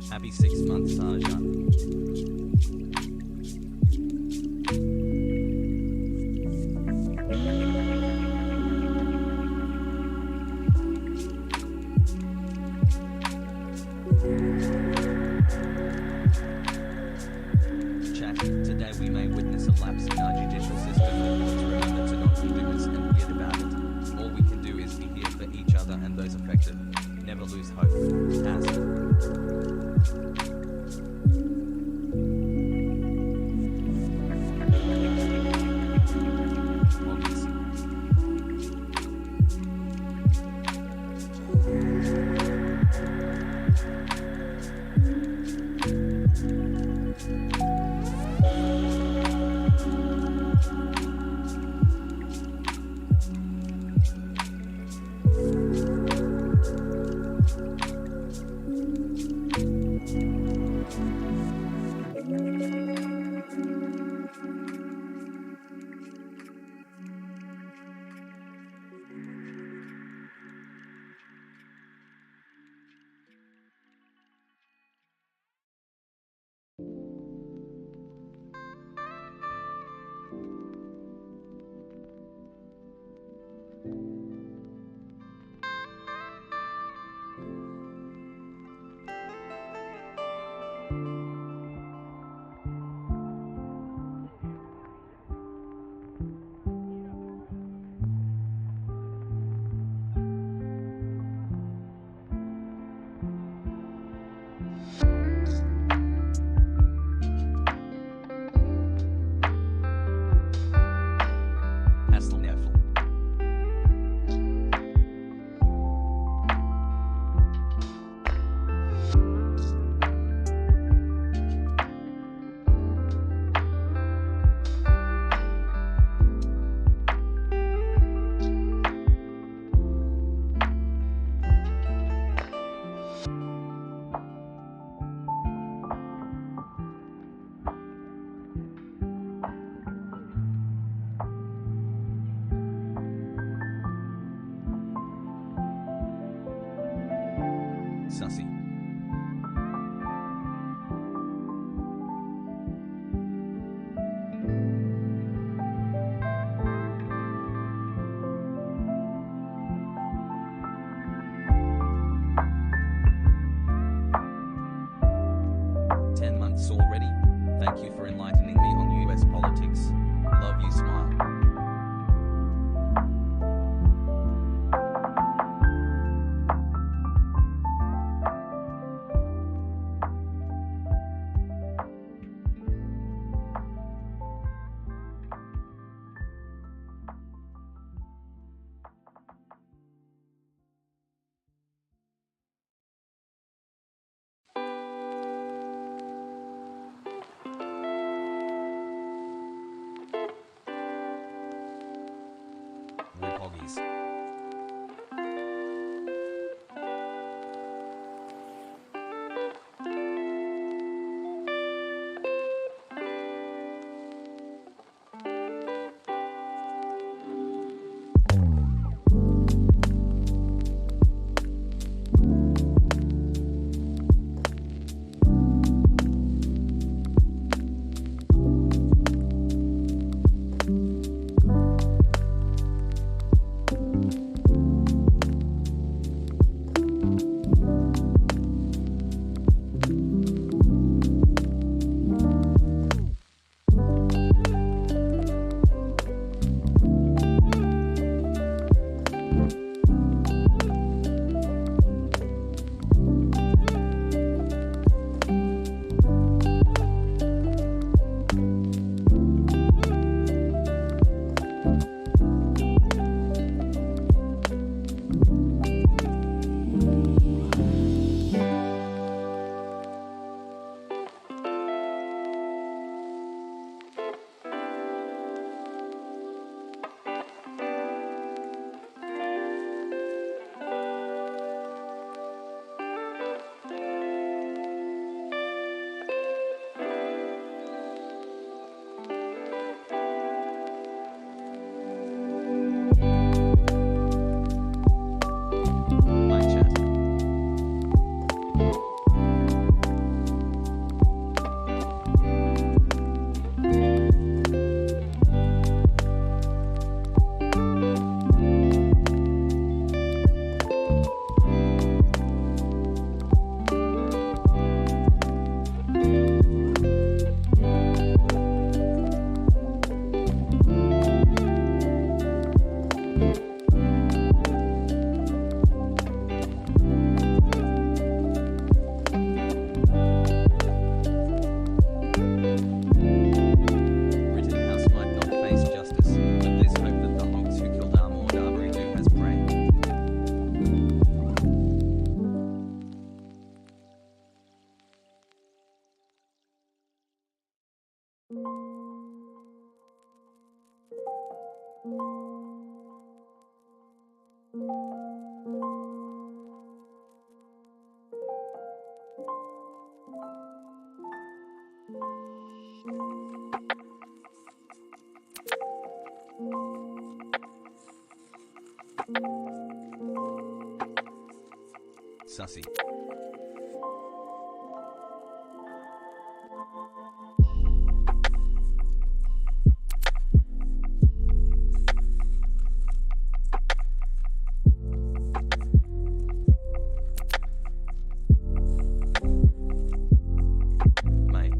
Happy 6 months, Saja. Chat, today we may witness a lapse in our judicial system, but let's remember to not be bigots and weird about it. All we can do is be here for each other and those affected. Never lose hope. As Sussy. Months already. Thank you for enlightening me on US politics. Love you, smile. Hoggies. Rittenhouse might not face justice, but there's hope that the hogs who killed Ahmaud do has prey. Sussy. May.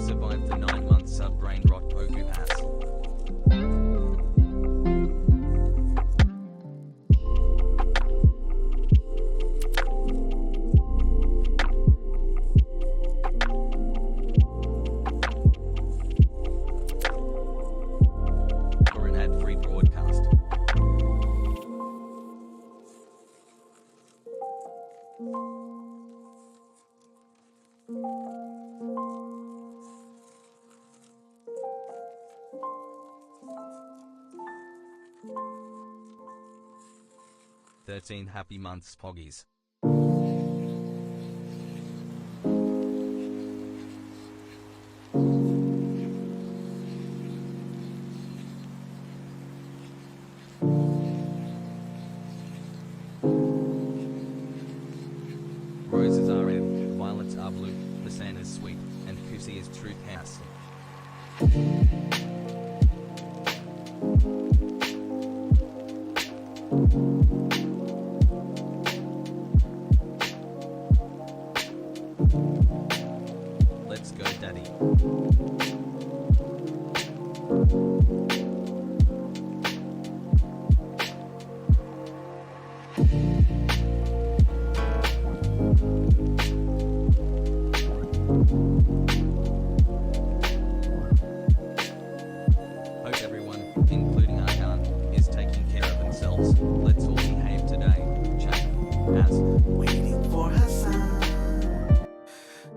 Survived the 9 months of brain rot PogU has. For an ad-free broadcast. "13 happy months, Poggies." Roses are red, violets are blue, the sand is sweet, and Kusi is truth house. Let's go, daddy. Hope everyone, including Hasan, is taking care of themselves. Let's all behave today. Chat. As. Waiting for Hasan.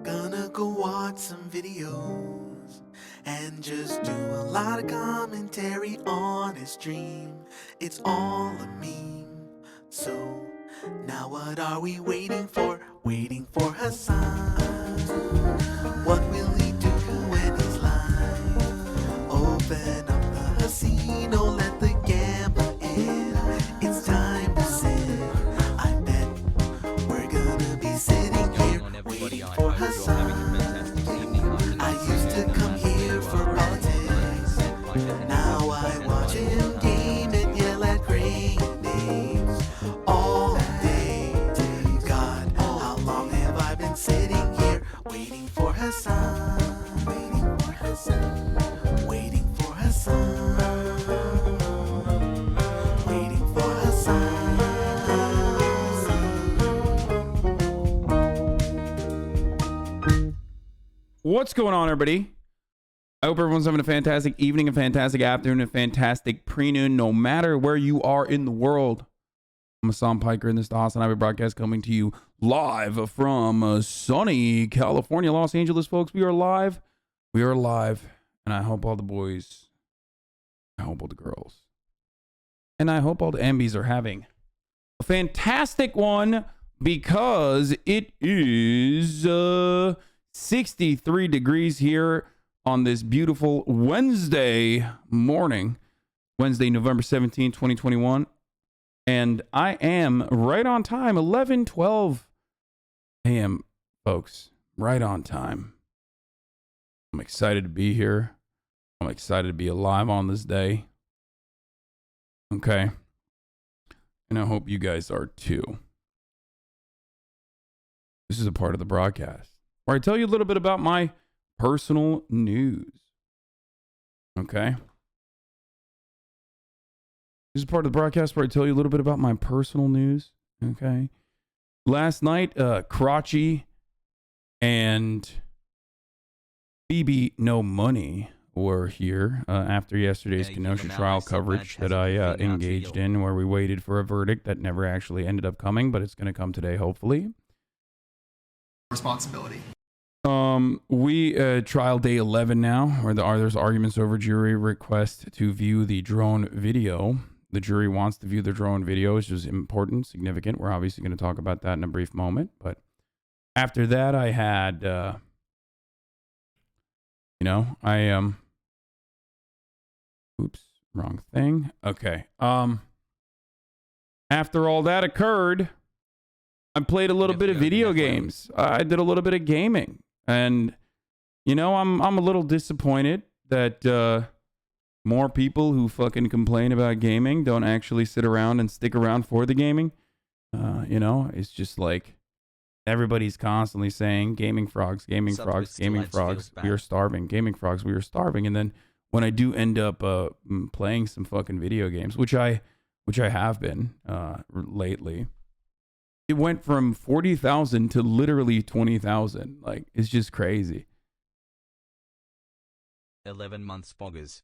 Gonna go watch some videos and just do a lot of commentary on his stream. It's all a meme. So now what are we waiting for? Waiting for Hasan. What will he do when he's live? Open up the casino, let the gamble in. It's time to sit. I bet we're gonna be sitting here waiting for Hasan. I used to come here for politics. Now I watch him game and yell at great names all day. God, how long have I been sitting here waiting for Hasan? Waiting for Hasan. Waiting for Hasan. Waiting for Hasan. What's going on, everybody? I hope everyone's having a fantastic evening, a fantastic afternoon, a fantastic pre-noon, no matter where you are in the world. I'm Hasan Piker, and this is the HasanAbi broadcast coming to you live from sunny California, Los Angeles, folks. We are live. We are live. And I hope all the boys, I hope all the girls, and I hope all the MBs are having a fantastic one, because it is 63 degrees here on this beautiful Wednesday morning, Wednesday, November 17, 2021. And I am right on time, 11:12 a.m., folks. Right on time. I'm excited to be here. I'm excited to be alive on this day. Okay. And I hope you guys are too. This is a part of the broadcast where I tell you a little bit about my personal news. Okay. This is part of the broadcast where I tell you a little bit about my personal news. Okay. Last night, Crotchy and BB No Money were here after yesterday's Kenosha trial coverage that I engaged in, where we waited for a verdict that never actually ended up coming, but it's going to come today, hopefully. Responsibility. We trial day 11 now, where there's arguments over jury request to view the drone video. The jury wants to view the drone video, which is important, significant. We're obviously going to talk about that in a brief moment. But after that, I had, oops, wrong thing. Okay. After all that occurred, I played a little bit of video games. I did a little bit of gaming. And, I'm a little disappointed that more people who fucking complain about gaming don't actually sit around and stick around for the gaming. It's just like everybody's constantly saying gaming frogs, we are starving, gaming frogs, we are starving. And then when I do end up playing some fucking video games, which I have been lately, it went from 40,000 to literally 20,000. Like, it's just crazy. 11 months poggers.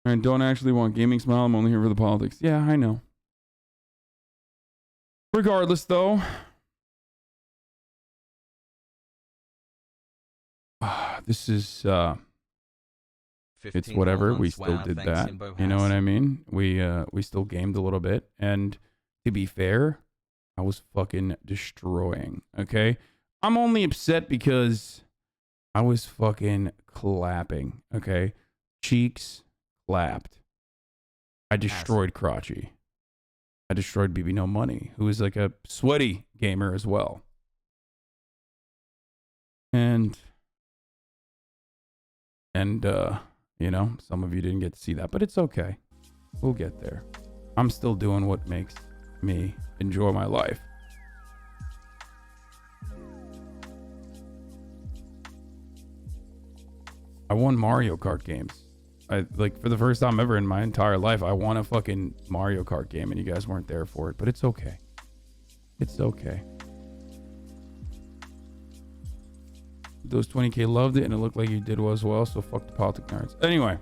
I don't actually want gaming smile. I'm only here for the politics. Yeah, I know. Regardless, though, this is it's whatever. We still did that. You know what I mean? We still gamed a little bit, and to be fair, I was fucking destroying. Okay, I'm only upset because I was fucking clapping. Okay, cheeks clapped. I destroyed Crotchy. I destroyed BB No Money, who is like a sweaty gamer as well. And some of you didn't get to see that, but it's okay. We'll get there. I'm still doing what makes me enjoy my life. I won Mario Kart games. For the first time ever in my entire life, I won a fucking Mario Kart game, and you guys weren't there for it, but it's okay. It's okay. Those 20K loved it, and it looked like you did as well, so fuck the politics nerds. Anyway.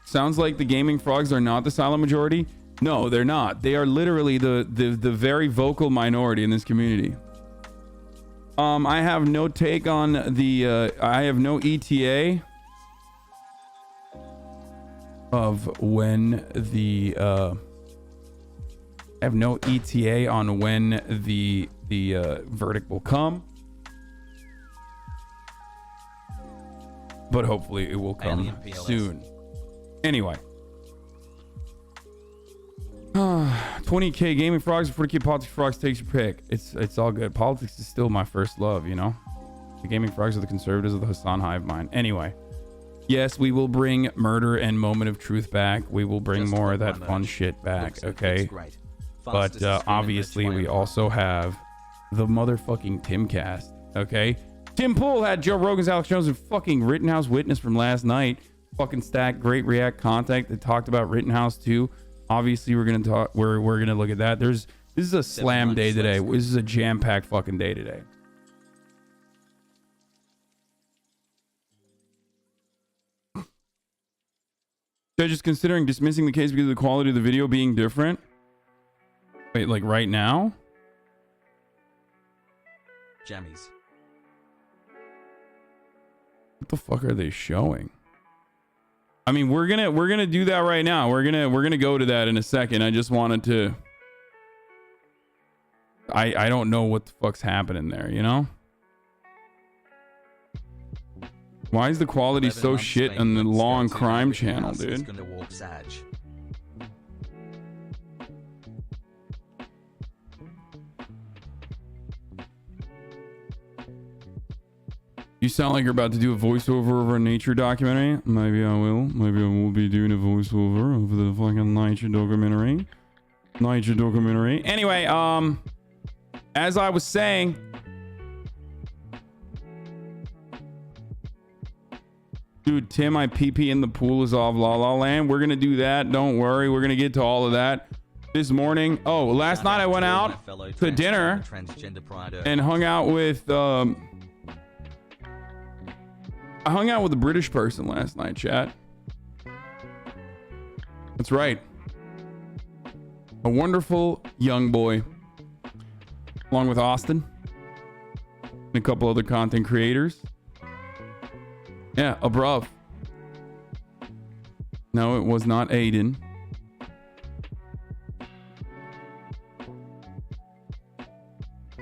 Sounds like the gaming frogs are not the silent majority. No, they're not. They are literally the very vocal minority in this community. I have no take on the, I have no ETA of when the, I have no ETA on when the verdict will come. But hopefully it will come soon. Anyway. 20K gaming frogs before the politics frogs takes your pick. It's all good. Politics is still my first love, The gaming frogs are the conservatives of the Hasan hive mind. Anyway, yes, we will bring murder and moment of truth back. We will bring more of that fun shit back, okay? But obviously we also have the motherfucking Timcast, okay? Tim Pool had Joe Rogan's Alex Jones and fucking Rittenhouse Witness from last night. Fucking stack, great React content that talked about Rittenhouse too. Obviously, we're gonna talk. We're gonna look at that. This is a slam day today. This is a jam-packed fucking day today. Judges considering dismissing the case because of the quality of the video being different. Wait, like right now? Jammies. What the fuck are they showing? I mean, we're gonna do that right now. We're gonna go to that in a second. I just wanted to I don't know what the fuck's happening there, you know? Why is the quality 11 so months, shit baby, on the months, Law and 13 Crime hours, channel, house is dude? gonna walk Sag. You sound like you're about to do a voiceover over a nature documentary. Maybe I will. Maybe I will be doing a voiceover of the fucking nature documentary. Nature documentary. Anyway, as I was saying, dude, Tim, I pee in the pool is off La La Land. We're gonna do that. Don't worry. We're gonna get to all of that this morning. Oh, last night I went out to dinner and hung out with I hung out with a British person last night, chat. That's right. A wonderful young boy, along with Austin and a couple other content creators. Yeah, above. No, it was not Aiden.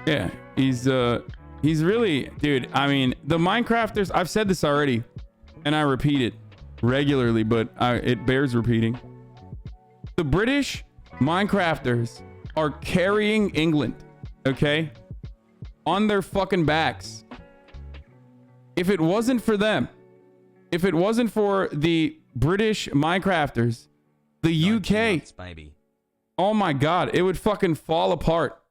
Yeah, he's really, dude, I mean, the Minecrafters, I've said this already, and I repeat it regularly, but it bears repeating. The British Minecrafters are carrying England, okay? On their fucking backs. If it wasn't for them, if it wasn't for the British Minecrafters, the UK, months, baby. oh my God, it would fucking fall apart.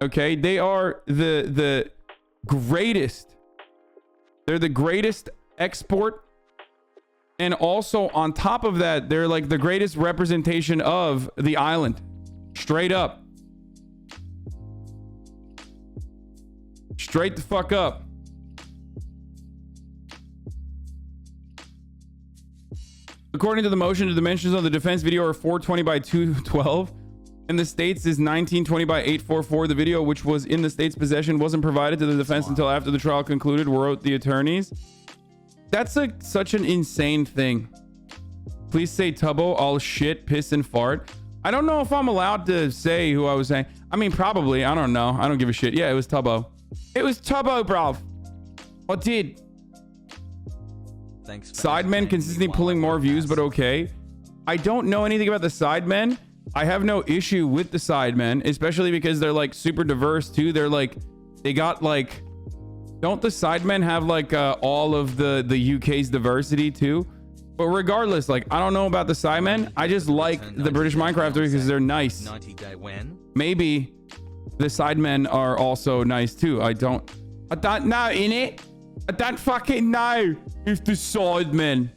Okay, they are the greatest. They're the greatest export, and also on top of that, they're like the greatest representation of the island. Straight up. Straight the fuck up. According to the motion, the dimensions of the defense video are 420 by 212. In the States is 1920 by 844. The video, which was in the State's possession, wasn't provided to the defense until after the trial concluded, wrote the attorneys. That's such an insane thing. Please say Tubbo, all shit, piss, and fart. I don't know if I'm allowed to say who I was saying. I mean, probably. I don't know. I don't give a shit. Yeah, it was Tubbo. It was Tubbo, bro. What did? Thanks. Sidemen consistently pulling more views, but okay. I don't know anything about the Sidemen. I have no issue with the Sidemen, especially because they're like super diverse too. They're like, they got like, don't the Sidemen have like all of the UK's diversity too? But regardless, like, I don't know about the Sidemen. I just like the British Minecrafters because they're nice. Maybe the Sidemen are also nice too. I don't know, innit? I don't fucking know if the Sidemen.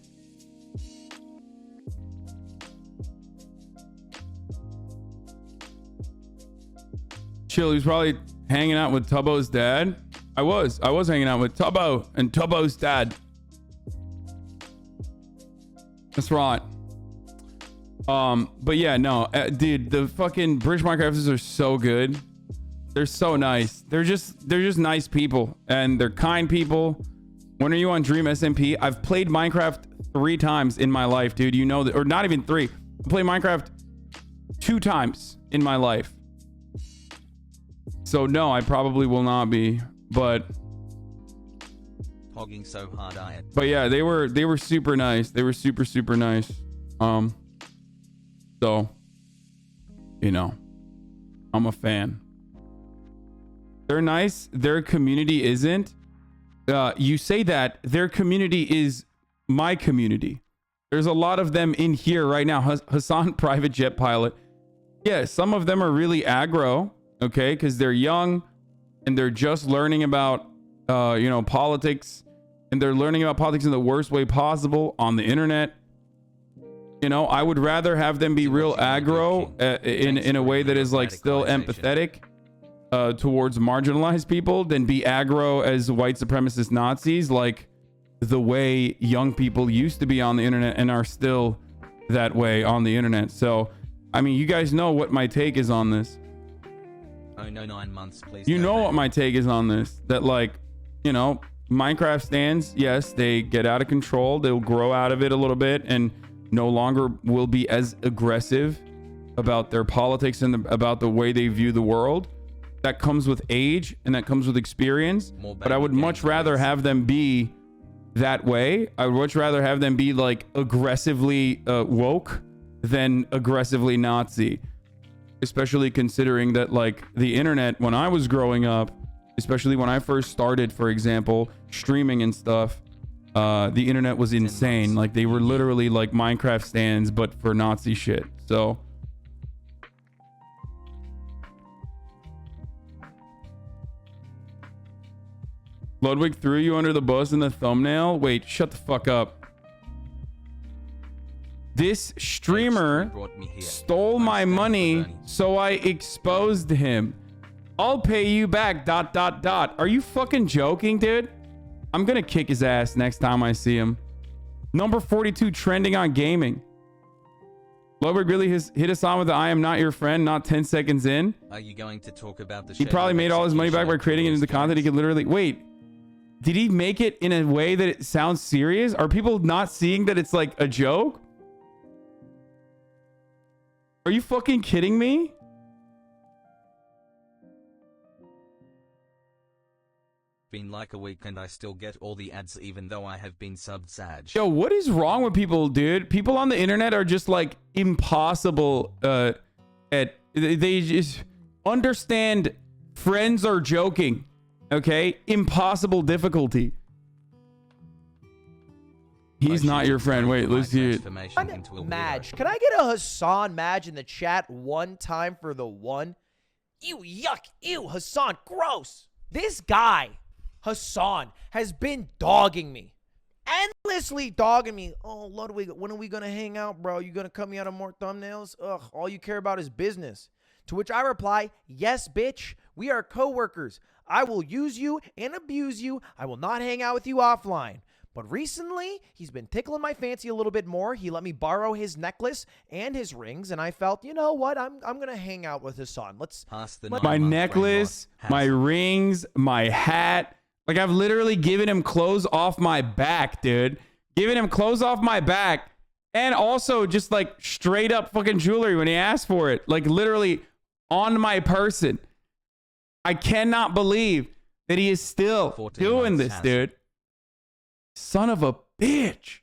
Chill, he's probably hanging out with Tubbo's dad. I was hanging out with Tubbo and Tubbo's dad. That's right. But yeah, no, dude, the fucking British Minecrafters are so good. They're so nice. They're just nice people, and they're kind people. When are you on Dream SMP? I've played Minecraft 3 times in my life, dude. You know that, or not even 3. I played Minecraft 2 times in my life. So no, I probably will not be, but Hogging so hard I but yeah, they were super nice. They were super nice. So, you know, I'm a fan. They're nice. Their community isn't. You say that their community is my community. There's a lot of them in here right now. Hasan, private jet pilot. Yeah, some of them are really aggro. Okay, because they're young and they're just learning about, you know, politics, and they're learning about politics in the worst way possible on the internet. You know, I would rather have them be real aggro in a way that is like still empathetic towards marginalized people than be aggro as white supremacist Nazis, like the way young people used to be on the internet and are still that way on the internet. So, I mean, you guys know what my take is on this. Oh no, 9 months, please. You know what my take is on this. That, like, you know, Minecraft stands, yes, they get out of control. They'll grow out of it a little bit and no longer will be as aggressive about their politics and about the way they view the world. that comes with age and that comes with experience. But I would much rather have them be that way. I would much rather have them be like aggressively woke than aggressively Nazi. Especially considering that like the internet when I was growing up, especially when I first started, for example, streaming and stuff, the internet was insane. Like they were literally like Minecraft stands, but for Nazi shit. So Ludwig threw you under the bus in the thumbnail. Wait, shut the fuck up. This streamer stole my money, so I exposed him. I'll pay you back, ... Are you fucking joking, dude? I'm gonna kick his ass next time I see him. Number 42 trending on gaming. Ludwig really has hit us on with the I am not your friend, not 10 seconds in. Are you going to talk about the He probably made all his money back by creating it into content he could literally... Wait, did he make it in a way that it sounds serious? Are people not seeing that it's like a joke? Are you fucking kidding me? Been like a week and I still get all the ads even though I have been subbed Sag. Yo, what is wrong with people, dude? People on the internet are just like impossible they just understand friends are joking. Okay? Impossible difficulty. He's not your friend. Wait, let's see it. Madge. Can I get a Hasan Madge in the chat one time for the one? Ew, yuck, ew, Hasan, gross. This guy, Hasan, has been dogging me. Endlessly dogging me. Oh, Ludwig, when are we going to hang out, bro? You going to cut me out of more thumbnails? Ugh, all you care about is business. To which I reply, yes, bitch. We are co-workers. I will use you and abuse you. I will not hang out with you offline. But recently, he's been tickling my fancy a little bit more. He let me borrow his necklace and his rings, and I felt, you know what? I'm gonna hang out with his son. My necklace, my rings, my hat. Like I've literally given him clothes off my back, dude. Giving him clothes off my back, and also just like straight up fucking jewelry when he asked for it. Like literally on my person. I cannot believe that he is still doing this, dude. Son of a bitch.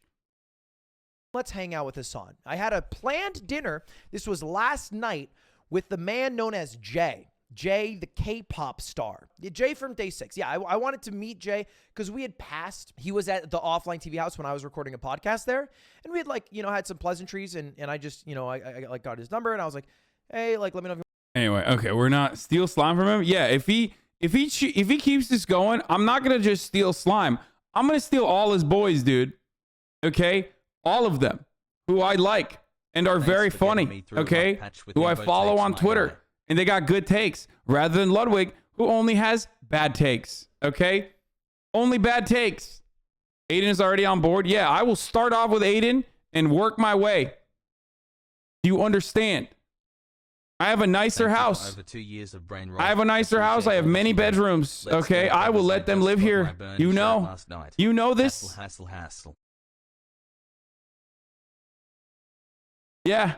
Let's hang out with Hasan. I had a planned dinner. This was last night with the man known as Jay. Jay, the K-pop star. Jay from Day 6. Yeah, I wanted to meet Jay because we had passed. He was at the offline TV house when I was recording a podcast there. And we had like, you know, had some pleasantries. And I just, you know, I like got his number and I was like, hey, like, let me know if you Anyway, okay, we're not steal slime from him. Yeah, if he keeps this going, I'm not going to just steal slime. I'm going to steal all his boys, dude. Okay? All of them who I like and are very funny. Okay? Who I follow on Twitter. And they got good takes. Rather than Ludwig, who only has bad takes. Okay? Only bad takes. Aiden is already on board. Yeah, I will start off with Aiden and work my way. Do you understand? I have a nicer house. Over 2 years of brain rot. I have a nicer house. I have many bedrooms. Okay, I will let them live here. You know. You know this. Hassle. Yeah.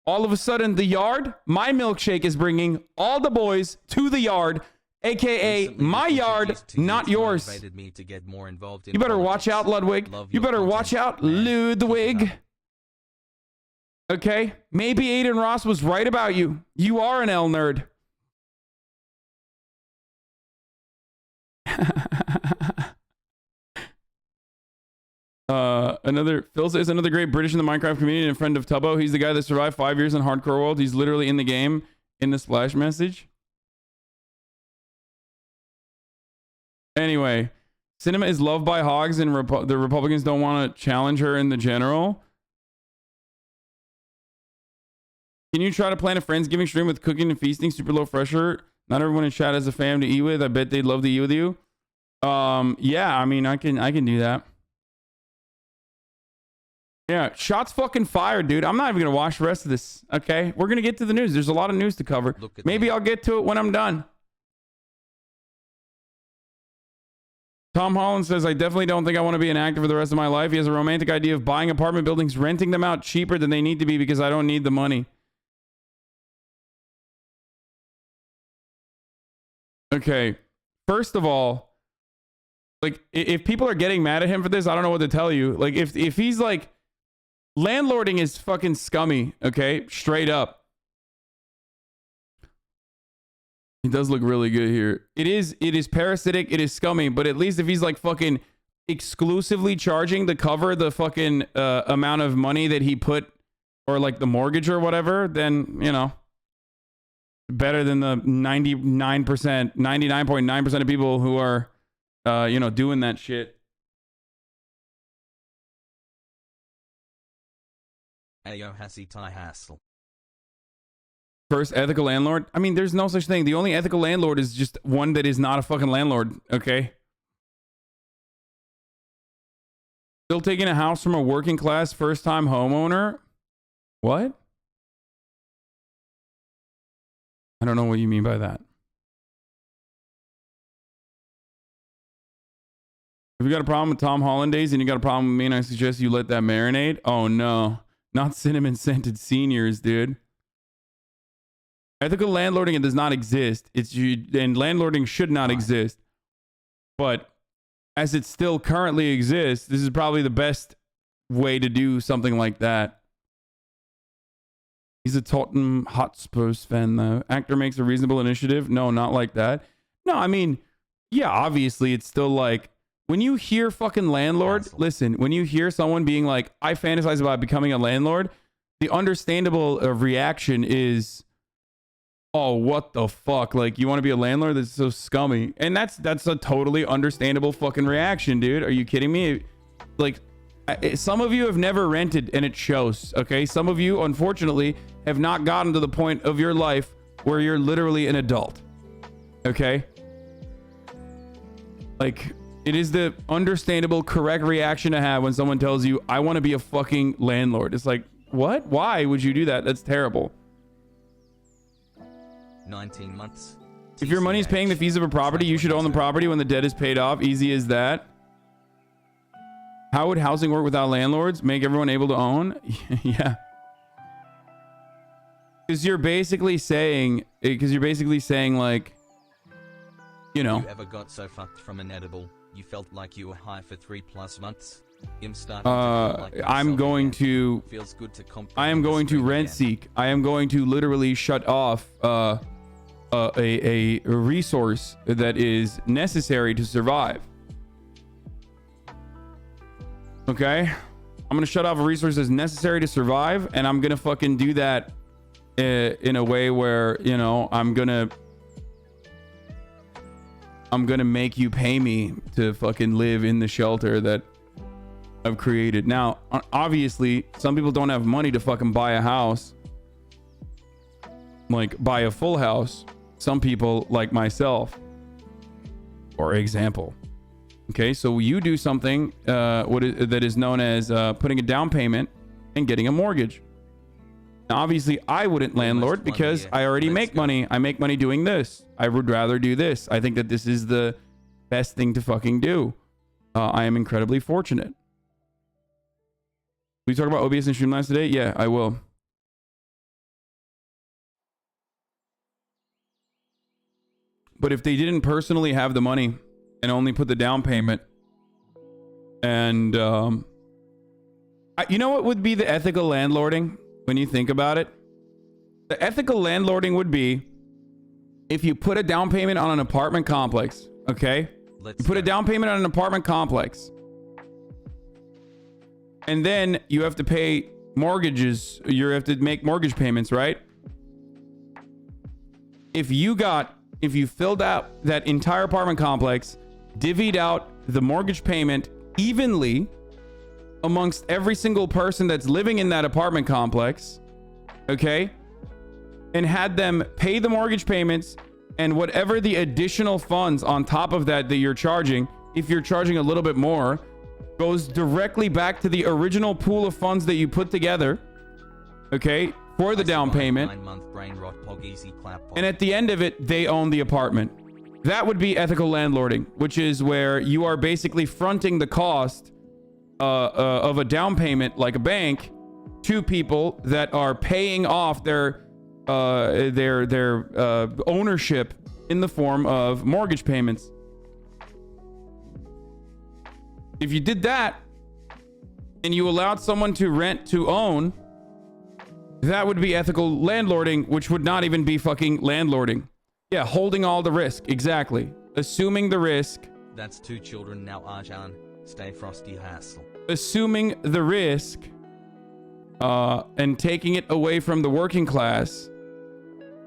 All of a sudden, the yard, my milkshake is bringing all the boys to the yard, aka my yard, not yours. You better watch out, Ludwig. You better watch out, Ludwig. Okay, maybe Aiden Ross was right about you. You are an L nerd. Phil says another great British in the Minecraft community and a friend of Tubbo. He's the guy that survived 5 years in hardcore world. He's literally in the game in the splash message. Anyway, Cinema is loved by hogs and the Republicans don't want to challenge her in the general. Can you try to plan a Friendsgiving stream with cooking and feasting, super low pressure? Not everyone in chat has a fam to eat with. I bet they'd love to eat with you. Yeah, I mean, I can do that. Yeah, shots fucking fired, dude. I'm not even gonna watch the rest of this. Okay, we're gonna get to the news. There's a lot of news to cover. Maybe I'll get to it when I'm done. Tom Holland says, I definitely don't think I want to be an actor for the rest of my life. He has a romantic idea of buying apartment buildings, renting them out cheaper than they need to be because I don't need the money. Okay. First of all, like, if people are getting mad at him for this, I don't know what to tell you. Like, if he's like, landlording is fucking scummy, okay? Straight up. He does look really good here. It is parasitic, it is scummy, but at least if he's like fucking exclusively charging to cover the fucking amount of money that he put, or like the mortgage or whatever, then, you know, better than the 99.9% of people who are, you know, doing that shit. Ayo Hassi Tai Hassel. First ethical landlord? I mean, there's no such thing. The only ethical landlord is just one that is not a fucking landlord, okay? Still taking a house from a working class first-time homeowner? What? I don't know what you mean by that. If you got a problem with Tom Holland days and you got a problem with me and I suggest you let that marinate? Oh no. Not cinnamon scented seniors, dude. Ethical landlording does not exist. And landlording should not exist. But as it still currently exists, this is probably the best way to do something like that. He's a Tottenham Hotspurs fan, though. Actor makes a reasonable initiative. No, not like that. No, I mean, yeah, obviously it's still like, when you hear fucking landlord, listen, when you hear someone being like, I fantasize about becoming a landlord, the understandable reaction is, oh, what the fuck? Like, you want to be a landlord? That's so scummy. And that's a totally understandable fucking reaction, dude. Are you kidding me? Like, some of you have never rented and it shows, okay? Some of you, unfortunately, have not gotten to the point of your life where you're literally an adult, okay? Like, it is the understandable, correct reaction to have when someone tells you, I want to be a fucking landlord. It's like, what? Why would you do that? That's terrible. 19 months. If your money's paying the fees of a property, you should own the property when the debt is paid off. Easy as that. How would housing work without landlords? Make everyone able to own? Yeah. Because you're basically saying, like, you know. You ever got so fucked from an edible, you felt like you were high for 3+ months? I'm going to rent seek. I am going to literally shut off a resource that is necessary to survive. Okay, I'm gonna shut off a resource that's necessary to survive, and I'm gonna fucking do that in a way where, you know, I'm gonna make you pay me to fucking live in the shelter that I've created. Now, obviously, some people don't have money to fucking buy a house, like buy a full house. Some people, like myself, for example. Okay, so you do something that is known as putting a down payment and getting a mortgage. Now, obviously, I wouldn't landlord because I already make money. I make money doing this. I would rather do this. I think that this is the best thing to fucking do. I am incredibly fortunate. We talk about OBS and Streamlabs today? Yeah, I will. But if they didn't personally have the money and only put the down payment, and you know what would be the ethical landlording when you think about it? The ethical landlording would be if you put a down payment on an apartment complex, okay? You put a down payment on an apartment complex, and then you have to pay mortgages. You have to make mortgage payments, right? If you filled out that entire apartment complex, divvied out the mortgage payment evenly amongst every single person that's living in that apartment complex, okay? And had them pay the mortgage payments and whatever the additional funds on top of that you're charging, if you're charging a little bit more, goes directly back to the original pool of funds that you put together, okay, for the down payment. And at the end of it, they own the apartment. That would be ethical landlording, which is where you are basically fronting the cost of a down payment, like a bank, to people that are paying off their ownership in the form of mortgage payments. If you did that and you allowed someone to rent to own, that would be ethical landlording, which would not even be fucking landlording. Yeah, holding all the risk. Exactly. Assuming the risk. That's 2 children now, Arjan. Stay frosty, hassle. Assuming the risk and taking it away from the working class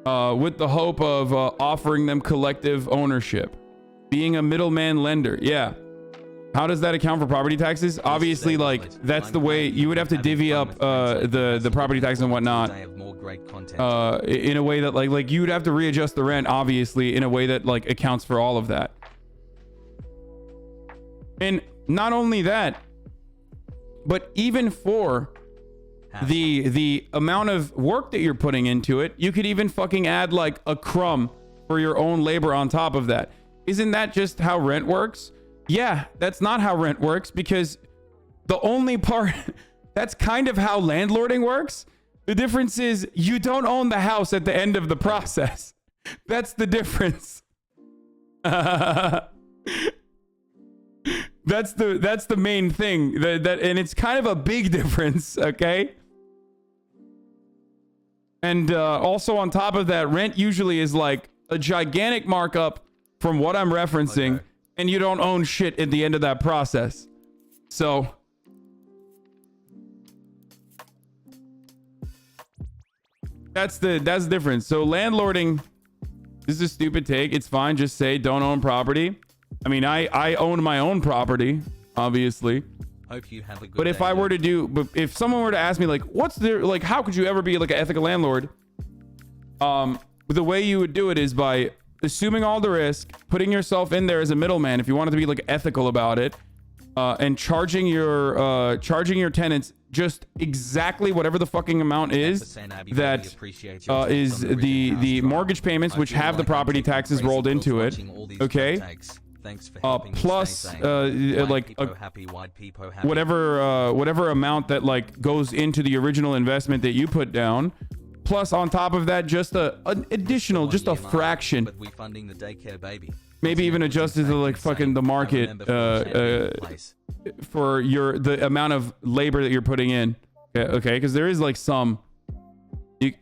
with the hope of offering them collective ownership. Being a middleman lender. Yeah. How does that account for property taxes? Obviously, like, that's the way you would have to divvy up the property tax and whatnot in a way that like you would have to readjust the rent, obviously, in a way that like accounts for all of that. And not only that, but even for the amount of work that you're putting into it, you could even fucking add like a crumb for your own labor on top of that. Isn't that just how rent works? Yeah, that's not how rent works, because the only part that's kind of how landlording works. The difference is you don't own the house at the end of the process. That's the difference. That's the main thing that and it's kind of a big difference, okay? And also on top of that, rent usually is like a gigantic markup from what I'm referencing. Okay. And you don't own shit at the end of that process. So that's the difference. So landlording, this is a stupid take. It's fine. Just say don't own property. I mean, I own my own property, obviously. Hope you have a good but if day. I were to do, but if someone were to ask me like, what's the, like, how could you ever be like an ethical landlord? The way you would do it is by assuming all the risk, putting yourself in there as a middleman if you wanted to be like ethical about it, and charging your tenants just exactly whatever the fucking amount is that is the mortgage payments, which have the property taxes rolled into it. Okay. Plus like whatever amount that like goes into the original investment that you put down. Plus, on top of that, just an additional, just a fraction. But we funding the daycare baby. Maybe even adjusted to like fucking the market for the amount of labor that you're putting in. Okay, because there is like some.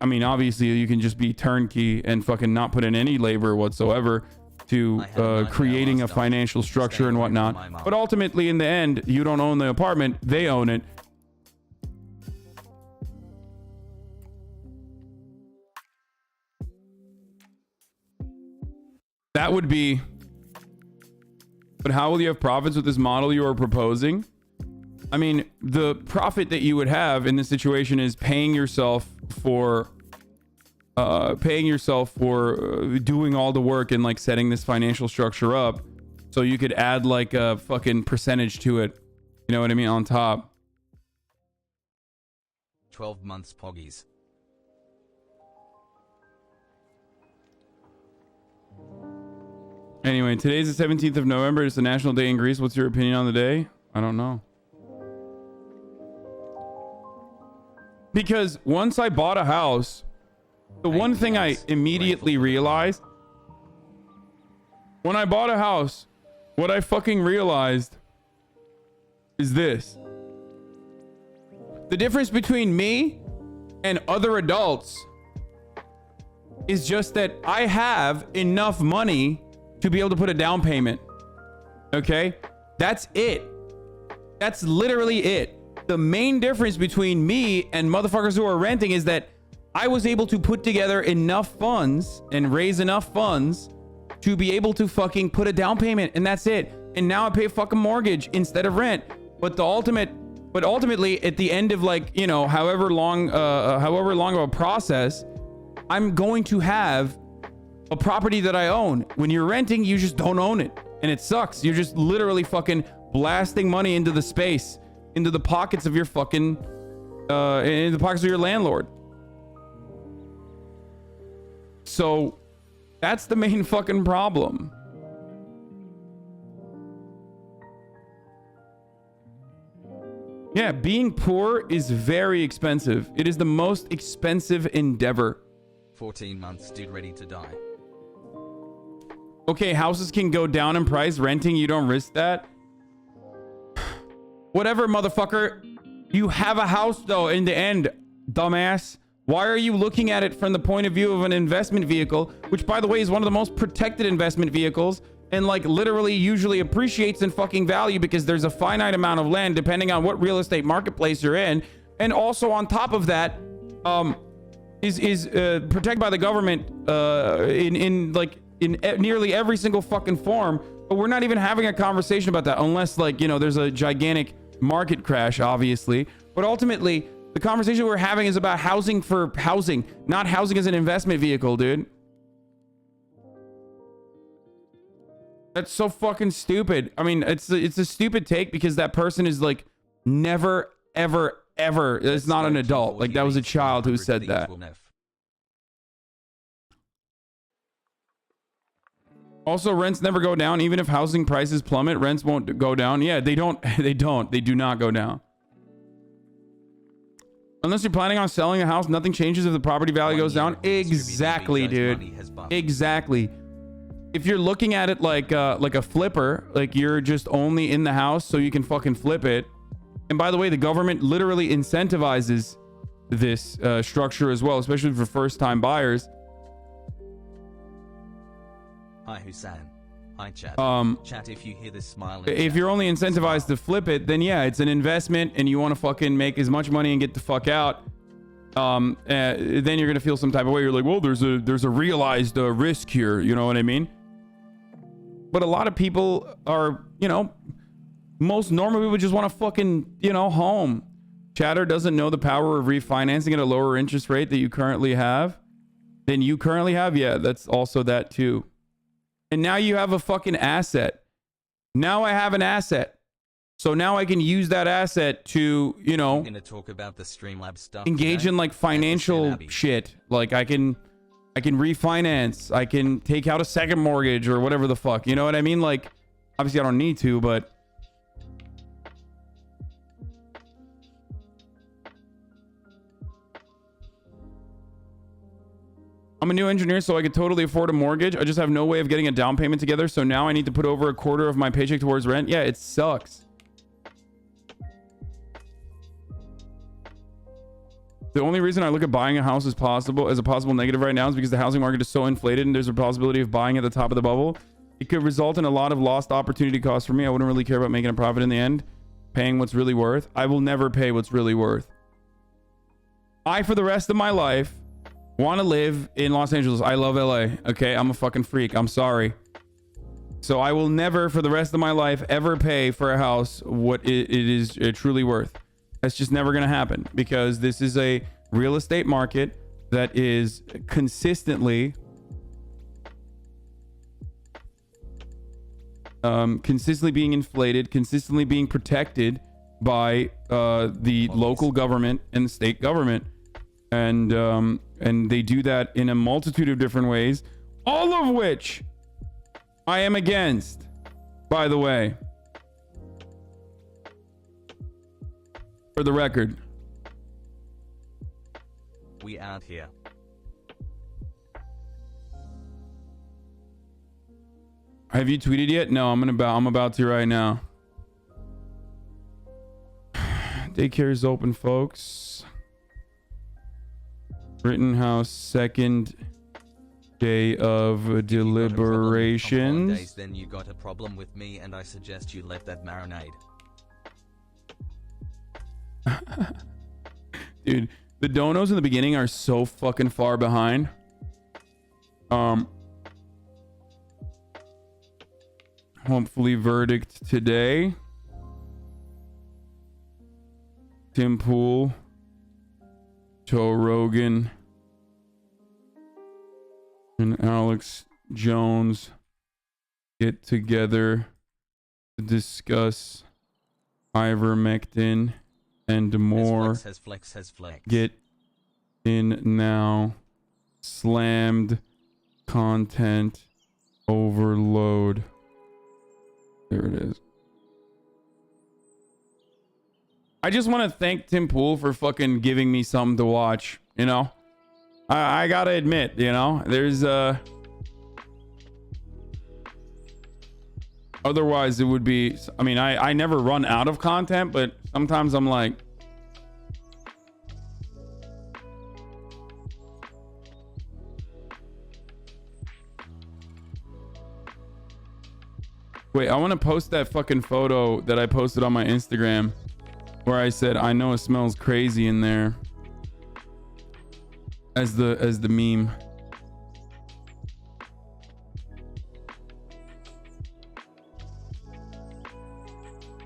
I mean, obviously, you can just be turnkey and fucking not put in any labor whatsoever to creating a financial structure and whatnot. But ultimately, in the end, you don't own the apartment; they own it. That would be, but how will you have profits with this model you are proposing? I mean, the profit that you would have in this situation is paying yourself for doing all the work and like setting this financial structure up, so you could add like a fucking percentage to it. You know what I mean? On top. 12 months poggies. Anyway, today's the 17th of November. It's the National Day in Greece. What's your opinion on the day? I don't know. Because once I bought a house, the one thing I immediately realized when I bought a house, what I fucking realized is this. The difference between me and other adults is just that I have enough money to be able to put a down payment. Okay? That's it. That's literally it. The main difference between me and motherfuckers who are renting is that I was able to put together enough funds and raise enough funds to be able to fucking put a down payment, and that's it. And now I pay a fucking mortgage instead of rent. But ultimately at the end of like, you know, however long of a process, I'm going to have a property that I own. When you're renting, you just don't own it, and it sucks. You're just literally fucking blasting money into the space, into the pockets of your fucking into the pockets of your landlord. So that's the main fucking problem. Yeah, being poor is very expensive. It is the most expensive endeavor. 14 months, dude, ready to die. Okay, houses can go down in price. Renting, you don't risk that. Whatever, motherfucker. You have a house, though, in the end, dumbass. Why are you looking at it from the point of view of an investment vehicle, which, by the way, is one of the most protected investment vehicles, and, like, literally usually appreciates in fucking value because there's a finite amount of land depending on what real estate marketplace you're in. And also on top of that, is protected by the government in nearly every single fucking form. But we're not even having a conversation about that unless, like, you know, there's a gigantic market crash, obviously. But ultimately, the conversation we're having is about housing for housing, not housing as an investment vehicle, dude. That's so fucking stupid. I mean, it's a stupid take because that person is like never, ever, ever. It's not an adult. Like, that was a child who said that. Also, rents never go down. Even if housing prices plummet, rents won't go down. Yeah, they don't. They do not go down. Unless you're planning on selling a house, nothing changes if the property value goes down. Exactly, dude. Exactly. If you're looking at it like a flipper, like you're just only in the house so you can fucking flip it. And by the way, the government literally incentivizes this structure as well, especially for first-time buyers. Hi, Hasan. Hi, chat. Chat, if you hear this smile. If you're only incentivized to flip it, then yeah, it's an investment and you want to fucking make as much money and get the fuck out. Then you're gonna feel some type of way. You're like, well, there's a realized risk here. You know what I mean? But a lot of people are, you know, most normal people just want to fucking, you know, home. Chatter doesn't know the power of refinancing at a lower interest rate that you currently have. Than you currently have? Yeah, that's also that too. And now you have a fucking asset. Now I have an asset. So now I can use that asset to, you know, gonna talk about the Streamlabs stuff engage today. in like financial shit. Like I can refinance. I can take out a second mortgage or whatever the fuck. You know what I mean? Like, obviously I don't need to, but I'm a new engineer, so I could totally afford a mortgage. I just have no way of getting a down payment together. So now I need to put over a quarter of my paycheck towards rent. Yeah, it sucks. The only reason I look at buying a house as a possible negative right now is because the housing market is so inflated and there's a possibility of buying at the top of the bubble. It could result in a lot of lost opportunity costs for me. I wouldn't really care about making a profit in the end. Paying what's really worth. I will never pay what's really worth. I, for the rest of my life, want to live in Los Angeles. I love LA. Okay, I'm a fucking freak. I'm sorry. So I will never, for the rest of my life, ever pay for a house what it is truly worth. That's just never going to happen because this is a real estate market that is consistently being inflated, consistently being protected by the local government and the state government. And they do that in a multitude of different ways, all of which I am against, by the way. For the record. We out here. Have you tweeted yet? No, I'm about to right now. Daycare is open, folks. Rittenhouse second day of deliberations. Then you got a problem with me, and I suggest you let that marinate. Dude, the donos in the beginning are so fucking far behind. Hopefully verdict today. Tim Pool, Joe Rogan, and Alex Jones get together to discuss ivermectin and more. Flex. Get in now. Slammed content overload. There it is. I just want to thank Tim Pool for fucking giving me something to watch. You know, I gotta admit, you know, there's Otherwise, it would be, I mean, I never run out of content, but sometimes I'm like, wait, I want to post that fucking photo that I posted on my Instagram where I said, I know it smells crazy in there as the meme.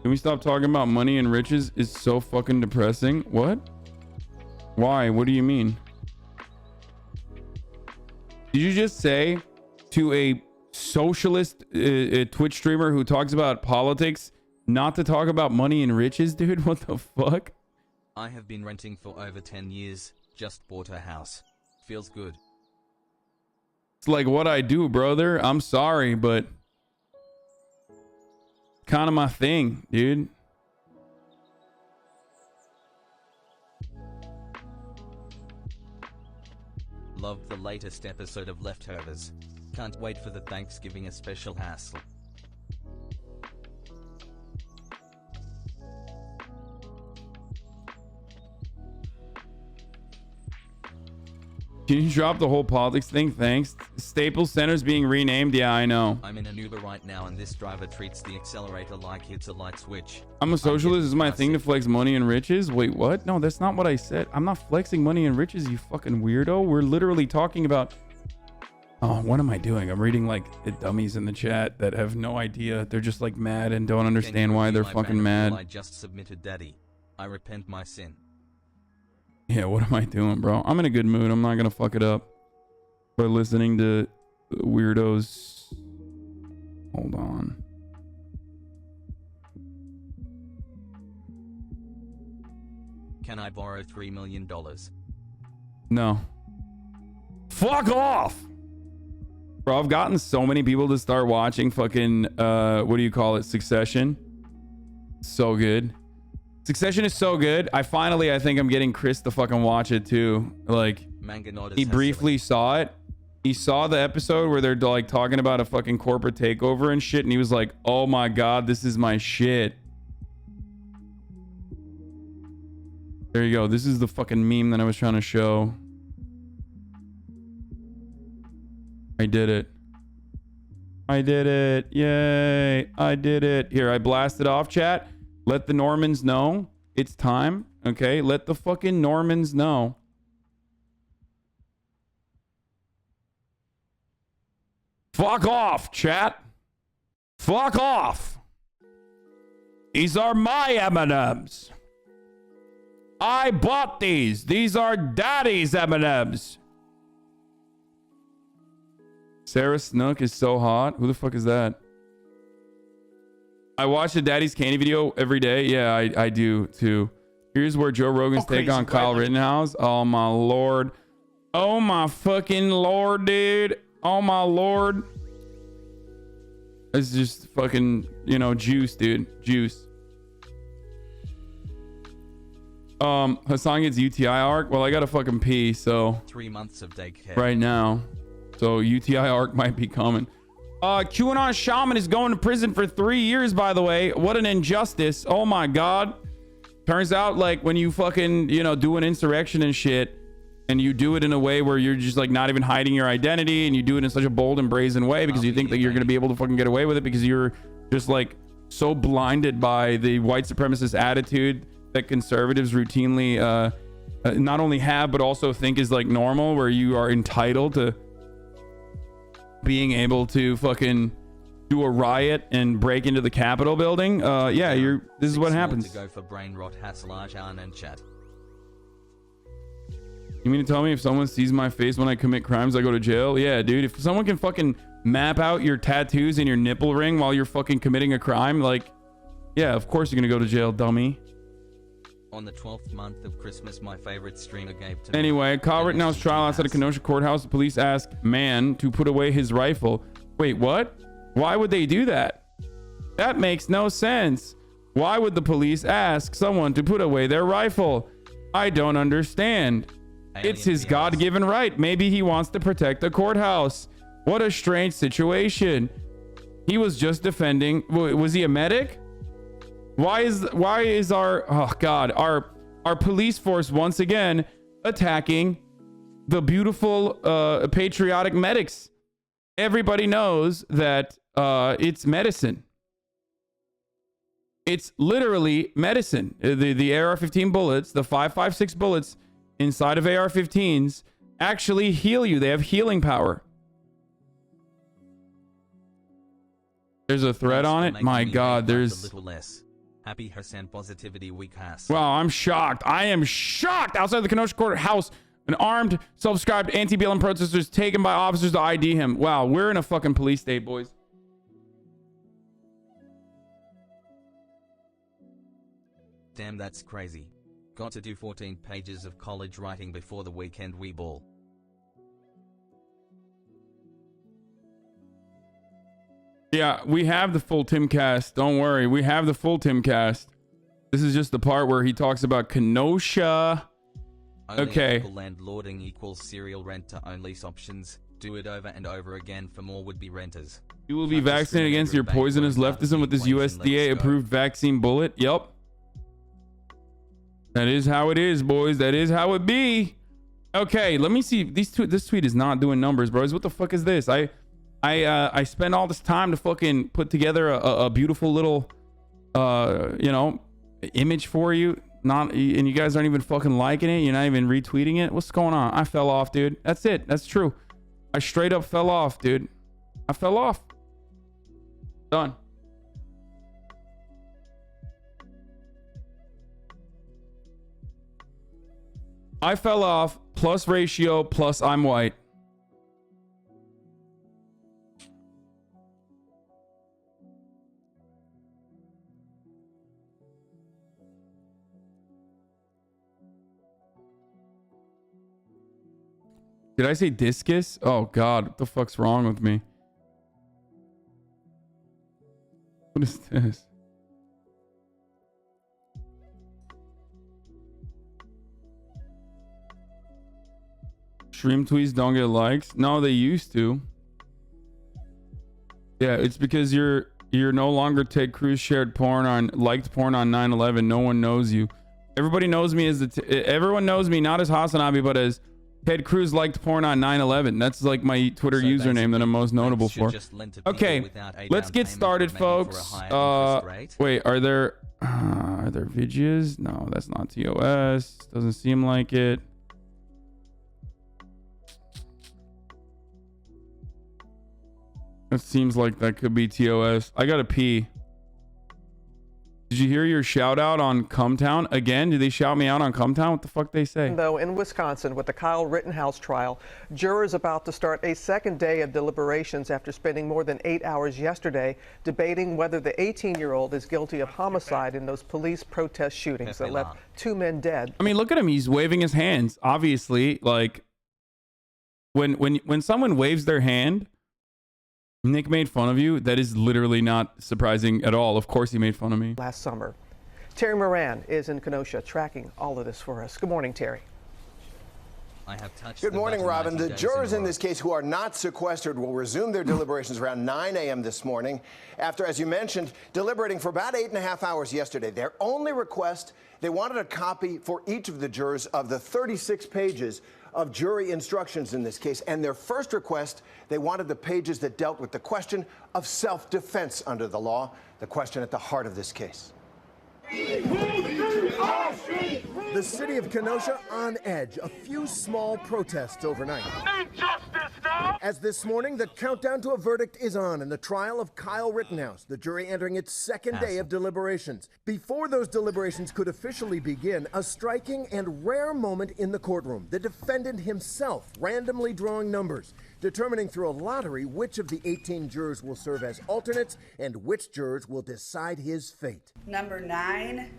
Can we stop talking about money and riches? Is so fucking depressing. What? Why? What do you mean? Did you just say to a socialist Twitch streamer who talks about politics not to talk about money and riches, dude? What the fuck? I have been renting for over 10 years. Just bought a house. Feels good. It's like what I do, brother. I'm sorry, but kind of my thing, dude. Loved the latest episode of Leftovers. Can't wait for the Thanksgiving special hassle. Can you drop the whole politics thing? Thanks. Staples Center's being renamed. Yeah, I know. I'm in an Uber right now and this driver treats the accelerator like it's a light switch. I'm a socialist. Is my thing to flex money and riches? Wait, what? No, that's not what I said. I'm not flexing money and riches, you fucking weirdo. We're literally talking about... Oh, what am I doing? I'm reading like the dummies in the chat that have no idea. They're just like mad and don't understand why they're fucking mad. I just submitted daddy. I repent my sin. Yeah, what am I doing, bro? I'm in a good mood. I'm not gonna fuck it up by listening to weirdos. Hold on. Can I borrow $3 million? No. Fuck off! Bro, I've gotten so many people to start watching fucking, what do you call it? Succession. So good. Succession is so good. I think I'm getting Chris to fucking watch it too. Like, he briefly saw it. He saw the episode where they're like talking about a fucking corporate takeover and shit. And he was like, oh my God, this is my shit. There you go. This is the fucking meme that I was trying to show. I did it. I did it. Yay. I did it. Here, I blasted off, chat. Let the Normans know it's time. Okay, let the fucking Normans know. Fuck off, chat. Fuck off. These are my M&Ms. I bought these. These are daddy's M&Ms. Sarah Snook is so hot. Who the fuck is that? I watch the Daddy's Candy video every day. Yeah, I do too. Here's where Joe Rogan's take on Kyle Rittenhouse. Oh my lord. Oh my fucking lord, dude. Oh my lord. It's just fucking, you know, juice, dude. Juice. Hasan gets UTI arc. Well, I gotta fucking pee, so 3 months of daycare right now. So UTI arc might be coming. QAnon Shaman is going to prison for 3 years, by the way. What an injustice. Oh my God. Turns out, like, when you fucking, you know, do an insurrection and shit, and you do it in a way where you're just like not even hiding your identity, and you do it in such a bold and brazen way because you think that you're going to be able to fucking get away with it because you're just like so blinded by the white supremacist attitude that conservatives routinely not only have, but also think is like normal, where you are entitled to being able to fucking do a riot and break into the Capitol building. Yeah, this is what happens. To go for brain rot, and chat. You mean to tell me if someone sees my face when I commit crimes, I go to jail? Yeah, dude. If someone can fucking map out your tattoos and your nipple ring while you're fucking committing a crime, like, yeah, of course you're gonna go to jail, dummy. On the 12th month of Christmas, my favorite streamer gave to Anyway, Kyle Rittenhouse trial outside of Kenosha courthouse. The police ask man to put away his rifle. Wait, what? Why would they do that? That makes no sense. Why would the police ask someone to put away their rifle? I don't understand. It's his God-given right. Maybe he wants to protect the courthouse. What a strange situation. He was just defending. Was he a medic? Why is our, oh God, our police force once again attacking the beautiful patriotic medics? Everybody knows that it's medicine. It's literally medicine. The AR-15 bullets, the 5.56 bullets inside of AR-15s actually heal you. They have healing power. There's a thread on it. My God, there's... A little less. Happy Hasan positivity week has. Wow, I'm shocked. I am shocked. Outside the Kenosha courthouse, an armed, self-described anti-BLM protester is taken by officers to ID him. Wow, we're in a fucking police state, boys. Damn, that's crazy. Got to do 14 pages of college writing before the weekend we ball. Yeah, we have the full Timcast. Don't worry, we have the full Timcast. This is just the part where he talks about Kenosha. Only Okay. Landlording equals serial rent to own lease options. Do it over and over again for more would-be renters. You will be vaccinated against your poisonous leftism with this USDA-approved vaccine bullet. Yep. That is how it is, boys. That is how it be. Okay, let me see. This tweet is not doing numbers, bros. What the fuck is this? I spent all this time to fucking put together a beautiful little, you know, image for you. And you guys aren't even fucking liking it. You're not even retweeting it. What's going on? I fell off, dude. That's it. That's true. I straight up fell off, dude. I fell off. Done. I fell off, plus ratio, plus I'm white. Did I say discus? Oh God, what the fuck's wrong with me? What is this? Stream tweets don't get likes. No, they used to. Yeah, it's because you're no longer Ted Cruz liked porn on 9/11. No one knows you. Everybody knows me as everyone knows me not as HasanAbi but as Ted Cruz liked porn on 9/11. That's like my Twitter username that I'm most notable for. Okay, let's get started, folks. Wait, are there videos? No, that's not TOS. Doesn't seem like it. It seems like that could be TOS. I gotta pee. Did you hear your shout out on Cumtown? Again, did they shout me out on Cumtown? What the fuck they say? Though in Wisconsin, with the Kyle Rittenhouse trial, jurors about to start a second day of deliberations after spending more than 8 hours yesterday debating whether the 18-year-old is guilty of homicide in those police protest shootings that left 2 men dead. I mean, look at him. He's waving his hands. Obviously, like when someone waves their hand, Nick made fun of you. That is literally not surprising at all. Of course he made fun of me. Last summer. Terry Moran is in Kenosha tracking all of this for us. Good morning, Terry. I have touched Good morning, Robin. The jurors in this case who are not sequestered will resume their deliberations around 9 a.m. this morning after, as you mentioned, deliberating for about 8.5 hours yesterday. Their only request, they wanted a copy for each of the jurors of the 36 pages of jury instructions in this case. And their first request, they wanted the pages that dealt with the question of self-defense under the law, the question at the heart of this case. The city of Kenosha on edge. A few small protests overnight. As this morning, the countdown to a verdict is on in the trial of Kyle Rittenhouse, the jury entering its second day of deliberations. Before those deliberations could officially begin, a striking and rare moment in the courtroom. The defendant himself randomly drawing numbers, determining through a lottery which of the 18 jurors will serve as alternates and which jurors will decide his fate. Number 9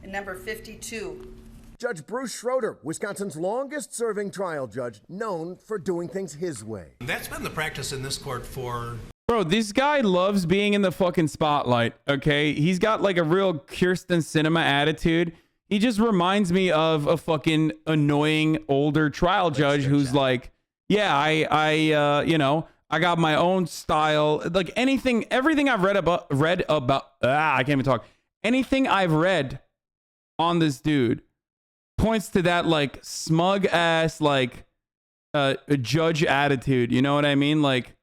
and number 52. Judge Bruce Schroeder, Wisconsin's longest-serving trial judge, known for doing things his way. That's been the practice in this court for... Bro, this guy loves being in the fucking spotlight, okay? He's got like a real Kirsten Cinema attitude. He just reminds me of a fucking annoying older trial judge who's like, yeah, I got my own style. Like everything I've read about, I can't even talk. Anything I've read on this dude points to that like smug ass, like a judge attitude. You know what I mean? Like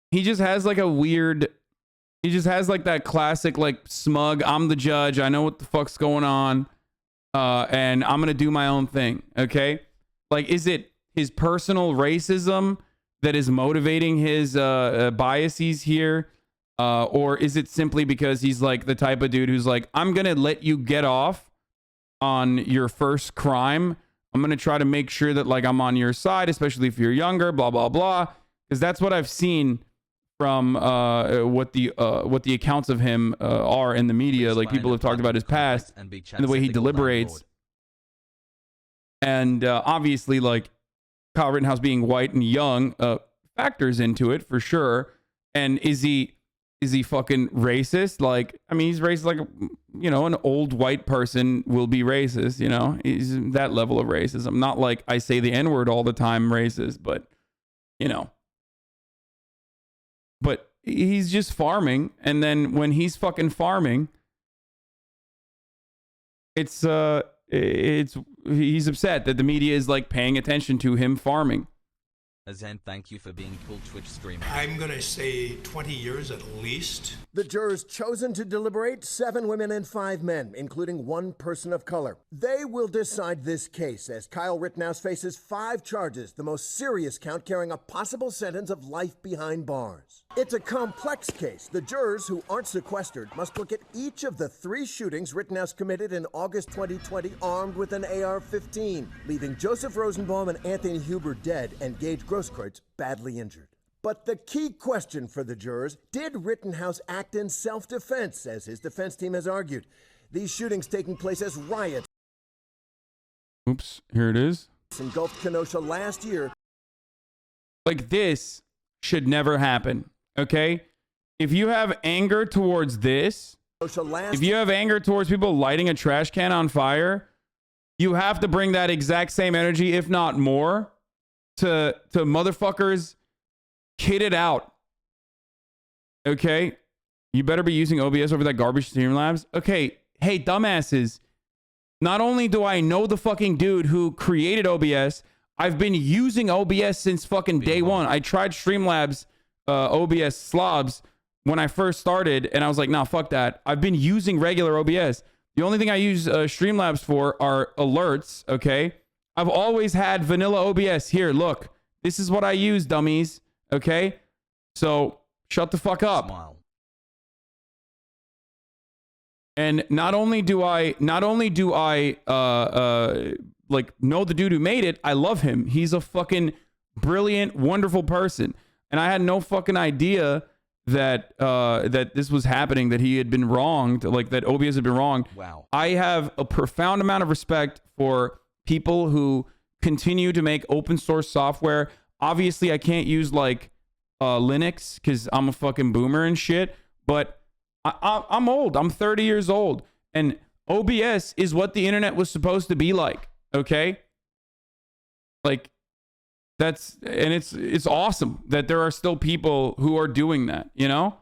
he just has like he just has like that classic, like smug, I'm the judge. I know what the fuck's going on. And I'm going to do my own thing. Okay. Like, is it his personal racism that is motivating his biases here? Or is it simply because he's like the type of dude who's like, I'm going to let you get off on your first crime. I'm going to try to make sure that like I'm on your side, especially if you're younger, blah, blah, blah. Because that's what I've seen from what the accounts of him are in the media. Like people have talked about his past and the way he deliberates. And obviously like Kyle Rittenhouse being white and young factors into it for sure. And is he fucking racist? Like, I mean, he's racist like, you know, an old white person will be racist, you know? He's that level of racism. Not like I say the N-word all the time racist, but, you know. But he's just farming. And then when he's fucking farming, he's upset that the media is like paying attention to him farming. Hasan, thank you for being cool Twitch streamer. I'm going to say 20 years at least. The jurors chosen to deliberate, 7 women and 5 men, including 1 person of color. They will decide this case as Kyle Rittenhouse faces 5 charges, the most serious count carrying a possible sentence of life behind bars. It's a complex case. The jurors, who aren't sequestered, must look at each of the 3 shootings Rittenhouse committed in August 2020 armed with an AR-15, leaving Joseph Rosenbaum and Anthony Huber dead and Gage Grosskreutz badly injured. But the key question for the jurors, did Rittenhouse act in self-defense, as his defense team has argued? These shootings taking place as riots. Oops, here it is. Engulfed Kenosha last year. Like this should never happen, okay? If you have anger towards this, if you have anger towards people lighting a trash can on fire, you have to bring that exact same energy, if not more, to motherfuckers kitted out. Okay? You better be using OBS over that garbage Streamlabs. Okay, hey, dumbasses. Not only do I know the fucking dude who created OBS, I've been using OBS since fucking day one. I tried Streamlabs OBS slobs when I first started, and I was like, nah, fuck that. I've been using regular OBS. The only thing I use Streamlabs for are alerts, okay? I've always had vanilla OBS. Here, look. This is what I use, dummies. Okay? So, shut the fuck up. Smile. And not only do I like know the dude who made it, I love him. He's a fucking brilliant, wonderful person. And I had no fucking idea that that this was happening, that he had been wronged, like that OBS had been wronged. Wow. I have a profound amount of respect for people who continue to make open source software. Obviously, I can't use like Linux because I'm a fucking boomer and shit, but I'm old. I'm 30 years old, and OBS is what the internet was supposed to be like. Okay, like it's awesome that there are still people who are doing that. You know,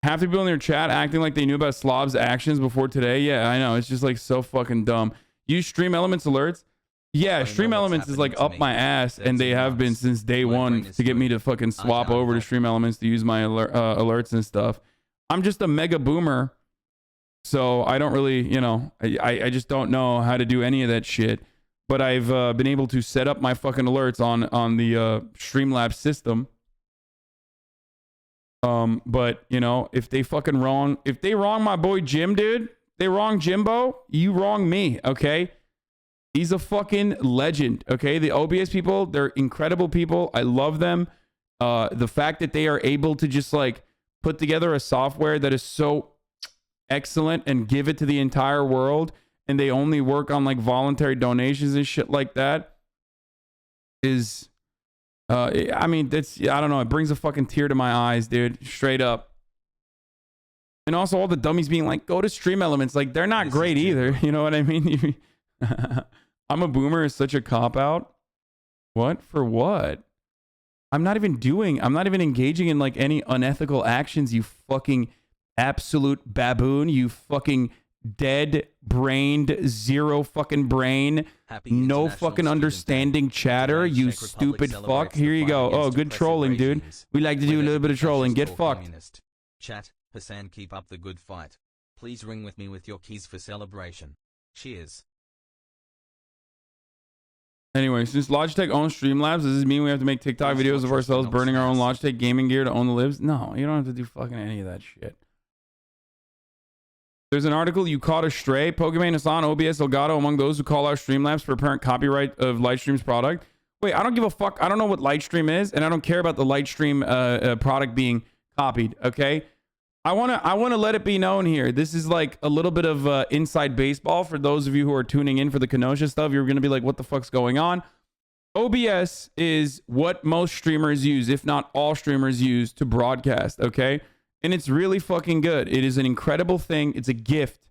half the people in their chat acting like they knew about Slob's actions before today. Yeah, I know. It's just like so fucking dumb. Use Stream Elements alerts. Yeah, Stream Elements is like up my ass, and they have been since day one to get me to fucking swap over to Stream Elements to use my alerts and stuff. I'm just a mega boomer, so I don't really, you know, I just don't know how to do any of that shit. But I've been able to set up my fucking alerts on the Streamlabs system. But you know, if they wrong my boy Jim, dude, they wrong Jimbo, you wrong me, okay? He's a fucking legend, okay? The OBS people, they're incredible people. I love them. The fact that they are able to just like put together a software that is so excellent and give it to the entire world, and they only work on like voluntary donations and shit like that is, I mean, that's, I don't know. It brings a fucking tear to my eyes, dude. Straight up. And also all the dummies being like, go to Stream Elements. Like, they're not great either. You know what I mean? I'm a boomer is such a cop out. What? For what? I'm not even engaging in like any unethical actions, you fucking absolute baboon, you fucking dead brained, zero fucking brain, Happy no International fucking Student understanding Day. chatter, The you Czech Republic stupid fuck. celebrates Here the you fight go. Oh, against good oppressive trolling, dude. regimes, We like to do a whether little bit of trolling. fascist Get or fucked. communist. Chat, Hasan, keep up the good fight. Please ring with me with your keys for celebration. Cheers. Anyway, since Logitech owns Streamlabs, does this mean we have to make TikTok Please videos watch of us ourselves pronounce burning our own this. Logitech gaming gear to own the libs? No, you don't have to do fucking any of that shit. There's an article, you caught a stray. Pokemon, Hasan, OBS, Elgato among those who call out Streamlabs for apparent copyright of Lightstream's product. Wait, I don't give a fuck. I don't know what Lightstream is, and I don't care about the Lightstream product being copied, okay? I wanna let it be known here. This is like a little bit of inside baseball for those of you who are tuning in for the Kenosha stuff. You're gonna be like, what the fuck's going on? OBS is what most streamers use, if not all streamers use, to broadcast, okay? And it's really fucking good. It is an incredible thing. It's a gift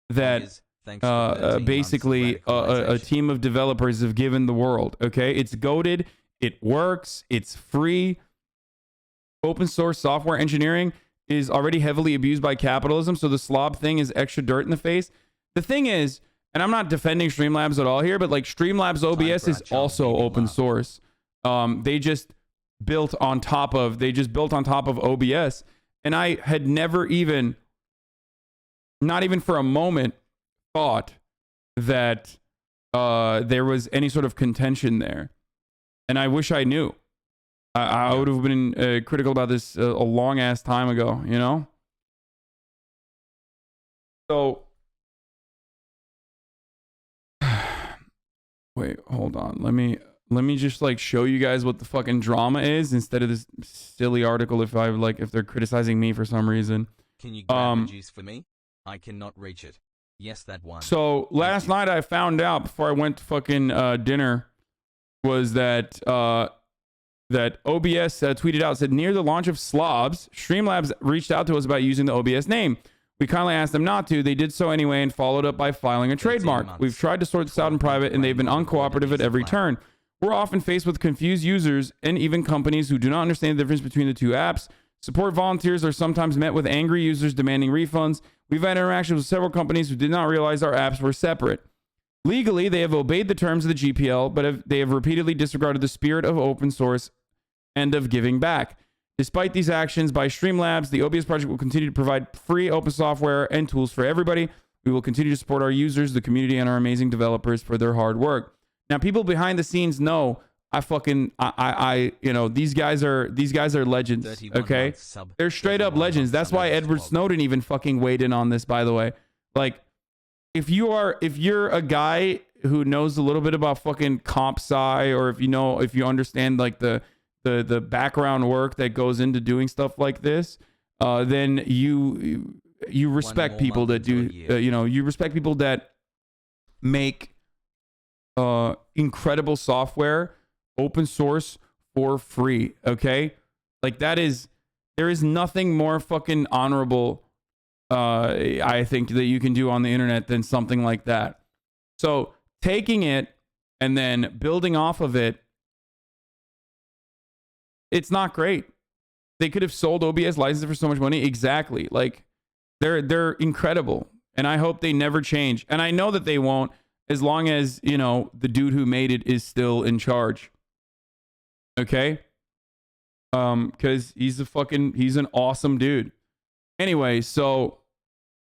that Thanks for 13 months of basically a radicalization. team of developers have given the world, okay? It's goated. It works. It's free. Open source software engineering is already heavily abused by capitalism, so the slob thing is extra dirt in the face. The thing is, and I'm not defending Streamlabs at all here, but like StreamlabsOBS is also open source. They just built on top of OBS, and I had never even, not even for a moment, thought that there was any sort of contention there, and I wish I knew. I would have been critical about this a long ass time ago, you know? So, wait, hold on. Let me just like show you guys what the fucking drama is instead of this silly article if they're criticizing me for some reason. Can you grab a juice for me? I cannot reach it. Yes, that one. So last night I found out before I went to fucking dinner was that that OBS tweeted out, said, near the launch of Slobs, Streamlabs reached out to us about using the OBS name. We kindly asked them not to. They did so anyway and followed up by filing a trademark. We've tried to sort this out in private and they've been uncooperative at every turn. We're often faced with confused users and even companies who do not understand the difference between the two apps. Support volunteers are sometimes met with angry users demanding refunds. We've had interactions with several companies who did not realize our apps were separate. Legally, they have obeyed the terms of the GPL, but they have repeatedly disregarded the spirit of open source and of giving back. Despite these actions by Streamlabs, the OBS project will continue to provide free open software and tools for everybody. We will continue to support our users, the community, and our amazing developers for their hard work. Now, people behind the scenes know you know, these guys are legends, okay? They're straight up legends. That's why Edward Snowden even fucking weighed in on this, by the way. Like, if you're a guy who knows a little bit about fucking comp sci, or if you understand like the background work that goes into doing stuff like this, then you respect people that do, you respect people that make incredible software open source for free, okay? Like there is nothing more fucking honorable, I think, that you can do on the internet than something like that. So taking it and then building off of it, it's not great. They could have sold OBS licenses for so much money. Exactly. Like they're incredible. And I hope they never change. And I know that they won't, as long as, you know, the dude who made it is still in charge. Okay? Because he's an awesome dude. Anyway, so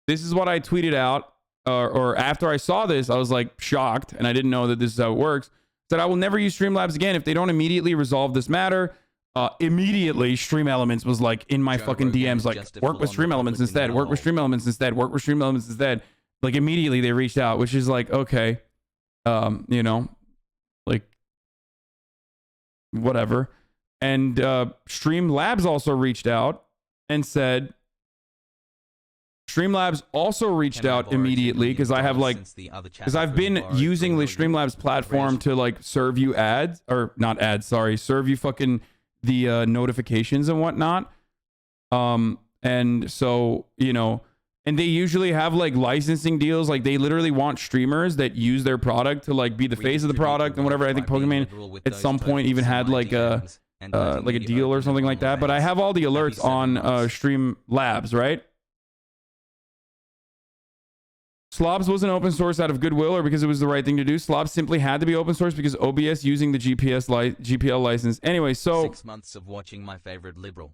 this is what I tweeted out, or after I saw this, I was like shocked, and I didn't know that this is how it works. Said, I will never use Streamlabs again if they don't immediately resolve this matter. Immediately, Stream Elements was like in my fucking DMs, like, work with Stream Elements instead, work with Stream Elements instead, work with Stream Elements instead. Like, immediately they reached out, which is like, okay, you know, like, whatever. And Streamlabs also reached out and said, Streamlabs also reached out immediately because I have like, because I've been using the Streamlabs platform to like serve you ads, or not ads, sorry, serve you fucking the notifications and whatnot. And so, you know, And they usually have like licensing deals. Like they literally want streamers that use their product to like be the face of the product and whatever. I think Pokemon at some point even had like a deal or something like that. But I have all the alerts on Streamlabs, right? Slobs wasn't open source out of goodwill or because it was the right thing to do. Slobs simply had to be open source because OBS using the GPL license. Anyway, so 6 months of watching my favorite liberal.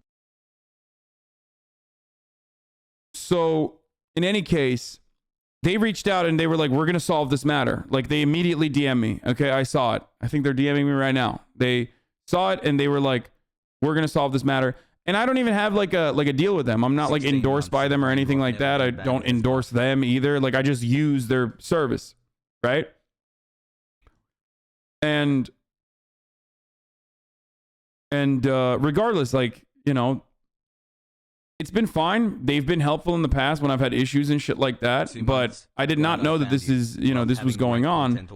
So in any case, they reached out and they were like, we're going to solve this matter. Like they immediately DM me. Okay, I saw it. I think they're DMing me right now. They saw it and they were like, we're going to solve this matter. And I don't even have like a deal with them. I'm not like endorsed by them or anything like that. I don't endorse them either. Like I just use their service, right? And regardless, like, you know, it's been fine. They've been helpful in the past when I've had issues and shit like that. But I did not know that this is, you know, this was going on.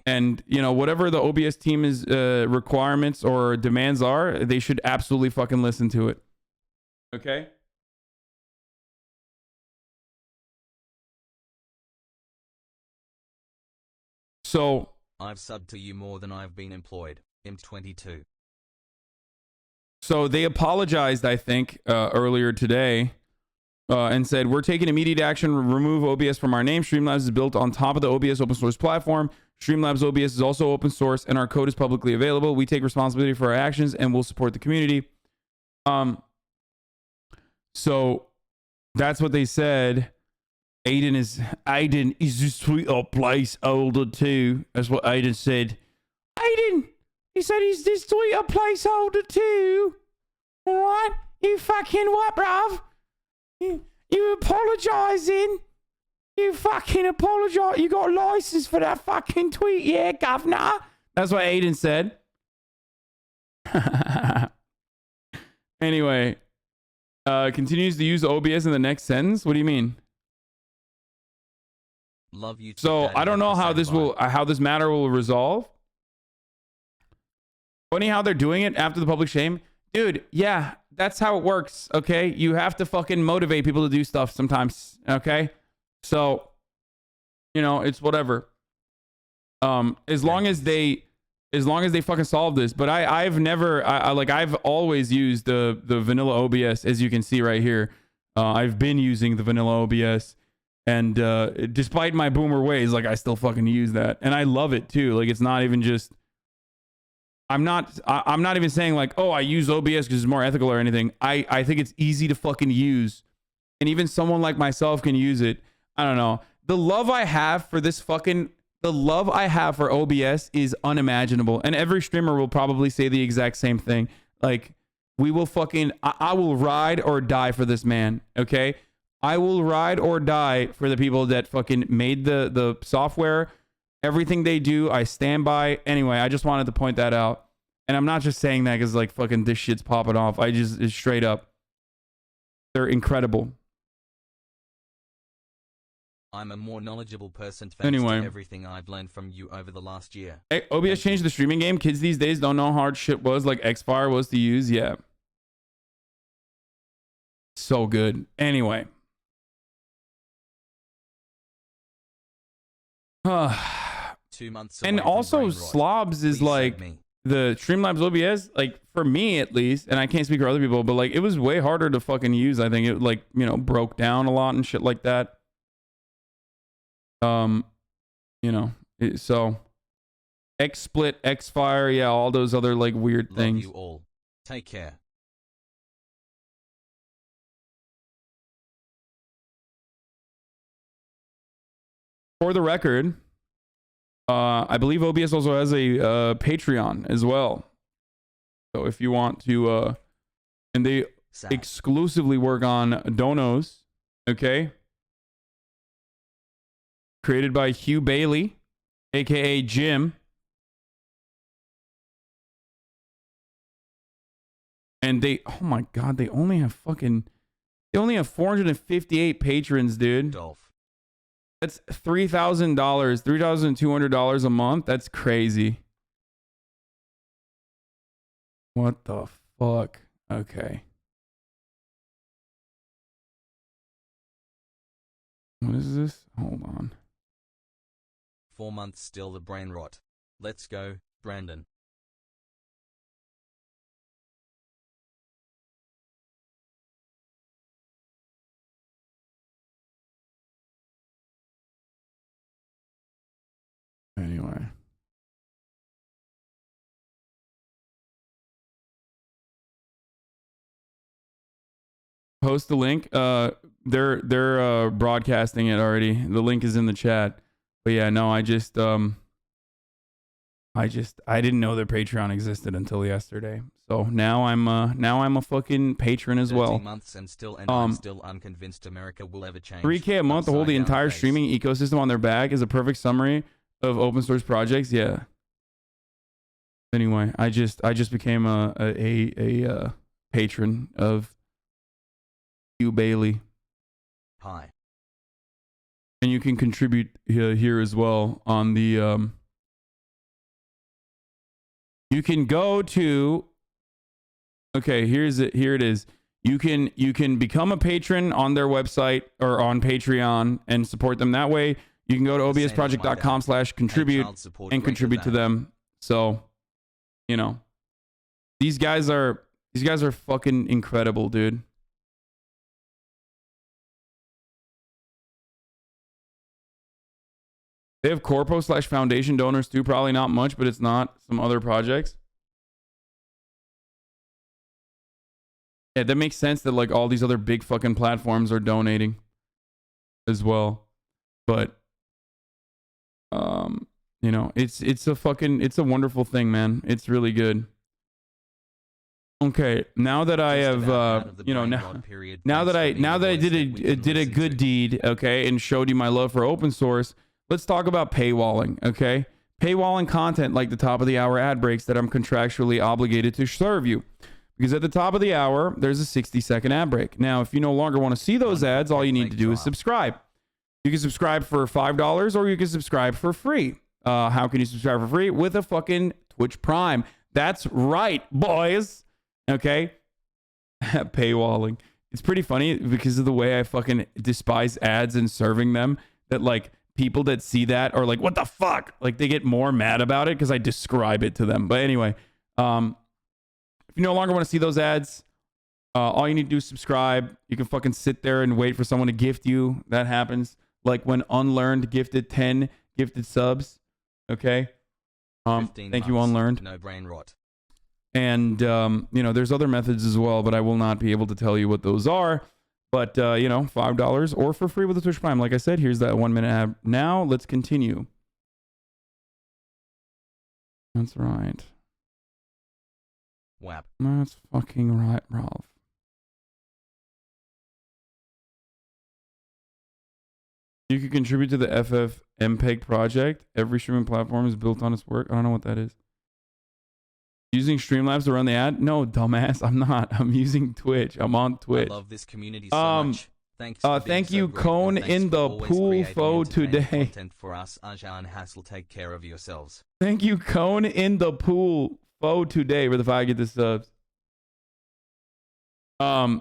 And, you know, whatever the OBS team is requirements or demands are, they should absolutely fucking listen to it. Okay? So I've subbed to you more than I've been employed. M22. So they apologized, I think, earlier today and said, we're taking immediate action to remove OBS from our name. Streamlabs is built on top of the OBS open source platform. StreamlabsOBS is also open source and our code is publicly available. We take responsibility for our actions and we'll support the community. So that's what they said. Aiden is just Twitter placeholder too. That's what Aiden said. Aiden! He said he's this Twitter placeholder too. Alright? You fucking what, bruv? You apologising? You fucking apologise. You got a license for that fucking tweet, yeah, governor? That's what Aiden said. Anyway. Continues to use OBS in the next sentence? What do you mean? Love you too, So Daddy. I don't know how this matter will resolve. Funny how they're doing it after the public shame. Dude, yeah, that's how it works, okay? You have to fucking motivate people to do stuff sometimes, okay? So, you know, it's whatever. As long as they fucking solve this. But I've always used the vanilla OBS, as you can see right here. I've been using the vanilla OBS. And despite my boomer ways, like I still fucking use that. And I love it too. Like it's not even just I'm not even saying like, oh, I use OBS because it's more ethical or anything. I think it's easy to fucking use. And even someone like myself can use it. I don't know. The love I have for OBS is unimaginable. And every streamer will probably say the exact same thing. Like, we will fucking, I will ride or die for this man. Okay? I will ride or die for the people that fucking made the software. Everything they do, I stand by. Anyway, I just wanted to point that out. And I'm not just saying that because like fucking this shit's popping off. It's straight up. They're incredible. I'm a more knowledgeable person thanks Anyway. to everything I've learned from you over the last year. Hey, OBS changed the streaming game. Kids these days don't know how hard shit was like Xfire was to use. Yeah. So good. Anyway. 2 months And away from also brain rot. Slobs is Please like save me. the Streamlabs OBS, like for me at least, and I can't speak for other people, but like it was way harder to fucking use. I think it like, you know, broke down a lot and shit like that. You know, so XSplit, Xfire, yeah, all those other like weird Love things. you all. Take care. For the record, I believe OBS also has a Patreon as well. So if you want to, and they Sad. exclusively work on donos, okay? Created by Hugh Bailey, aka Jim. And they, oh my god, they only have 458 patrons, dude. Dolph. That's $3,000, $3,200 a month. That's crazy. What the fuck? Okay. What is this? Hold on. 4 months still the brain rot. Let's go, Brandon. Anyway. Post the link. They're broadcasting it already. The link is in the chat. But yeah, no, I didn't know that Patreon existed until yesterday. So now I'm a fucking patron as well. 13 months and I'm still unconvinced America will ever change. 3K a month to hold the Upside down entire face. streaming ecosystem on their back is a perfect summary of open source projects. Yeah. Anyway, I just became a patron of Hugh Bailey. Hi. And you can contribute here as well on the you can go to, okay, here it is. You can become a patron on their website or on Patreon and support them that way. You can go to obsproject.com/contribute and contribute to them. So, you know, these guys are fucking incredible, dude. They have corpo/foundation donors too. Probably not much, but it's not some other projects. Yeah, that makes sense that like all these other big fucking platforms are donating as well. But you know, it's a wonderful thing, man. It's really good. Okay, now that I have you know, now that I did a good deed, okay, and showed you my love for open source, let's talk about paywalling, okay? Paywalling content like the top of the hour ad breaks that I'm contractually obligated to serve you. Because at the top of the hour, there's a 60-second ad break. Now, if you no longer want to see those ads, all you need to do is subscribe. You can subscribe for $5 or you can subscribe for free. How can you subscribe for free? With a fucking Twitch Prime. That's right, boys. Okay? Paywalling. It's pretty funny because of the way I fucking despise ads and serving them, that like people that see that are like, what the fuck? Like they get more mad about it because I describe it to them. But anyway, if you no longer want to see those ads, all you need to do is subscribe. You can fucking sit there and wait for someone to gift you. That happens. Like when Unlearned gifted 10 gifted subs. Okay. Thank you, Unlearned. No brain rot. And, you know, there's other methods as well, but I will not be able to tell you what those are. But, you know, $5 or for free with the Twitch Prime. Like I said, here's that 1 minute ad. Now let's continue. That's right. WAP. That's fucking right, Ralph. You can contribute to the FFmpeg project. Every streaming platform is built on its work. I don't know what that is. Using Streamlabs to run the ad? No, dumbass. I'm not. I'm using Twitch. I'm on Twitch. I love this community so much. Thanks for thank being you, so great, Cone and thanks in for the always pool creating fo entertaining today. content for us. Aja and Hassel, take care of yourselves. Thank you, Cone in the pool fo today. Where the fuck I get the subs?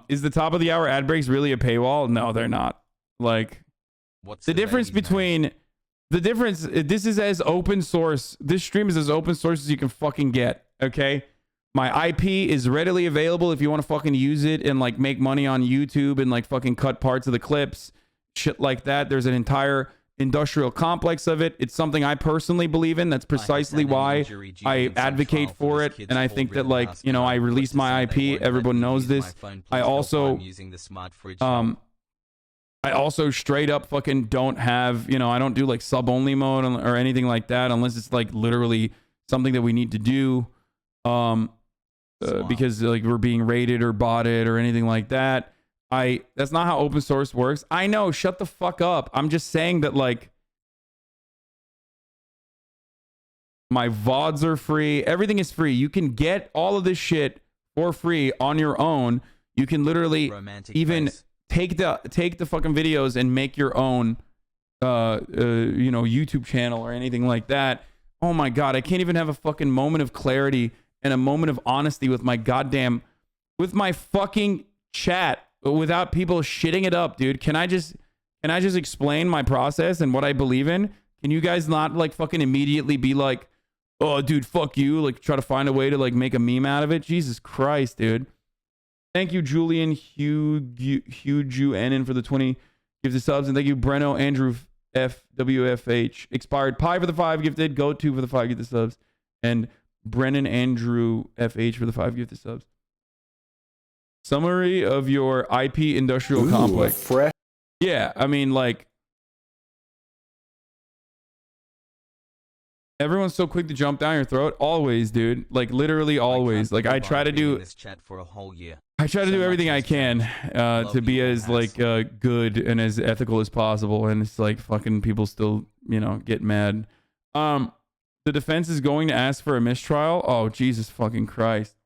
Is the top of the hour ad breaks really a paywall? No, they're not. Like, What's the difference between this is as open source. This stream is as open source as you can fucking get. Okay. My IP is readily available if you want to fucking use it and like make money on YouTube and like fucking cut parts of the clips, shit like that. There's an entire industrial complex of it. It's something I personally believe in. That's precisely why I advocate for it. And I think that like, you know, I release my IP. Everyone knows this. I also straight up fucking don't have, you know, I don't do like sub only mode or anything like that unless it's like literally something that we need to do. Because like we're being raided or botted or anything like that. That's not how open source works. I know, shut the fuck up. I'm just saying that like my VODs are free. Everything is free. You can get all of this shit for free on your own. You can literally take the fucking videos and make your own you know, YouTube channel or anything like that. Oh my god, I can't even have a fucking moment of clarity and a moment of honesty with my fucking chat without people shitting it up, dude. Can I just Can I just explain my process and what I believe in? Can you guys not like fucking immediately be like, oh, dude, fuck you. Like try to find a way to like make a meme out of it. Jesus Christ, dude. Thank you, Julian Hugh for the 20 gifted subs. And thank you, Breno Andrew FWFH. Expired Pi for the 5 gifted. Go to for the 5 gifted subs. And Brennan Andrew FH for the 5 gifted subs. Summary of your IP industrial complex. Yeah, I mean, like, everyone's so quick to jump down your throat. Always, dude. Like, literally always. Like, I try to do this chat for a whole year. I try to do everything I can to be as like good and as ethical as possible, and it's like fucking people still, you know, get mad. The defense is going to ask for a mistrial. Oh, Jesus fucking Christ.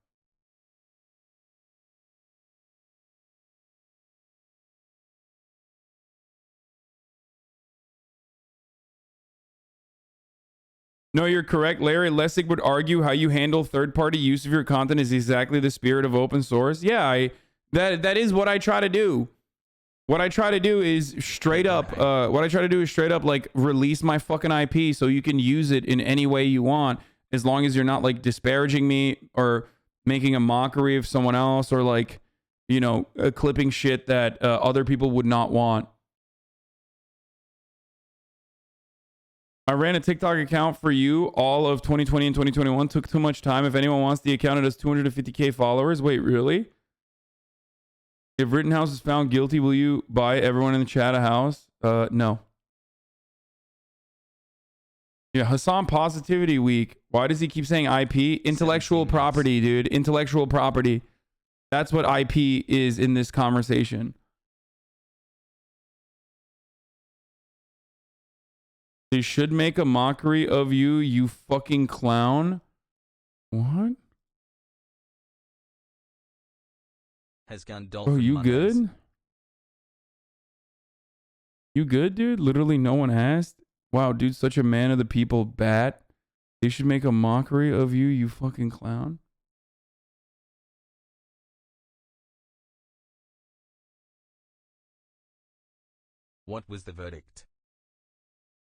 No, you're correct. Larry Lessig would argue how you handle third-party use of your content is exactly the spirit of open source. Yeah, that is what I try to do. What I try to do is straight up like release my fucking IP so you can use it in any way you want, as long as you're not like disparaging me or making a mockery of someone else or like, you know, clipping shit that other people would not want. I ran a TikTok account for you all of 2020 and 2021. Took too much time. If anyone wants the account, it has 250k followers. Wait, really? If Rittenhouse is found guilty, will you buy everyone in the chat a house? No. Yeah, Hasan Positivity Week. Why does he keep saying IP? Intellectual property, dude. Intellectual property. That's what IP is in this conversation. They should make a mockery of you, you fucking clown. What? Has gone Oh, you good? You good, dude? Literally no one asked. Wow, dude, such a man of the people bat. They should make a mockery of you, you fucking clown. What was the verdict?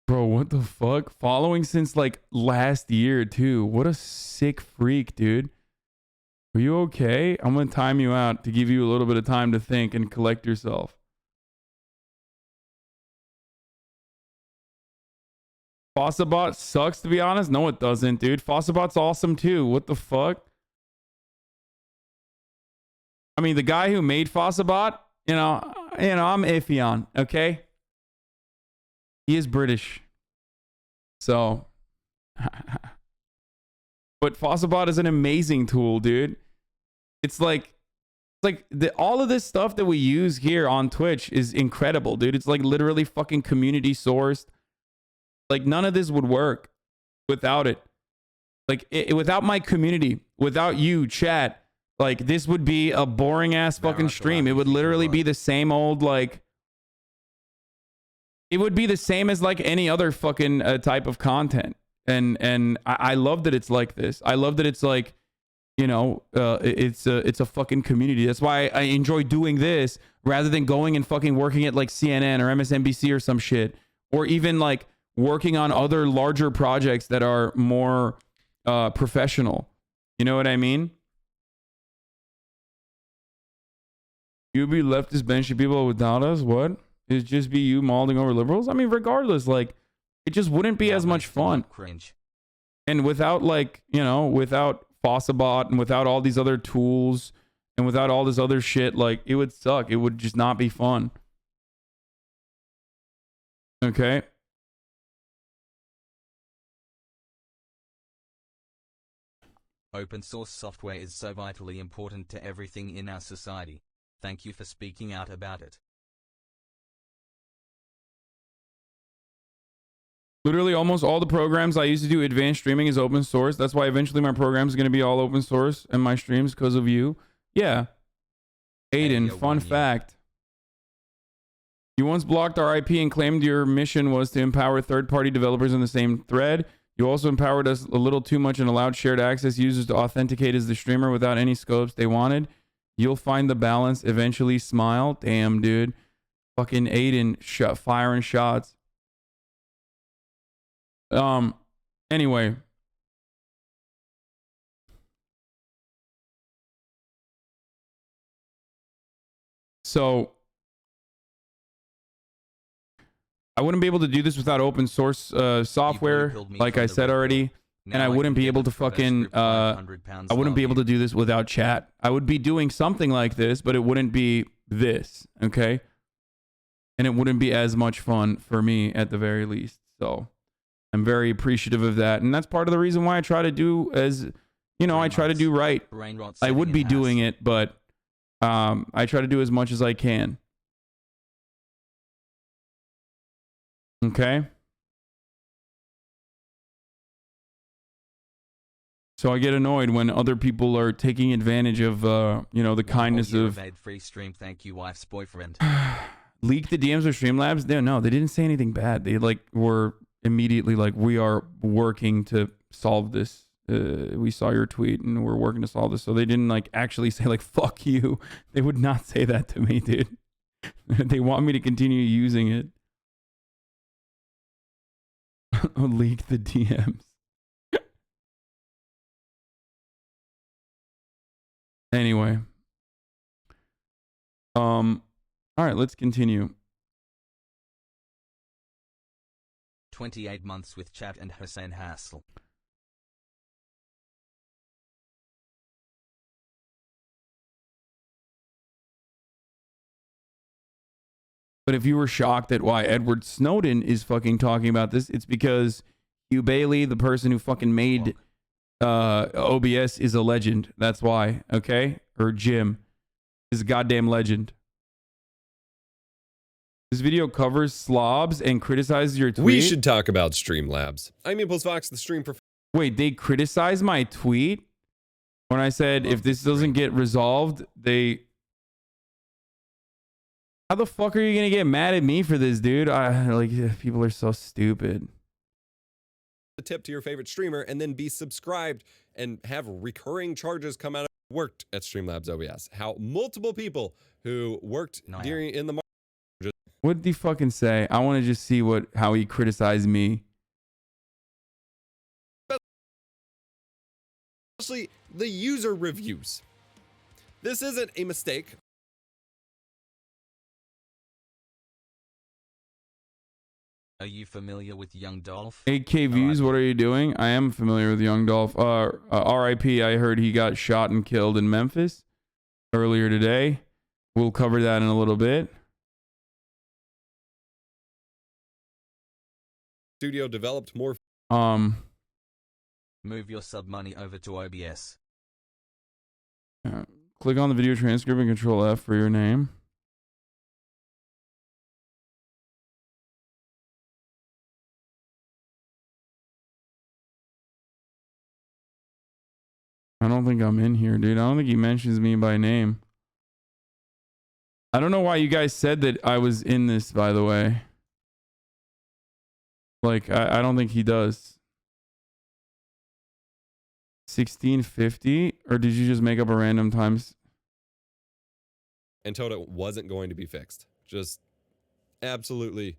Bro, what the fuck? Following since like last year too. What a sick freak, dude. Are you okay? I'm gonna time you out to give you a little bit of time to think and collect yourself. Fossabot sucks, to be honest. No, it doesn't, dude. Fossabot's awesome too. What the fuck? I mean, the guy who made Fossabot, you know, I'm iffy on, okay? He is British. So, but Fossabot is an amazing tool, dude. It's like all of this stuff that we use here on Twitch is incredible, dude. It's like literally fucking community sourced. Like none of this would work without it. Like without my community, without you, chat, like this would be a boring ass fucking stream. It would literally be the same old like. It would be the same as like any other fucking type of content. And I love that it's like this. I love that it's like, you know, it's a fucking community. That's why I enjoy doing this rather than going and fucking working at like CNN or MSNBC or some shit, or even like working on other larger projects that are more professional. You know what I mean? You be leftist benchy people without us? What? It'd just be you mauling over liberals? I mean, regardless, like, it just wouldn't be as much fun. Cringe. And without, like, you know, without Fossabot and without all these other tools and without all this other shit, like, it would suck. It would just not be fun. Okay? Open source software is so vitally important to everything in our society. Thank you for speaking out about it. Literally almost all the programs I used to do advanced streaming is open source. That's why eventually my program is going to be all open source and my streams because of you. Yeah. Aiden, fun fact. You once blocked our IP and claimed your mission was to empower third-party developers in the same thread. You also empowered us a little too much and allowed shared access users to authenticate as the streamer without any scopes they wanted. You'll find the balance eventually. Smile. Damn, dude. Fucking Aiden firing shots. Anyway. So I wouldn't be able to do this without open source software, like I said already. And I wouldn't be able to fucking I wouldn't be able to do this without chat. I would be doing something like this, but it wouldn't be this, okay? And it wouldn't be as much fun for me at the very least. So I'm very appreciative of that. And that's part of the reason why I try to do as, you know, I try to do right. I would be doing it, but I try to do as much as I can. Okay? So I get annoyed when other people are taking advantage of, you know, the kindness of... Free stream, thank you, wife's boyfriend. Leak the DMs of Streamlabs? No, they didn't say anything bad. They, like, were immediately like, we are working to solve this. We saw your tweet and we're working to solve this. So they didn't, like, actually say, like, fuck you. They would not say that to me, dude. They want me to continue using it. Leak the DMs. Anyway. All right, let's continue. 28 months with chat and Hussein Hassel. But if you were shocked at why Edward Snowden is fucking talking about this, it's because Hugh Bailey, the person who fucking made OBS, is a legend. That's why, okay? Or Jim is a goddamn legend. This video covers slobs and criticizes your tweet. We should talk about Streamlabs. I'm Impulse Vox, the stream professor. Wait, they criticized my tweet when I said if this doesn't get resolved, they... How the fuck are you gonna get mad at me for this, dude? Like, people are so stupid. A tip to your favorite streamer and then be subscribed and have recurring charges come out of worked at StreamlabsOBS. How multiple people who worked in the market. What did he fucking say? I want to just see how he criticized me. Especially the user reviews. This isn't a mistake. Are you familiar with Young Dolph? 8K views, what are you doing? I am familiar with Young Dolph. RIP, I heard he got shot and killed in Memphis earlier today. We'll cover that in a little bit. Studio developed more. Move your sub money over to OBS. Click on the video transcript and Control F for your name. I don't think I'm in here, dude. I don't think he mentions me by name. I don't know why you guys said that I was in this, by the way. Like, I don't think he does. 1650? Or did you just make up a random times? And told it wasn't going to be fixed. Just absolutely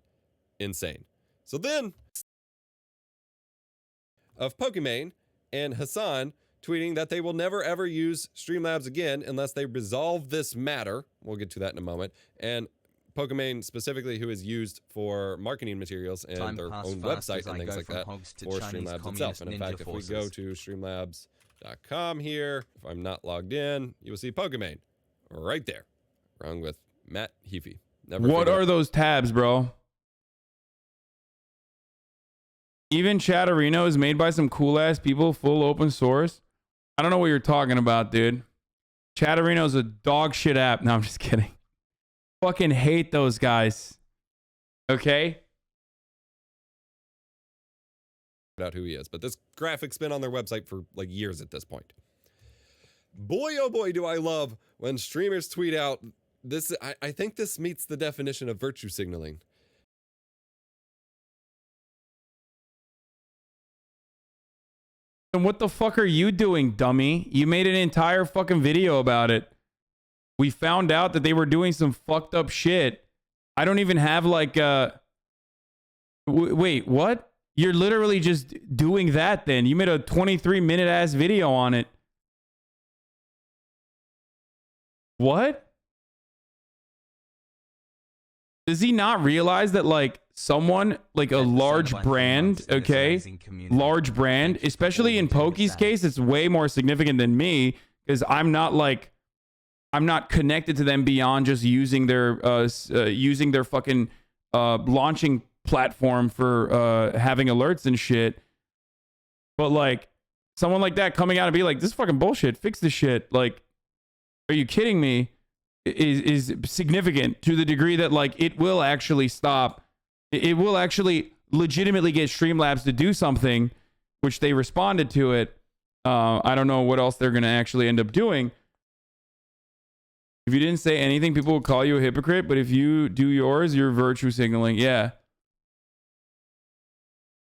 insane. So then, of Pokimane and Hasan tweeting that they will never ever use Streamlabs again unless they resolve this matter. We'll get to that in a moment. And Pokimane specifically, who is used for marketing materials and their own website and things like that for Streamlabs itself. And in fact, if we go to streamlabs.com here, if I'm not logged in, you will see Pokimane right there, along with Matt Heafy. What are those tabs, bro? Even Chatterino is made by some cool ass people, full open source. I don't know what you're talking about, dude. Chatterino's a dog shit app. No, I'm just kidding. Fucking hate those guys. Okay? Out who he is, but this graphic's been on their website for like years at this point. Boy, oh boy, do I love when streamers tweet out this. I think this meets the definition of virtue signaling. And what the fuck are you doing, dummy? You made an entire fucking video about it. We found out that they were doing some fucked up shit. I don't even have like wait, what? You're literally just doing that then. You made a 23-minute ass video on it. What? Does he not realize that like someone like a large brand, okay, large brand, especially in Pokey's case, it's way more significant than me because I'm not connected to them beyond just using their fucking launching platform for having alerts and shit. But like someone like that coming out and be like, this is fucking bullshit, fix this shit. Like, are you kidding me? Is significant to the degree that like it will actually stop. It will actually legitimately get Streamlabs to do something, which they responded to it. I don't know what else they're going to actually end up doing. If you didn't say anything, people will call you a hypocrite. But if you do yours, you're virtue signaling. Yeah.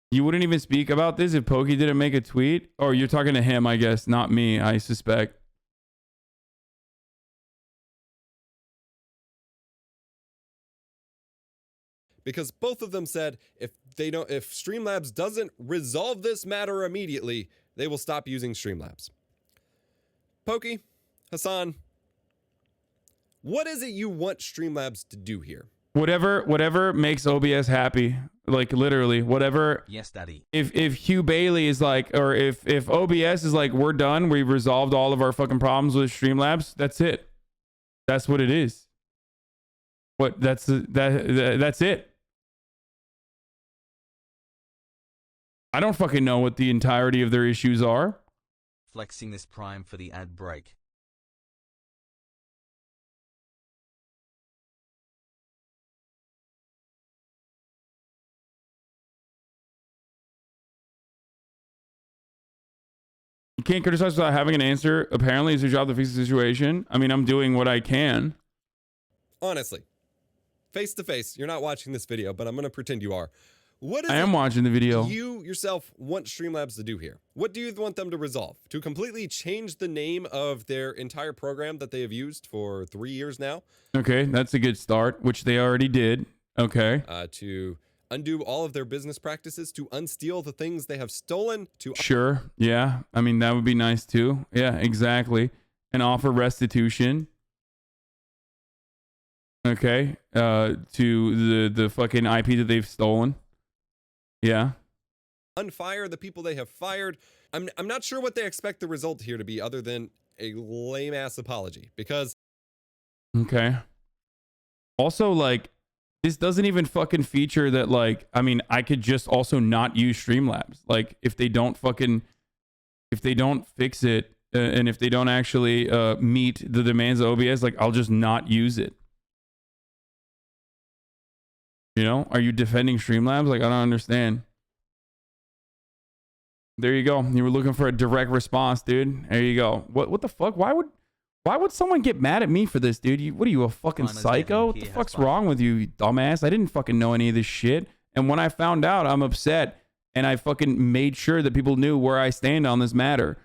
You wouldn't even speak about this if Pokey didn't make a tweet? Or you're talking to him, I guess, not me, I suspect. Because both of them said if Streamlabs doesn't resolve this matter immediately, they will stop using Streamlabs. Pokey, Hasan, what is it you want Streamlabs to do here? Whatever makes OBS happy. Like literally, whatever. Yes, Daddy. If Hugh Bailey is like, or if OBS is like, we're done, we've resolved all of our fucking problems with Streamlabs, that's it. That's what it is. What? That's it. I don't fucking know what the entirety of their issues are. Flexing this prime for the ad break. You can't criticize without having an answer. Apparently, it's your job to fix the situation. I mean, I'm doing what I can. Honestly, face to face, you're not watching this video, but I'm going to pretend you are. What is I am watching the video. You yourself want Streamlabs to do here? What do you want them to resolve? To completely change the name of their entire program that they have used for 3 years now? Okay, that's a good start, which they already did. Okay. To undo all of their business practices, to unsteal the things they have stolen, to... Sure, yeah. I mean, that would be nice too. Yeah, exactly. And offer restitution. Okay, to the fucking IP that they've stolen. Yeah. Unfire the people they have fired. I'm not sure what they expect the result here to be other than a lame ass apology because. Okay. Also, like, this doesn't even fucking feature that, like, I mean, I could just also not use Streamlabs. Like, if they don't fix it and if they don't actually meet the demands of OBS, like, I'll just not use it. You know, are you defending Streamlabs? Like, I don't understand. There you go. You were looking for a direct response, dude. There you go. What the fuck? Why would someone get mad at me for this, dude? What are you, a fucking psycho? What the fuck's wrong with you, dumbass? I didn't fucking know any of this shit. And when I found out, I'm upset. And I fucking made sure that people knew where I stand on this matter.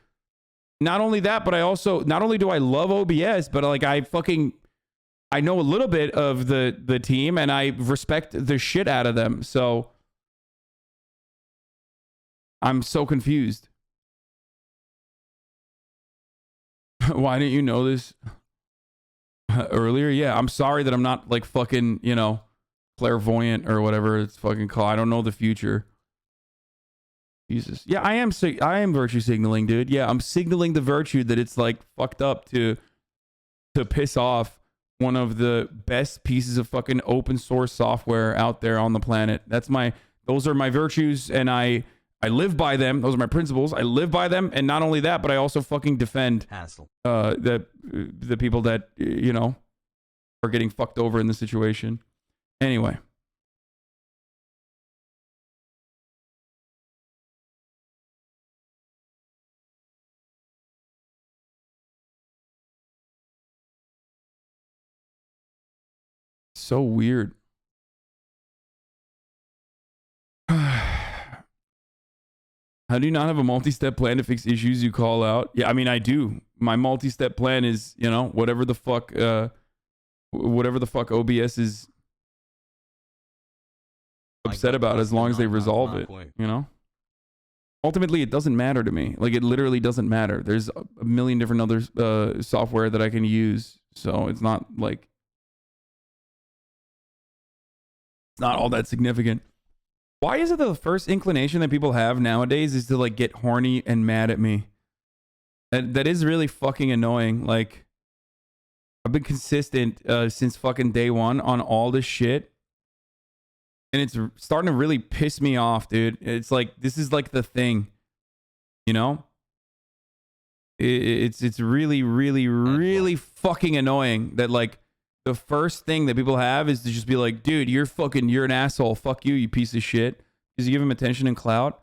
Not only that, but I also, not only do I love OBS, but like I know a little bit of the team and I respect the shit out of them. So I'm so confused. Why didn't you know this earlier? Yeah, I'm sorry that I'm not like fucking, you know, clairvoyant or whatever it's fucking called. I don't know the future. Jesus. Yeah, I am virtue signaling, dude. Yeah, I'm signaling the virtue that it's like fucked up to piss off one of the best pieces of fucking open source software out there on the planet. Those are my virtues, and I live by them. Those are my principles. I live by them, and not only that, but I also fucking defend the people that, you know, are getting fucked over in the situation. Anyway. So weird. How do you not have a multi-step plan to fix issues you call out? Yeah, I mean, I do. My multi-step plan is, you know, whatever the fuck OBS is upset about as long as they resolve it, you know? Ultimately, it doesn't matter to me. Like, it literally doesn't matter. There's a million different other software that I can use. So it's not like, it's not all that significant. Why is it the first inclination that people have nowadays is to like get horny and mad at me? That is really fucking annoying. Like, I've been consistent since fucking day one on all this shit. And it's starting to really piss me off, dude. It's like, this is like the thing, you know? It's really, really, really fucking annoying that like the first thing that people have is to just be like, dude, you're an asshole. Fuck you, you piece of shit. Because you give him attention and clout.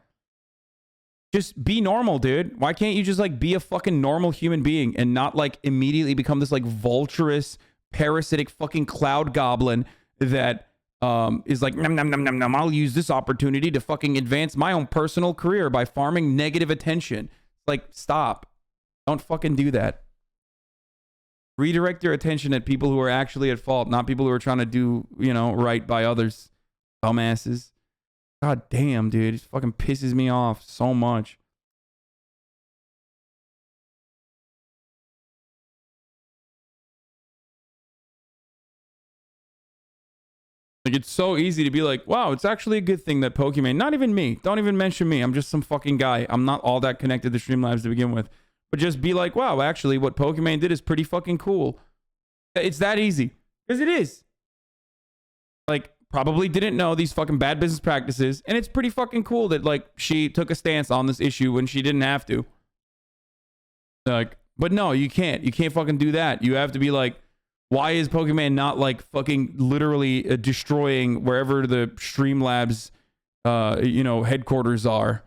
Just be normal, dude. Why can't you just like be a fucking normal human being and not like immediately become this like vulturous, parasitic fucking cloud goblin that is like, nom, nom, nom, nom, nom. I'll use this opportunity to fucking advance my own personal career by farming negative attention. Like, stop. Don't fucking do that. Redirect your attention at people who are actually at fault, not people who are trying to do, you know, right by others. Dumbasses. God damn, dude. It fucking pisses me off so much. Like, it's so easy to be like, wow, it's actually a good thing that Pokemon, not even me, don't even mention me. I'm just some fucking guy. I'm not all that connected to Streamlabs to begin with. But just be like, wow, actually, what Pokemon did is pretty fucking cool. It's that easy. Because it is. Like, probably didn't know these fucking bad business practices. And it's pretty fucking cool that, like, she took a stance on this issue when she didn't have to. Like, but no, you can't. You can't fucking do that. You have to be like, why is Pokemon not, like, fucking literally destroying wherever the Streamlabs, you know, headquarters are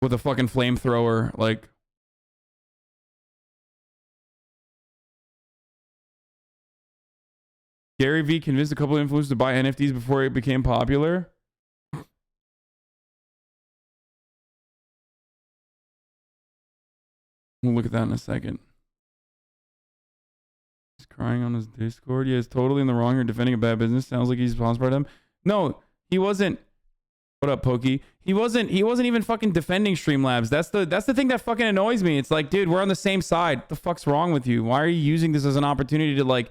with a fucking flamethrower? Like, Gary Vee convinced a couple of influencers to buy NFTs before it became popular. We'll look at that in a second. He's crying on his Discord. Yeah, he's totally in the wrong here defending a bad business. Sounds like he's sponsored by them. No, he wasn't. What up, Pokey? He wasn't even fucking defending Streamlabs. That's the thing that fucking annoys me. It's like, dude, we're on the same side. What the fuck's wrong with you? Why are you using this as an opportunity to like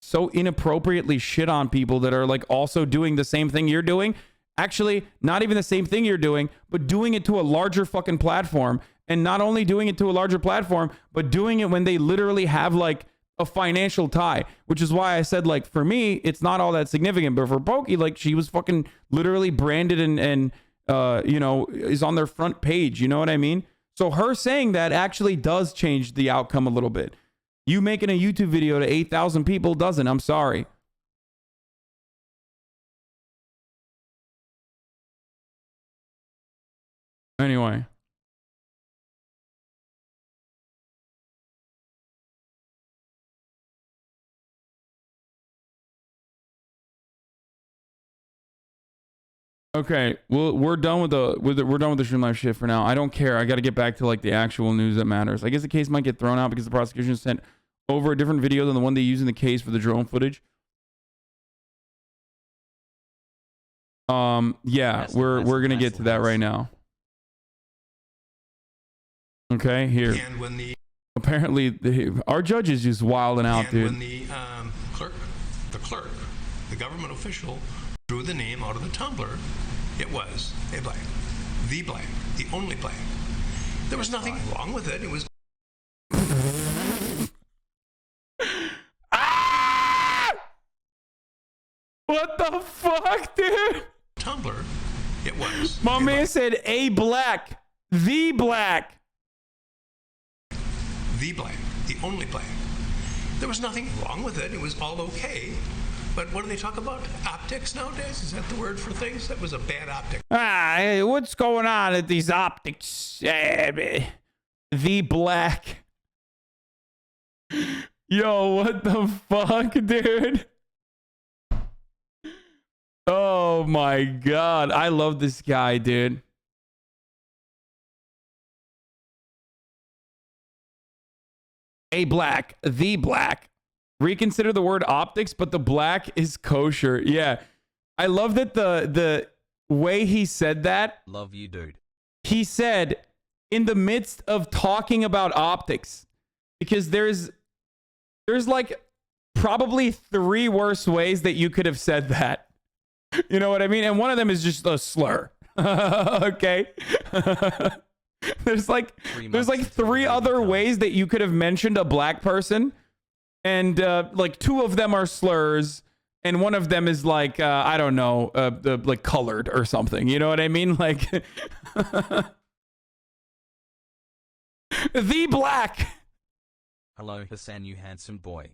so inappropriately shit on people that are like also doing the same thing you're doing? Actually, not even the same thing you're doing, but doing it to a larger fucking platform. And not only doing it to a larger platform, but doing it when they literally have like a financial tie, which is why I said, like, for me, it's not all that significant. But for Pokey, like, she was fucking literally branded and you know, is on their front page. You know what I mean? So her saying that actually does change the outcome a little bit. You making a YouTube video to 8,000 people doesn't. I'm sorry. Anyway. Okay, well, we're done with the Streamlabs shit for now. I don't care. I got to get back to like the actual news that matters. I guess the case might get thrown out because the prosecution sent over a different video than the one they used in the case for the drone footage. Yeah, we're gonna get to that right now. Okay, here. And when the Apparently, our judge is just wilding out, dude. when the clerk, the government official, drew the name out of the tumbler, it was a blank, the only blank. There was nothing wrong with it. It was. Ah! What the fuck, dude? Tumbler, it was. My man said a black, the black. The blank, the only blank. There was nothing wrong with it. It was all okay. But what do they talk about? Optics nowadays? Is that the word for things? That was a bad optic. Hey, what's going on at these optics? The black. Yo, what the fuck, dude? Oh my god. I love this guy, dude. A black, the black. Reconsider the word optics, but the black is kosher. Yeah. I love that the way he said that, Love you, dude. he said in the midst of talking about optics, because there's like probably 3 worse ways that you could have said that. You know what I mean? And one of them is just a slur. Okay. There's like 3 other ways that you could have mentioned a black person, and like 2 of them are slurs, and one of them is like I don't know, like colored or something. You know what I mean? Like the black. Hello, Hasan, you handsome boy.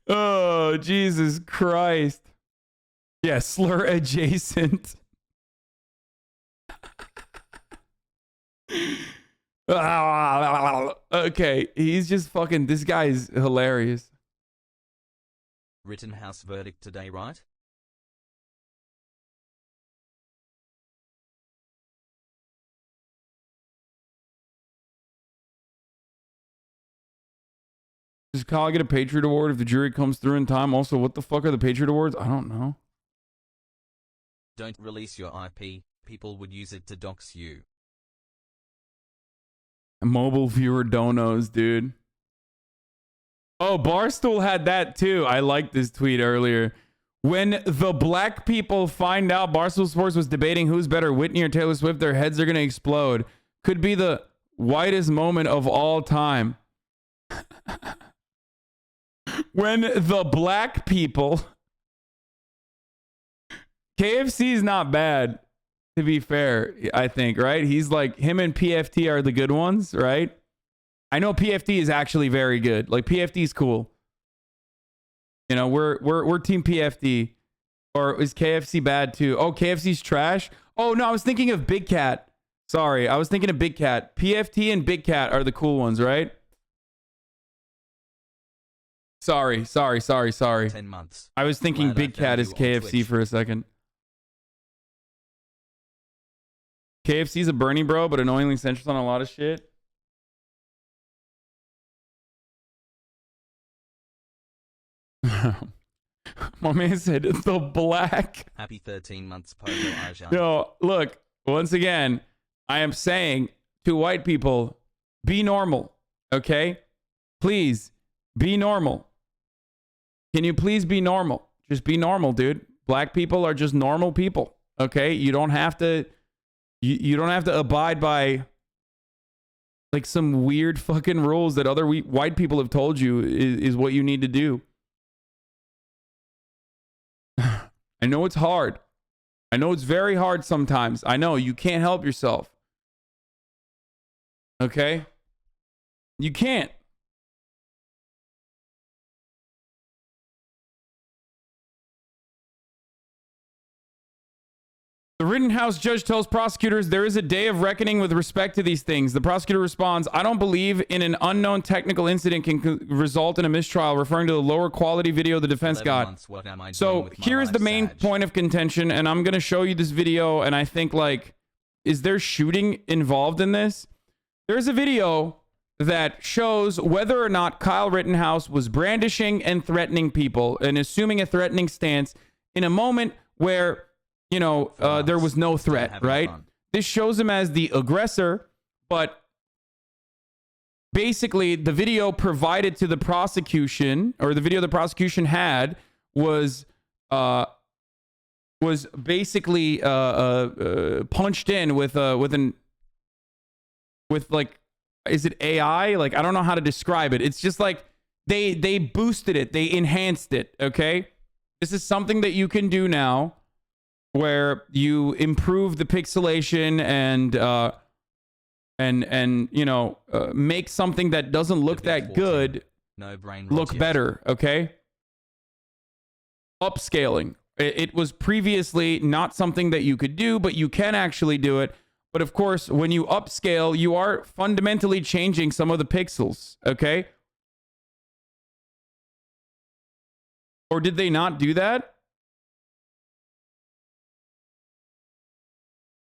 Oh, Jesus Christ. Yeah, slur adjacent. Okay, he's just fucking, this guy is hilarious. Rittenhouse verdict today, right? Does Kyle get a Patriot Award if the jury comes through in time? Also, what the fuck are the Patriot Awards? I don't know. Don't release your IP. People would use it to dox you. Mobile viewer donos, dude. Oh, Barstool had that too. I liked this tweet earlier. When the black people find out Barstool Sports was debating who's better, Whitney or Taylor Swift, their heads are going to explode. Could be the whitest moment of all time. When the black people... KFC is not bad, to be fair, I think, right? He's like, him and PFT are the good ones, right? I know PFT is actually very good. Like, PFT is cool. You know, we're team PFT. Or is KFC bad too? Oh, KFC's trash? Oh, no, I was thinking of Big Cat. Sorry, I was thinking of Big Cat. PFT and Big Cat are the cool ones, right? Sorry. 10 months. I was thinking Glad I Big found Cat is you on KFC Twitch. for a second. KFC's a Bernie bro, but annoyingly centrist on a lot of shit. My man said the black. Happy 13 months, PogU Ajan. Yo, look, once again, I am saying to white people, be normal, okay? Please, be normal. Can you please be normal? Just be normal, dude. Black people are just normal people, okay? You don't have to, you don't have to abide by like some weird fucking rules that other white people have told you is what you need to do. I know it's hard. I know it's very hard sometimes. I know you can't help yourself. Okay? You can't. The Rittenhouse judge tells prosecutors there is a day of reckoning with respect to these things. The prosecutor responds, I don't believe in an unknown technical incident can result in a mistrial, referring to the lower quality video the defense 11 got. months, what am I doing So with my here's the life, main Sag? point of contention, and I'm going to show you this video, and I think, like, is there shooting involved in this? There's a video that shows whether or not Kyle Rittenhouse was brandishing and threatening people and assuming a threatening stance in a moment where, you know, there was no threat, having right? fun. This shows him as the aggressor, but basically the video provided to the prosecution, or the video the prosecution had, was basically punched in with like, is it AI? Like, I don't know how to describe it. It's just like they boosted it, they enhanced it. Okay, this is something that you can do now, where you improve the pixelation and you know, make something that doesn't look The big that 14. good No brain rot look yet. better. Okay, upscaling. It was previously not something that you could do, but you can actually do it. But of course, when you upscale, you are fundamentally changing some of the pixels. Okay, or did they not do that?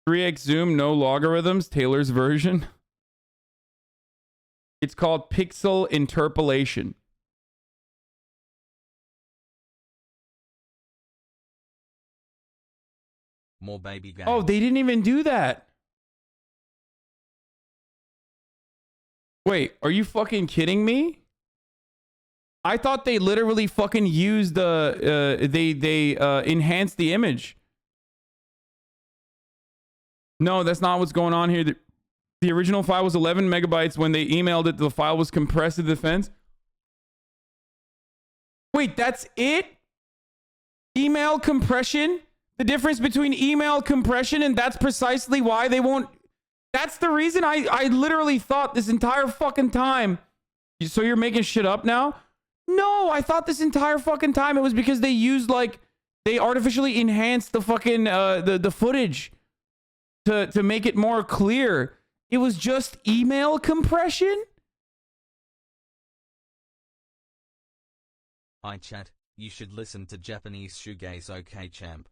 3x zoom, no logarithms, Taylor's version. It's called pixel interpolation. More baby games. Oh, they didn't even do that. Wait, are you fucking kidding me? I thought they literally fucking used the they enhanced the image. No, that's not what's going on here. The original file was 11 megabytes. When they emailed it, the file was compressed to the defense. Wait, that's it? Email compression? The difference between email compression, and that's precisely why they won't. That's the reason I literally thought this entire fucking time. So you're making shit up now? No, I thought this entire fucking time it was because they used, like, they artificially enhanced the fucking the footage to make it more clear. It was just email compression? Hi chat, you should listen to Japanese shoegaze, okay champ.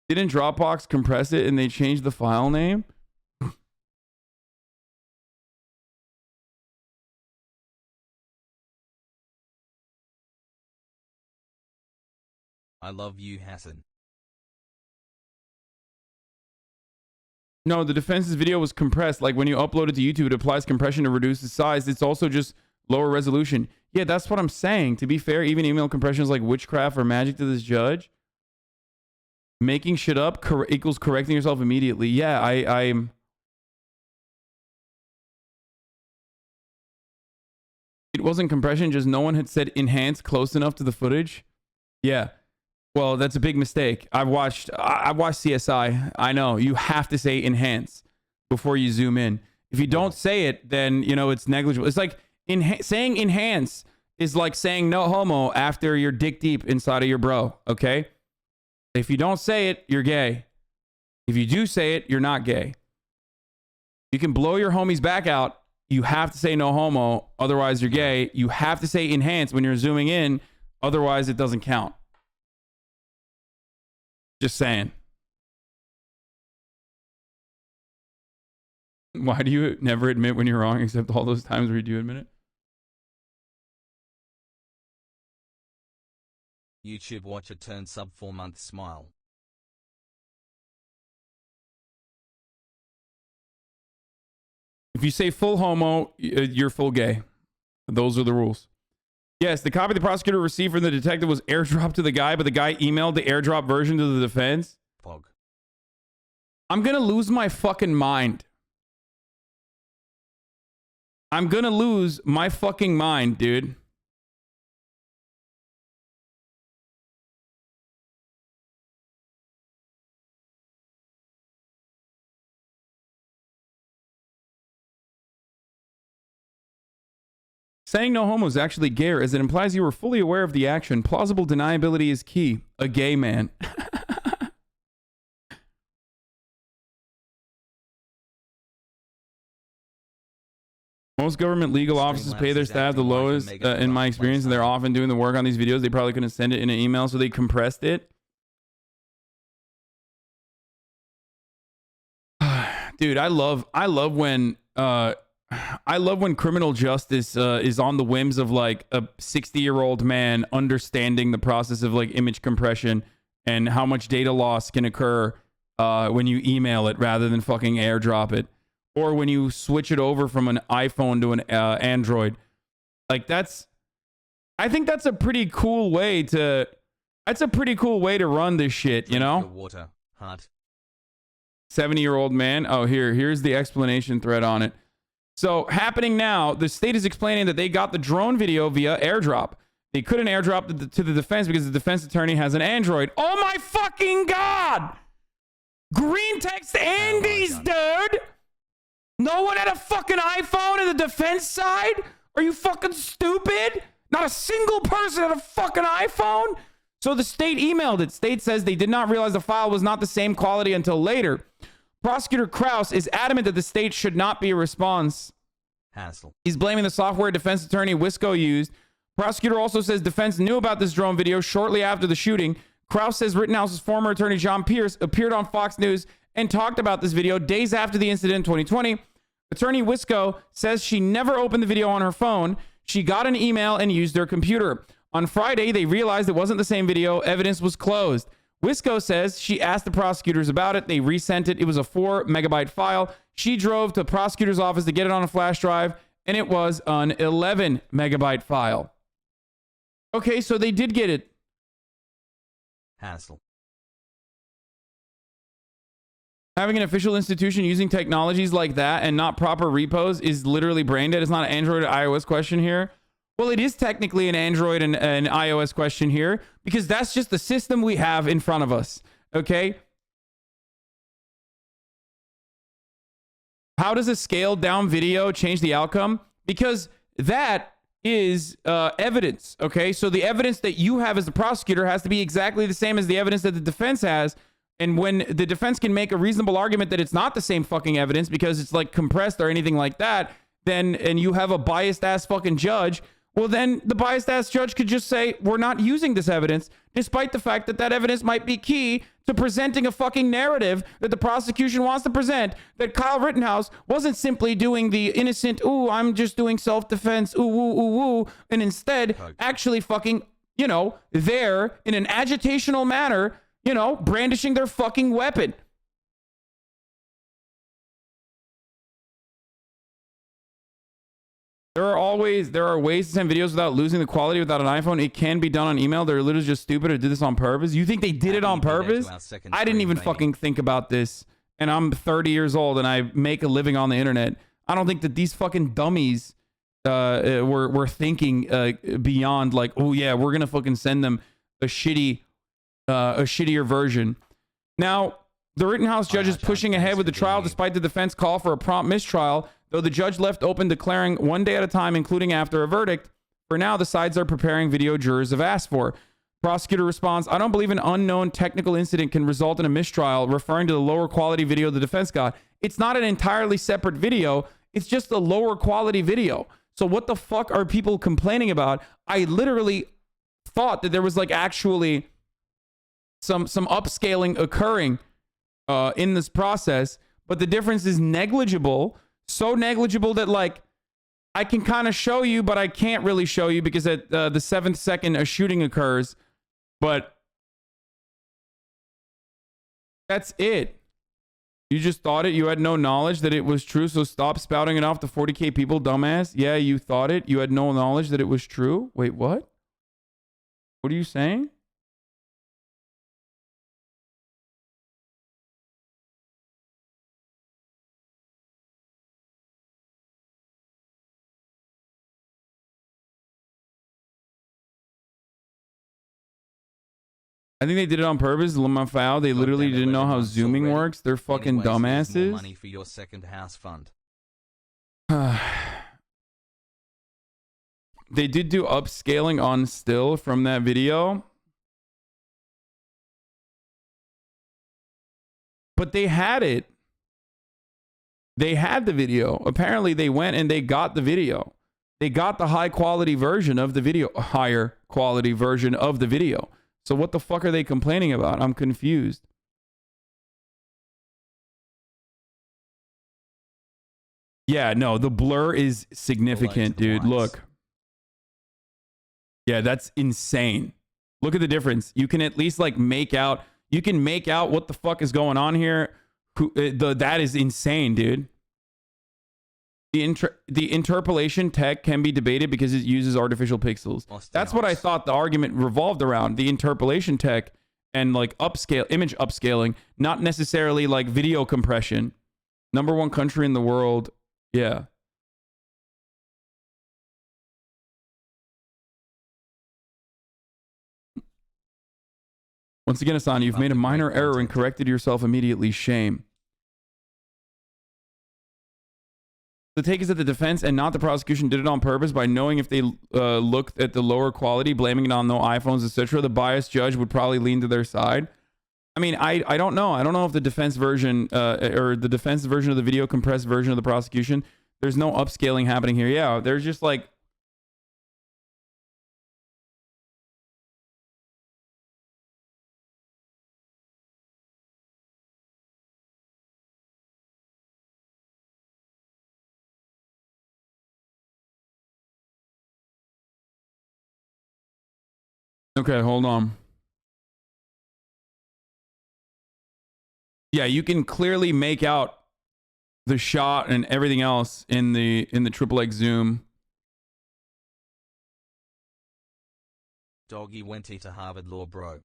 Didn't Dropbox compress it and they changed the file name? I love you, Hasan. No, the defense's video was compressed. Like when you upload it to YouTube, it applies compression to reduce the size. It's also just lower resolution. Yeah, that's what I'm saying. To be fair, even email compression is like witchcraft or magic to this judge. Making shit up equals correcting yourself immediately. Yeah, I'm... It wasn't compression, just no one had said enhance close enough to the footage. Yeah. Well, that's a big mistake. I've watched CSI. I know. You have to say enhance before you zoom in. If you don't say it, then, you know, it's negligible. It's like saying enhance is like saying no homo after you're dick deep inside of your bro, okay? If you don't say it, you're gay. If you do say it, you're not gay. You can blow your homie's back out. You have to say no homo, otherwise you're gay. You have to say enhance when you're zooming in, otherwise it doesn't count. Just saying. Why do you never admit when you're wrong except all those times where you do admit it? YouTube watcher turned sub 4-month smile. If you say full homo, you're full gay. Those are the rules. Yes, the copy the prosecutor received from the detective was airdropped to the guy, but the guy emailed the airdrop version to the defense. Pog. I'm gonna lose my fucking mind. I'm gonna lose my fucking mind, dude. Saying no homo is actually gayer, as it implies you were fully aware of the action. Plausible deniability is key. A gay man. Most government legal offices pay their staff the lowest, in my experience, and they're often doing the work on these videos. They probably couldn't send it in an email, so they compressed it. Dude, I love when criminal justice is on the whims of like a 60-year-old man understanding the process of like image compression and how much data loss can occur when you email it rather than fucking airdrop it, or when you switch it over from an iPhone to an Android. Like I think that's a pretty cool way to run this shit, you know? Water, hot. 70-year-old man. Oh, here's the explanation thread on it. So, happening now, the state is explaining that they got the drone video via airdrop. They couldn't airdrop to the defense because the defense attorney has an Android. Oh my fucking God! Green text Andes, dude! No one had a fucking iPhone in the defense side? Are you fucking stupid? Not a single person had a fucking iPhone? So the state emailed it. State says they did not realize the file was not the same quality until later. Prosecutor Krause is adamant that the state should not be a response. Hassle. He's blaming the software defense attorney Wisco used. Prosecutor also says defense knew about this drone video shortly after the shooting. Krause says Rittenhouse's former attorney John Pierce appeared on Fox News and talked about this video days after the incident in 2020. Attorney Wisco says she never opened the video on her phone. She got an email and used their computer. On Friday, they realized it wasn't the same video. Evidence was closed. Wisco says she asked the prosecutors about it. They resent it. It was a 4 megabyte file. She drove to the prosecutor's office to get it on a flash drive, and it was an 11 megabyte file. Okay, so they did get it. Hassle. Having an official institution using technologies like that and not proper repos is literally brain dead. It's not an Android or iOS question here. Well, it is technically an Android and an iOS question here because that's just the system we have in front of us. Okay. How does a scaled down video change the outcome? Because that is evidence. Okay. So the evidence that you have as the prosecutor has to be exactly the same as the evidence that the defense has. And when the defense can make a reasonable argument that it's not the same fucking evidence because it's like compressed or anything like that, then, and you have a biased ass fucking judge, well, then the biased ass judge could just say, we're not using this evidence, despite the fact that that evidence might be key to presenting a fucking narrative that the prosecution wants to present, that Kyle Rittenhouse wasn't simply doing the innocent, ooh, I'm just doing self-defense, ooh, ooh, ooh, ooh, and instead actually fucking, you know, there in an agitational manner, you know, brandishing their fucking weapon. There are ways to send videos without losing the quality without an iPhone. It can be done on email. They're literally just stupid or did this on purpose. You think they did it on purpose? I didn't even fucking think about this. And I'm 30 years old and I make a living on the internet. I don't think that these fucking dummies were thinking beyond like, oh yeah, we're gonna fucking send them a shittier version. Now, the Rittenhouse judge is pushing ahead with the trial despite the defense call for a prompt mistrial, though the judge left open declaring one day at a time, including after a verdict. For now, the sides are preparing video jurors have asked for. Prosecutor responds, I don't believe an unknown technical incident can result in a mistrial, referring to the lower quality video the defense got. It's not an entirely separate video. It's just a lower quality video. So what the fuck are people complaining about? I literally thought that there was like actually some upscaling occurring in this process, but the difference is negligible. So negligible that like I can kind of show you, but I can't really show you because at the 7th second a shooting occurs. But that's it. You just thought it. You had no knowledge that it was true. So stop spouting it off to 40K people, dumbass. Yeah, you thought it. You had no knowledge that it was true. Wait, what? What are you saying? I think they did it on purpose. Lmao, they literally didn't know how zooming works. They're fucking dumbasses. Money for your second house fund. They did do upscaling on still from that video. But they had it. They had the video. Apparently they went and they got the video. They got the high quality version of the video. Higher quality version of the video. So what the fuck are they complaining about? I'm confused. Yeah, no, the blur is significant, dude. Look. Yeah, that's insane. Look at the difference. You can at least like make out, you can make out what the fuck is going on here. That is insane, dude. The interpolation tech can be debated because it uses artificial pixels. That's what I thought the argument revolved around. The interpolation tech and like image upscaling, not necessarily like video compression. #1 country in the world. Yeah. Once again, Hasan, you've made a minor error and corrected yourself immediately. Shame. The take is that the defense and not the prosecution did it on purpose by knowing if they looked at the lower quality, blaming it on no iPhones, etc. The biased judge would probably lean to their side. I mean, I don't know. I don't know if the defense version or the defense version of the video compressed version of the prosecution, there's no upscaling happening here. Yeah, there's just like... Okay, hold on. Yeah, you can clearly make out the shot and everything else in the triple X zoom. Doggy went to Harvard Law, bro.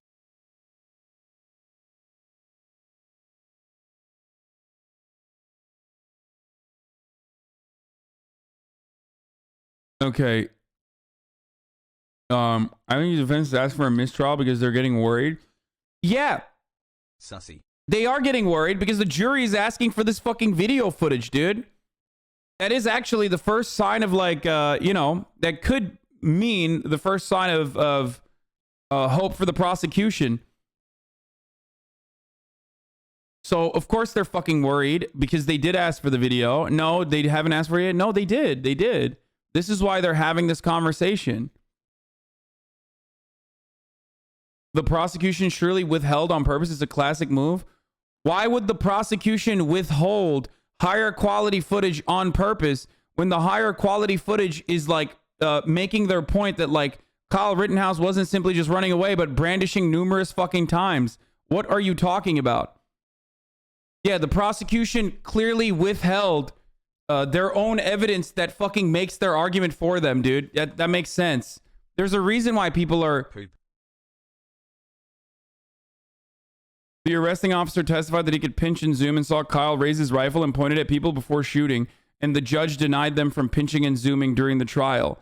Okay. I think the defense asked for a mistrial because they're getting worried. Yeah, Sussy. they are getting worried because the jury is asking for this fucking video footage, dude. That is actually the first sign of like, that could mean the first sign of hope for the prosecution. So, of course, they're fucking worried because they did ask for the video. No, they haven't asked for it yet. No, they did. They did. This is why they're having this conversation. The prosecution surely withheld on purpose. It's a classic move. Why would the prosecution withhold higher quality footage on purpose when the higher quality footage is like making their point that like Kyle Rittenhouse wasn't simply just running away, but brandishing numerous fucking times? What are you talking about? Yeah, the prosecution clearly withheld their own evidence that fucking makes their argument for them, dude. That makes sense. There's a reason why people are... Poop. The arresting officer testified that he could pinch and zoom and saw Kyle raise his rifle and point it at people before shooting, and the judge denied them from pinching and zooming during the trial.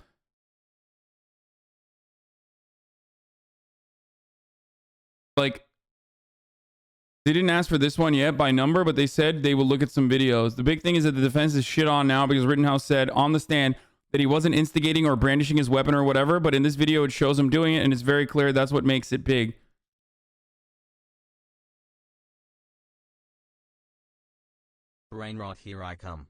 Like, they didn't ask for this one yet by number, but they said they will look at some videos. The big thing is that the defense is shit on now because Rittenhouse said on the stand that he wasn't instigating or brandishing his weapon or whatever, but in this video it shows him doing it, and it's very clear that's what makes it big. Brain rot, here I come.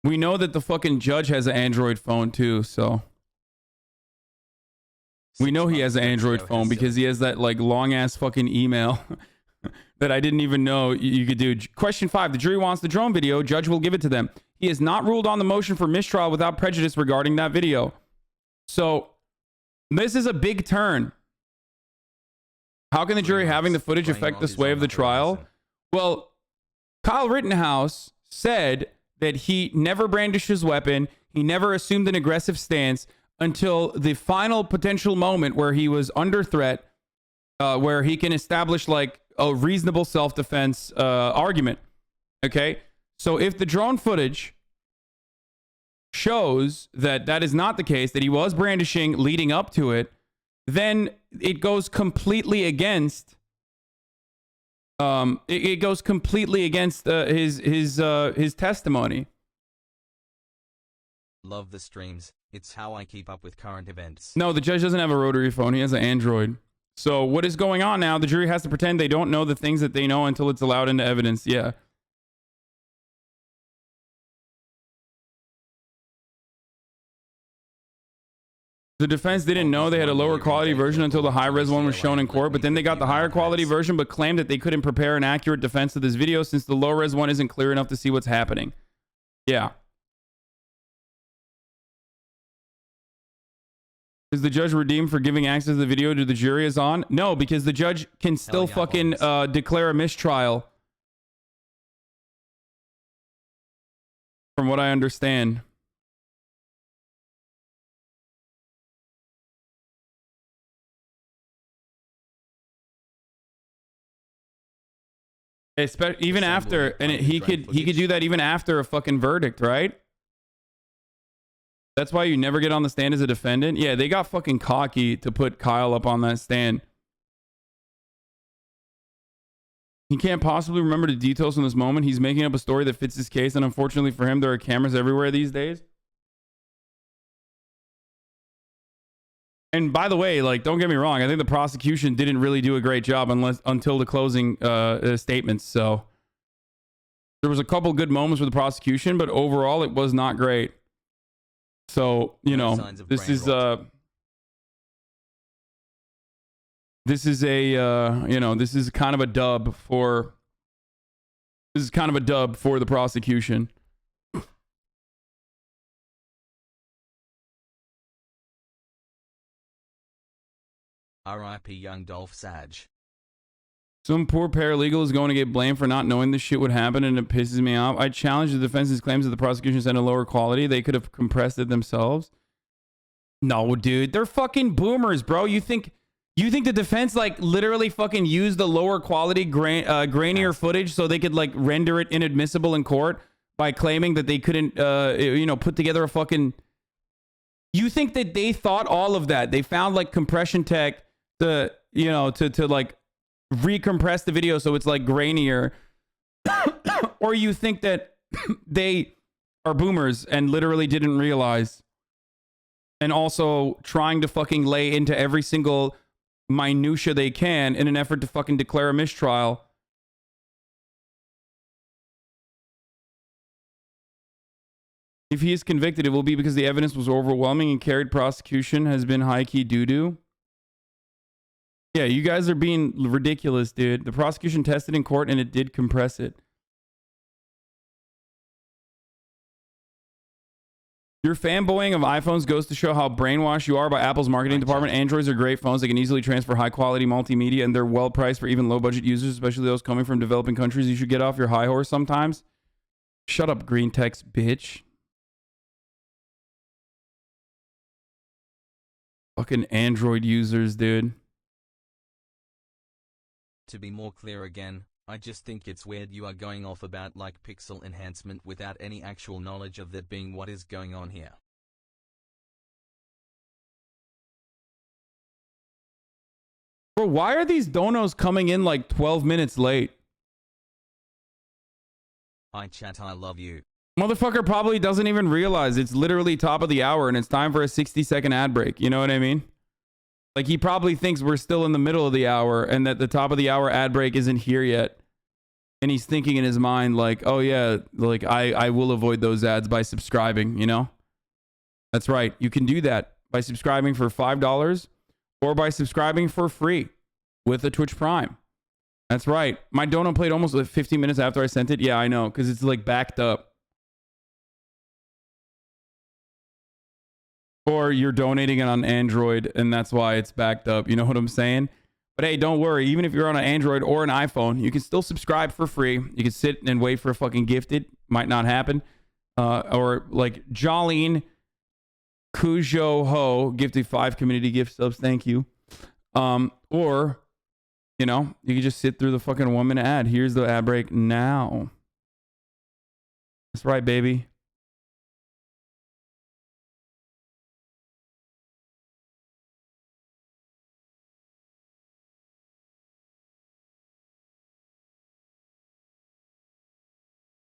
We know that the fucking judge has an Android phone too, so we know he has an Android phone because he has that like long ass fucking email that I didn't even know you could do. Question 5: the jury wants the drone video. Judge will give it to them. He has not ruled on the motion for mistrial without prejudice regarding that video. So this is a big turn. How can the jury having the footage affect the sway of the trial? Well, Kyle Rittenhouse said that he never brandished his weapon. He never assumed an aggressive stance until the final potential moment where he was under threat, where he can establish like a reasonable self-defense argument. Okay? So if the drone footage shows that that is not the case, that he was brandishing leading up to it, then it goes completely against it goes completely against his testimony. Love the streams. It's how I keep up with current events. No, the judge doesn't have a rotary phone. He has an Android. So what is going on now? The jury has to pretend they don't know the things that they know until it's allowed into evidence. Yeah. The defense didn't know they had a lower quality version until the high-res one was shown in court, but then they got the higher quality version but claimed that they couldn't prepare an accurate defense of this video since the low-res one isn't clear enough to see what's happening. Yeah. Is the judge redeemed for giving access to the video to the jury is on? No, because the judge can still fucking declare a mistrial. From what I understand. Even after, and he could do that even after a fucking verdict, right? That's why you never get on the stand as a defendant. Yeah, they got fucking cocky to put Kyle up on that stand. He can't possibly remember the details from this moment. He's making up a story that fits his case, and unfortunately for him, there are cameras everywhere these days. And by the way, like, don't get me wrong, I think the prosecution didn't really do a great job until the closing statements. So there was a couple good moments with the prosecution, but overall it was not great. So, you know, this is kind of a dub for the prosecution. R.I.P. young Dolph Sage. Some poor paralegal is going to get blamed for not knowing this shit would happen, and it pisses me off. I challenge the defense's claims that the prosecution sent a lower quality. They could have compressed it themselves. No, dude. They're fucking boomers, bro. You think the defense like literally fucking used the lower quality grainier footage so they could like render it inadmissible in court by claiming that they couldn't put together a fucking... You think that they thought all of that? They found like compression tech to like recompress the video so it's like grainier. Or you think that they are boomers and literally didn't realize, and also trying to fucking lay into every single minutia they can in an effort to fucking declare a mistrial. If he is convicted, it will be because the evidence was overwhelming and carried prosecution has been high-key doo-doo. Yeah, you guys are being ridiculous, dude. The prosecution tested in court and it did compress it. Your fanboying of iPhones goes to show how brainwashed you are by Apple's marketing department. Androids are great phones. They can easily transfer high-quality multimedia, and they're well-priced for even low-budget users, especially those coming from developing countries. You should get off your high horse sometimes. Shut up, green text, bitch. Fucking Android users, dude. To be more clear again, I just think it's weird you are going off about like pixel enhancement without any actual knowledge of that being what is going on here. Bro, why are these donos coming in like 12 minutes late? Hi chat, I love you. Motherfucker probably doesn't even realize it's literally top of the hour and it's time for a 60-second ad break. You know what I mean? Like, he probably thinks we're still in the middle of the hour and that the top of the hour ad break isn't here yet. And he's thinking in his mind like, oh yeah, like I will avoid those ads by subscribing, you know? That's right. You can do that by subscribing for $5 or by subscribing for free with a Twitch Prime. That's right. My dono played almost like 15 minutes after I sent it. Yeah, I know, because it's like backed up. Or you're donating it on Android and that's why it's backed up. You know what I'm saying? But hey, don't worry. Even if you're on an Android or an iPhone, you can still subscribe for free. You can sit and wait for a fucking gifted. Might not happen. Or like Jolene Cujo Ho gifted 5 community gift subs. Thank you. Or, you know, you can just sit through the fucking 1 minute ad. Here's the ad break now. That's right, baby.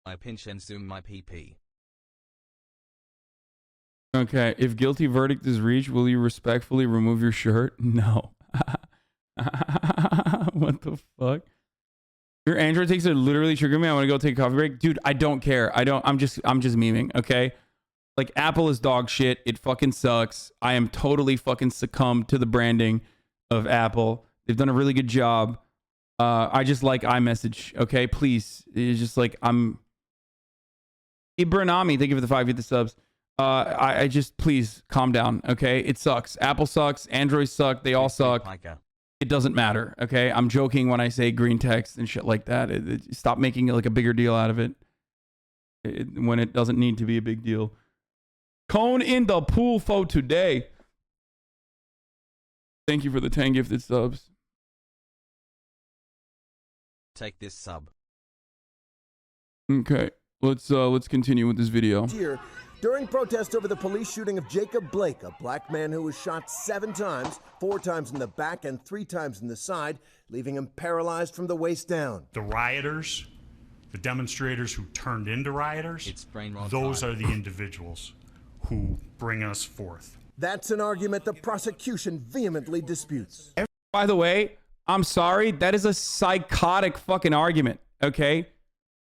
I pinch and zoom my PP. Okay, if guilty verdict is reached, will you respectfully remove your shirt? No. What the fuck? Your Android takes it literally trigger me. I want to go take a coffee break. Dude, I don't care. I'm just memeing, okay? Like, Apple is dog shit. It fucking sucks. I am totally fucking succumbed to the branding of Apple. They've done a really good job. I just like iMessage, okay? Please. It's just like Ibranami, thank you for the 5 subs. I just, please calm down, okay? It sucks. Apple sucks. Android suck. They all suck. It doesn't matter, okay? I'm joking when I say green text and shit like that. Stop making it like a bigger deal out of it when it doesn't need to be a big deal. Cone in the pool for today. Thank you for the 10 gifted subs. Take this sub. Okay. Let's continue with this video. Here, during protest over the police shooting of Jacob Blake, a black man who was shot 7 times, 4 times in the back and 3 times in the side, leaving him paralyzed from the waist down. The rioters, the demonstrators who turned into rioters, those are the individuals who bring us forth. That's an argument the prosecution vehemently disputes. By the way, I'm sorry, that is a psychotic fucking argument, okay?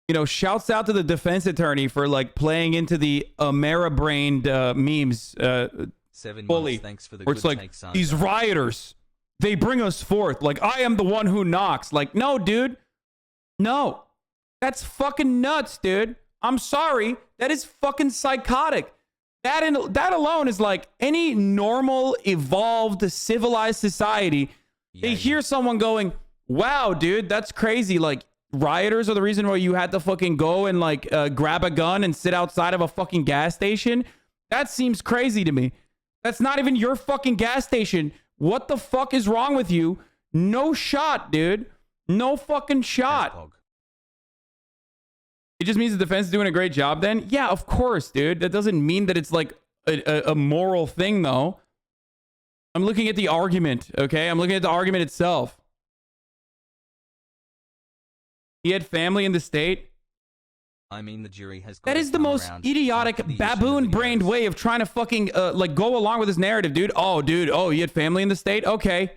You know, shouts out to the defense attorney for like playing into the Amera-brained memes 7 fully. months, thanks for the where it's good like, takes on these that. rioters, they bring us forth. Like, I am the one who knocks. Like, no, dude. No. That's fucking nuts, dude. I'm sorry. That is fucking psychotic. that alone is like any normal, evolved, civilized society. They hear someone going, wow, dude, that's crazy. Like, rioters are the reason why you had to fucking go and like grab a gun and sit outside of a fucking gas station. That seems crazy to me. That's not even your fucking gas station. What the fuck is wrong with you? No shot, dude. No fucking shot. It just means the defense is doing a great job then? Yeah, of course, dude. That doesn't mean that it's like a moral thing, though. I'm looking at the argument, okay? I'm looking at the argument itself. He had family in the state. I mean, the jury has. That is the most idiotic, baboon-brained way of trying to fucking like go along with this narrative, dude. Oh, dude. Oh, you had family in the state? Okay.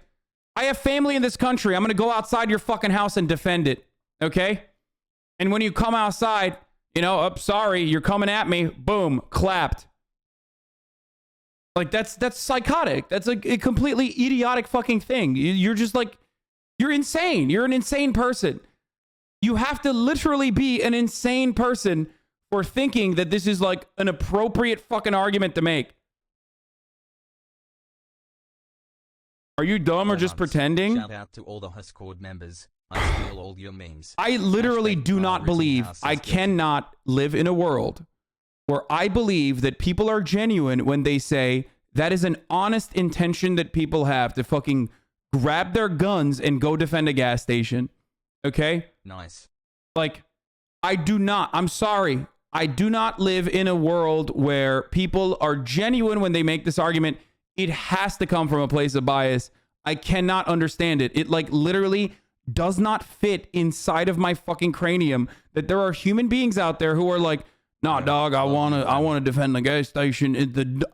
I have family in this country. I'm gonna go outside your fucking house and defend it. Okay. And when you come outside, you know, oh, sorry, you're coming at me. Boom, clapped. Like that's psychotic. That's a completely idiotic fucking thing. You're just like, you're insane. You're an insane person. You have to literally be an insane person for thinking that this is like an appropriate fucking argument to make. Are you dumb or just pretending? Shout out to all the Discord members. I steal all your memes. I literally do not believe, I cannot live in a world where I believe that people are genuine when they say that is an honest intention that people have to fucking grab their guns and go defend a gas station. Okay? Nice. Like, I do not, I'm sorry. I do not live in a world where people are genuine when they make this argument. It has to come from a place of bias. I cannot understand it. It like literally does not fit inside of my fucking cranium that there are human beings out there who are like, nah, dog, I wanna defend the gas station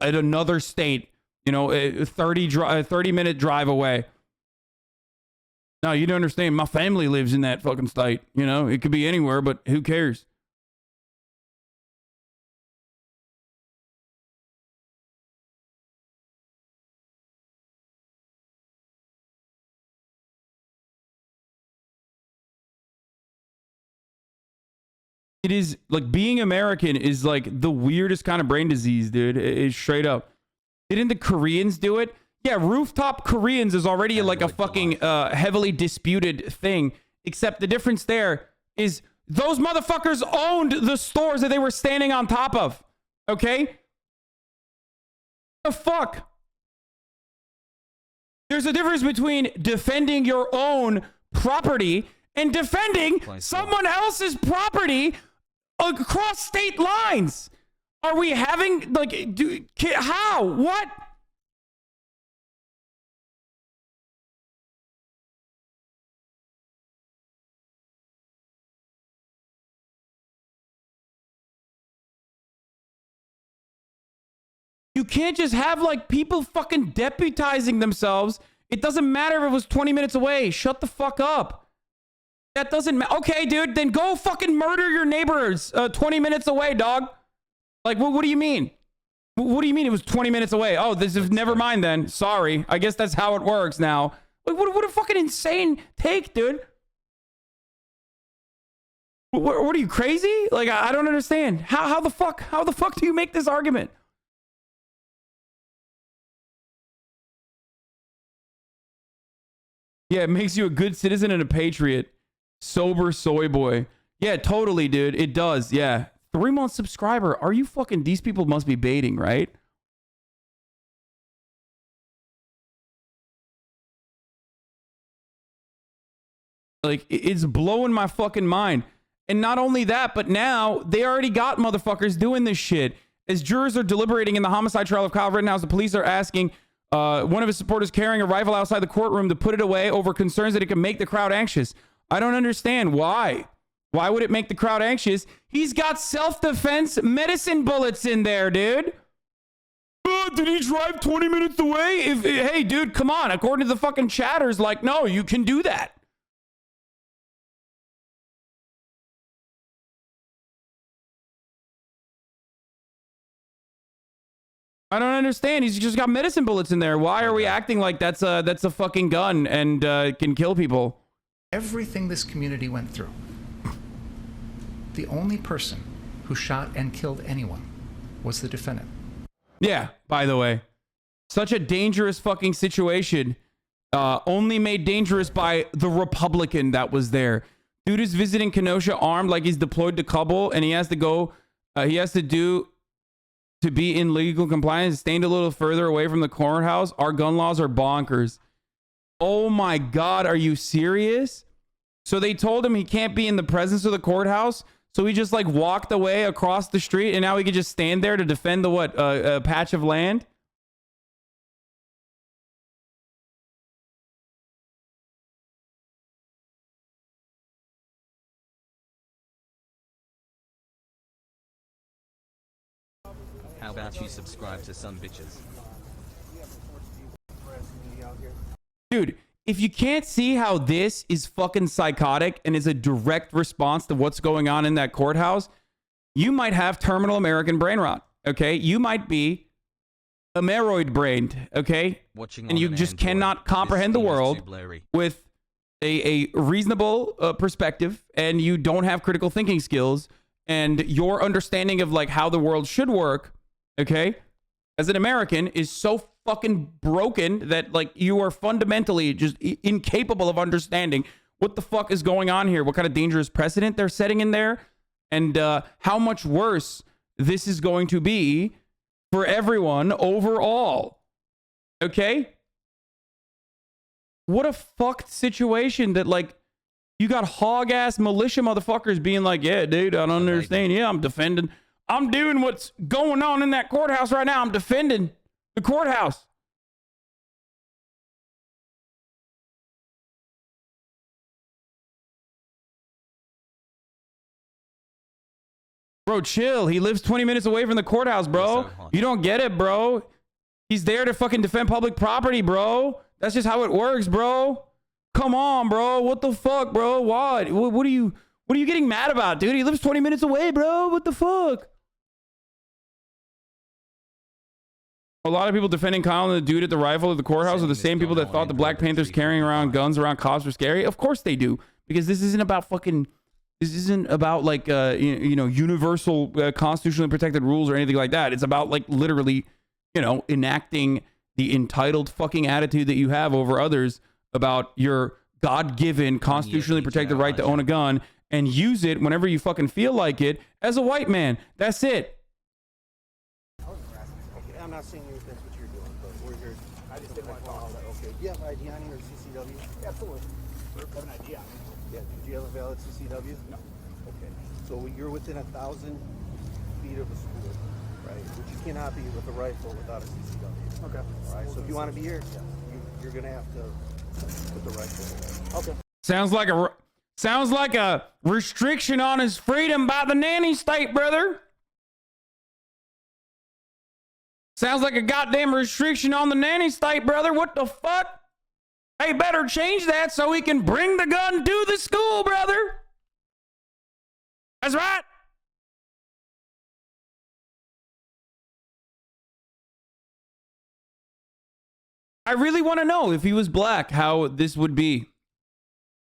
at another state, you know, 30-minute drive away. No, you don't understand. My family lives in that fucking state. You know, it could be anywhere, but who cares? It is like being American is like the weirdest kind of brain disease, dude. It's straight up. Didn't the Koreans do it? Yeah, Rooftop Koreans is already like a fucking heavily disputed thing. Except the difference there is those motherfuckers owned the stores that they were standing on top of. Okay? The fuck? There's a difference between defending your own property and defending someone else's property across state lines. Are we having like how? What? You can't just have like people fucking deputizing themselves. It doesn't matter if it was 20 minutes away. Shut the fuck up. That doesn't matter. Okay, dude, then go fucking murder your neighbors 20 minutes away, dog. Like, what do you mean? What do you mean it was 20 minutes away? Oh, this is never mind then. Sorry. I guess that's how it works now. Like, what a fucking insane take, dude. What are you, crazy? Like, I don't understand. How the fuck do you make this argument? Yeah, it makes you a good citizen and a patriot. Sober soy boy. Yeah, totally, dude. It does. Yeah. 3-month subscriber. Are you fucking... These people must be baiting, right? Like, it's blowing my fucking mind. And not only that, but now they already got motherfuckers doing this shit. As jurors are deliberating in the homicide trial of Kyle Rittenhouse, the police are asking one of his supporters carrying a rifle outside the courtroom to put it away over concerns that it can make the crowd anxious. I don't understand. Why? Why would it make the crowd anxious? He's got self-defense medicine bullets in there, dude. Did he drive 20 minutes away? Hey, dude, come on. According to the fucking chatters, like, no, you can do that. I don't understand. He's just got medicine bullets in there. Why are we acting like that's a fucking gun and can kill people? Everything this community went through. The only person who shot and killed anyone was the defendant. Yeah, by the way. Such a dangerous fucking situation. Only made dangerous by the Republican that was there. Dude is visiting Kenosha armed like he's deployed to Kabul, and he has to go, to be in legal compliance, staying a little further away from the courthouse. Our gun laws are bonkers. Oh my God, are you serious? So they told him he can't be in the presence of the courthouse, so he just like walked away across the street, and now he could just stand there to defend the what? A patch of land? How about you subscribe to some bitches? Dude, if you can't see how this is fucking psychotic and is a direct response to what's going on in that courthouse, you might have terminal American brain rot, okay? You might be ameroid brained, okay? And you just cannot comprehend the world with a reasonable perspective, and you don't have critical thinking skills, and your understanding of like how the world should work, okay, as an American is so fucking broken that like you are fundamentally just incapable of understanding what the fuck is going on here, what kind of dangerous precedent they're setting in there, and how much worse this is going to be for everyone overall. Okay? What a fucked situation that like you got hog ass militia motherfuckers being like, yeah, dude, I don't understand. Yeah, I'm defending. I'm doing what's going on in that courthouse right now. I'm defending the courthouse. Bro, chill. He lives 20 minutes away from the courthouse, bro. You don't get it, bro. He's there to fucking defend public property, bro. That's just how it works, bro. Come on, bro. What the fuck, bro? What are you getting mad about, dude? He lives 20 minutes away, bro. What the fuck? A lot of people defending Kyle and the dude at the rifle at the courthouse are the same people that thought the Black Panthers carrying around guns around cops were scary. Of course they do, because this isn't about like universal constitutionally protected rules or anything like that. It's about like literally, enacting the entitled fucking attitude that you have over others about your God-given constitutionally protected right to own a gun and use it whenever you fucking feel like it as a white man. That's it. I'm not saying that's what you're doing, but we're here. I just didn't want to call that. Okay. Do you have an ID on you or CCW? Absolutely. I have an ID on me. Yeah. Do you have a valid CCW? No. Okay. So you're within 1,000 feet of a school, right? Which you cannot be with a rifle without a CCW. Okay. All right. So if you want to be here, you're gonna have to put the rifle away. Okay. Sounds like a restriction on his freedom by the nanny state, brother. Sounds like a goddamn restriction on the nanny state, brother. What the fuck? Hey, better change that so he can bring the gun to the school, brother. That's right. I really want to know if he was black, how this would be.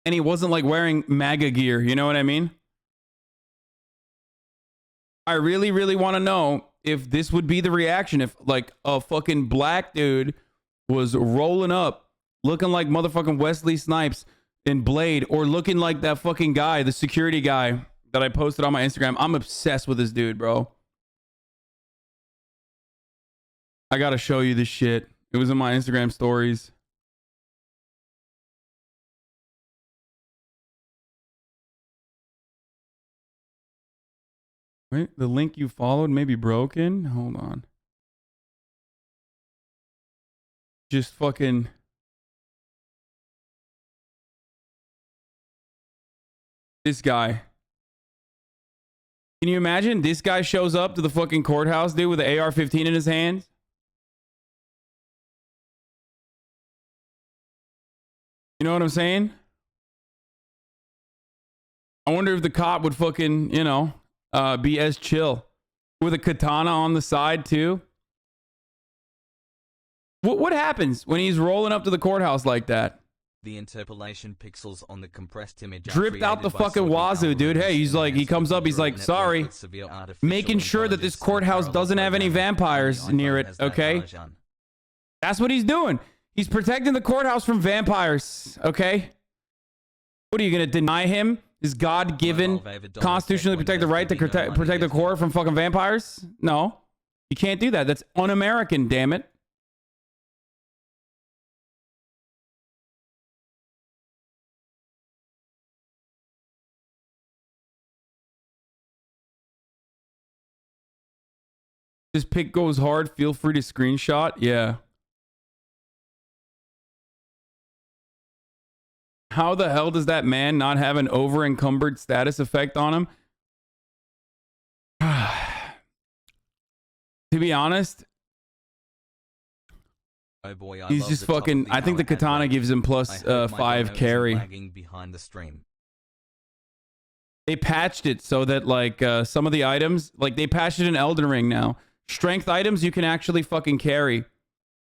And he wasn't like wearing MAGA gear. You know what I mean? I really, really want to know if this would be the reaction if like a fucking black dude was rolling up looking like motherfucking Wesley Snipes in Blade, or looking like that fucking guy, the security guy that I posted on my Instagram. I'm obsessed with this dude, bro. I gotta show you this shit. It was in my Instagram stories. Wait, the link you followed may be broken. Hold on. Just fucking. This guy. Can you imagine? This guy shows up to the fucking courthouse, dude, with an AR-15 in his hands. You know what I'm saying? I wonder if the cop would fucking, be as chill with a katana on the side too. What happens when he's rolling up to the courthouse like that? The interpolation pixels on the compressed image Dripped out the fucking wazoo, dude. Hey, he's like, he comes up, he's like, sorry. Making sure that this courthouse doesn't have any vampires near it, okay? That's what he's doing. He's protecting the courthouse from vampires, okay? What are you gonna deny him his God-given, constitutionally protected right to protect the court from fucking vampires? No, you can't do that. That's un-American, damn it. This pic goes hard. Feel free to screenshot. Yeah. How the hell does that man not have an over-encumbered status effect on him? To be honest, oh boy, he's just fucking... I think the katana gives him plus 5 carry. Behind the stream. They patched it so that like some of the items... Like they patched it in Elden Ring now. Strength items you can actually fucking carry.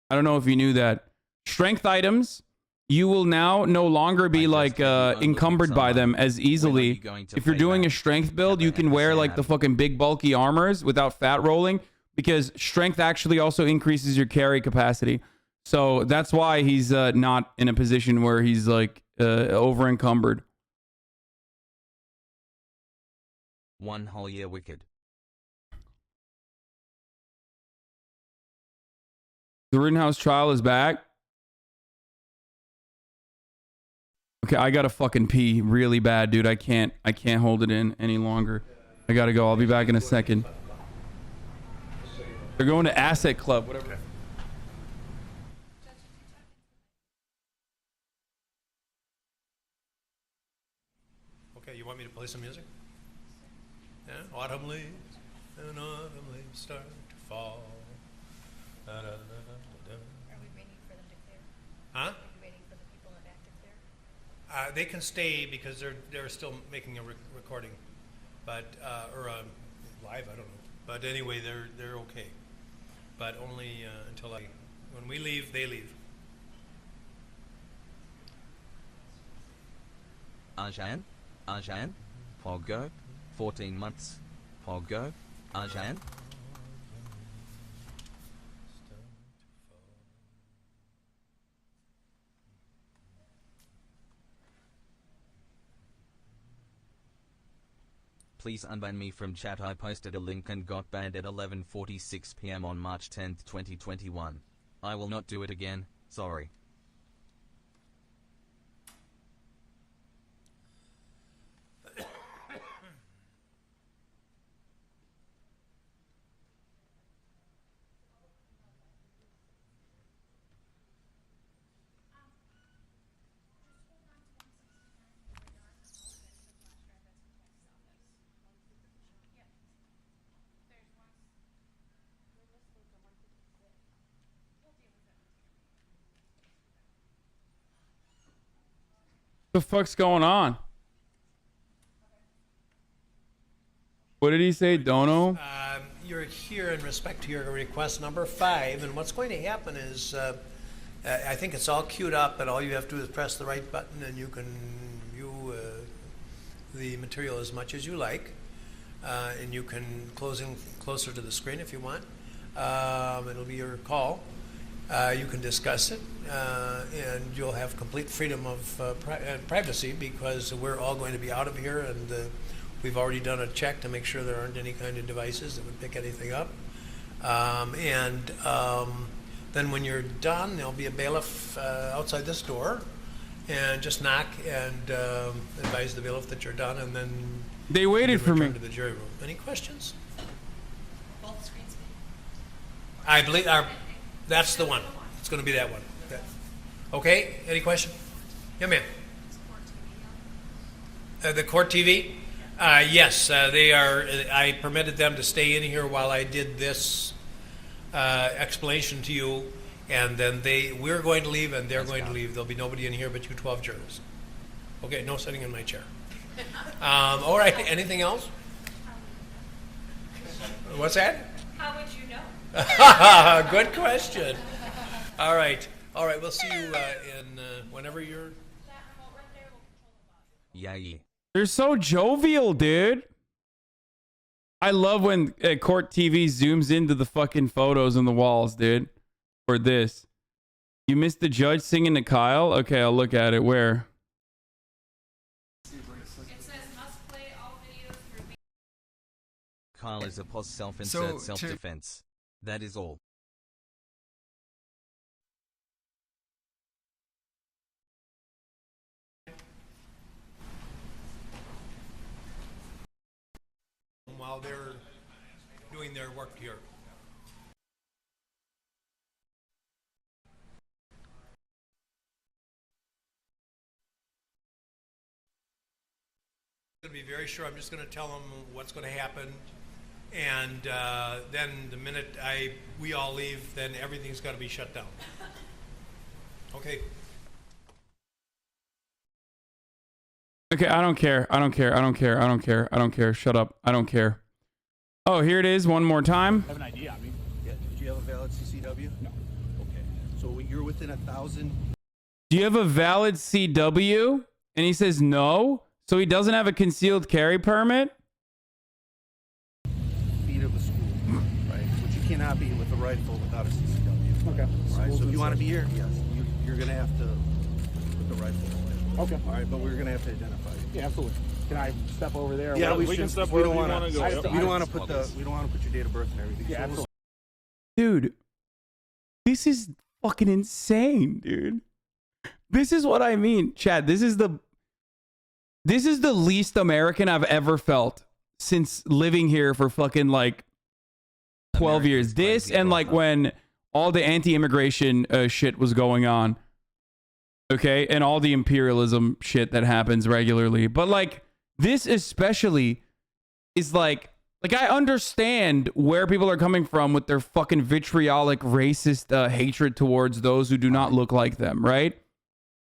I don't know if you knew that. Strength items, you will now no longer be like encumbered by them as easily. If you're doing a strength build, you can wear like the fucking big bulky armors without fat rolling, because strength actually also increases your carry capacity. So that's why he's not in a position where he's like over encumbered. One whole year wicked. The Rittenhouse Trial is back. Okay, I gotta fucking pee really bad, dude. I can't hold it in any longer. I gotta go. I'll be back in a second. They're going to Asset Club, whatever. Okay, you want me to play some music? Yeah, autumn leaves and autumn leaves start to fall. Da, da, da, da, da. Are we waiting for them to clear? Huh? Are we waiting for the people in the back to clear? They can stay because they're still making a recording, but or live. I don't know. But anyway, they're okay. But only until when we leave, they leave. Arjan, PogU, 14 months, PogU, Arjan. Please unban me from chat. I posted a link and got banned at 11:46 p.m. on March 10th, 2021. I will not do it again, sorry. The fuck's going on? What did he say, Dono? You're here in respect to your request number 5, and what's going to happen is, I think it's all queued up, and all you have to do is press the right button, and you can view the material as much as you like, and you can close in closer to the screen if you want. It'll be your call. You can discuss it, and you'll have complete freedom of privacy, because we're all going to be out of here, and we've already done a check to make sure there aren't any kind of devices that would pick anything up. Then when you're done, there'll be a bailiff outside this door, and just knock and advise the bailiff that you're done, and then they waited for me to the jury room. Any questions? Both screens. I believe that's the one. It's going to be that one. Okay. Any question? Yeah, ma'am. The court TV? Yes, they are. I permitted them to stay in here while I did this explanation to you, and then we're going to leave, and they're going to leave. There'll be nobody in here but you 12 jurors. Okay. No sitting in my chair. All right. Anything else? What's that? How would you know? Good question. All right. We'll see you in whenever you're Yeah. They're so jovial, dude. I love when court TV zooms into the fucking photos on the walls, dude. Or this. You missed the judge singing to Kyle? Okay, I'll look at it. Where? Kyle is a pos self-insert self-defense. That is all. While they're doing their work here. I'm going to be very sure. I'm just going to tell them what's going to happen, and then the minute we all leave, then everything's got to be shut down. Okay. Okay, I don't care. I don't care. I don't care. I don't care. I don't care. Shut up. I don't care. Oh, here it is. One more time. I have an idea. I mean, yeah. Did you have a valid CCW? No. Okay. So you're within 1,000. Do you have a valid CW? And he says no. So he doesn't have a concealed carry permit? Feet of the school, right? But you cannot be with a rifle without a CCW. Okay. All right. So if you want to be here, yes, you're going to have to put the rifle away. Okay. All right, but we're going to have to identify you. Yeah, absolutely. Can I step over there? Yeah, we can step wherever you want to go. We don't want to put your date of birth and everything. Yeah, absolutely. Dude, this is fucking insane, dude. This is what I mean, Chad. This is the least American I've ever felt since living here for fucking like 12 years. This and like when all the anti-immigration shit was going on. Okay, and all the imperialism shit that happens regularly. But like this especially is like I understand where people are coming from with their fucking vitriolic racist hatred towards those who do not look like them, right?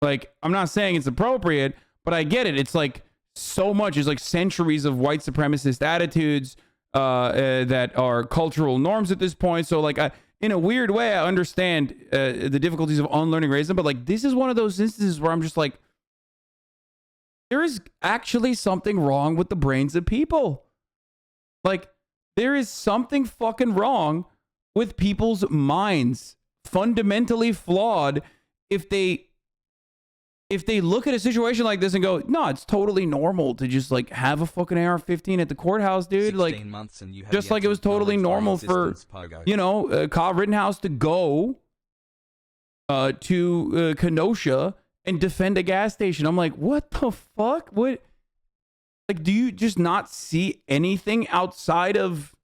Like, I'm not saying it's appropriate, but I get it. It's like so much. It's like centuries of white supremacist attitudes that are cultural norms at this point. So like in a weird way, I understand the difficulties of unlearning racism, but like this is one of those instances where I'm just like, there is actually something wrong with the brains of people. Like, there is something fucking wrong with people's minds, fundamentally flawed. If they look at a situation like this and go, no, it's totally normal to just like have a fucking AR-15 at the courthouse, dude. Like, months and you have just like it was totally normal for, you know, Kyle Rittenhouse to go to Kenosha and defend a gas station. I'm like, what the fuck? What? Like, do you just not see anything outside of,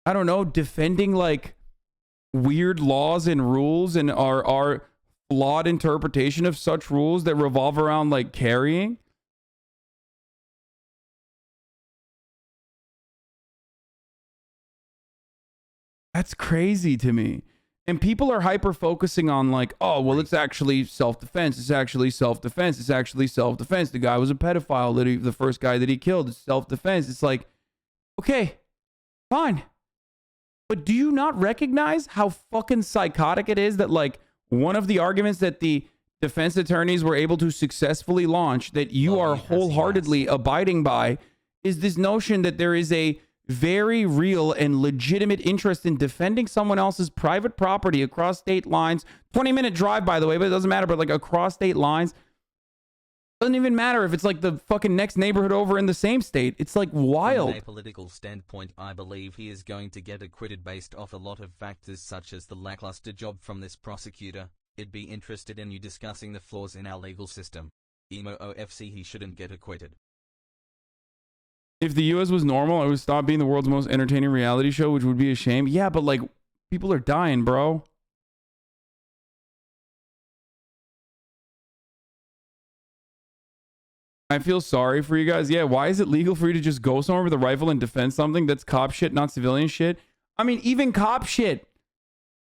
I don't know, defending like weird laws and rules and our flawed interpretation of such rules that revolve around like carrying? That's crazy to me. And people are hyper focusing on like, oh, well, it's actually self-defense. It's actually self-defense. It's actually self-defense. The guy was a pedophile. The first guy that he killed is self-defense. It's like, okay, fine. But do you not recognize how fucking psychotic it is that like one of the arguments that the defense attorneys were able to successfully launch that you are wholeheartedly abiding by is this notion that there is a very real and legitimate interest in defending someone else's private property across state lines. 20-minute drive, by the way, but it doesn't matter. But like across state lines, doesn't even matter if it's like the fucking next neighborhood over in the same state. It's like wild. From a political standpoint, I believe he is going to get acquitted based off a lot of factors such as the lackluster job from this prosecutor. I'd be interested in you discussing the flaws in our legal system. Emo OFC, he shouldn't get acquitted. If the US was normal, it would stop being the world's most entertaining reality show, which would be a shame. Yeah, but like, people are dying, bro. I feel sorry for you guys. Yeah, why is it legal for you to just go somewhere with a rifle and defend something that's cop shit, not civilian shit? I mean, even cop shit.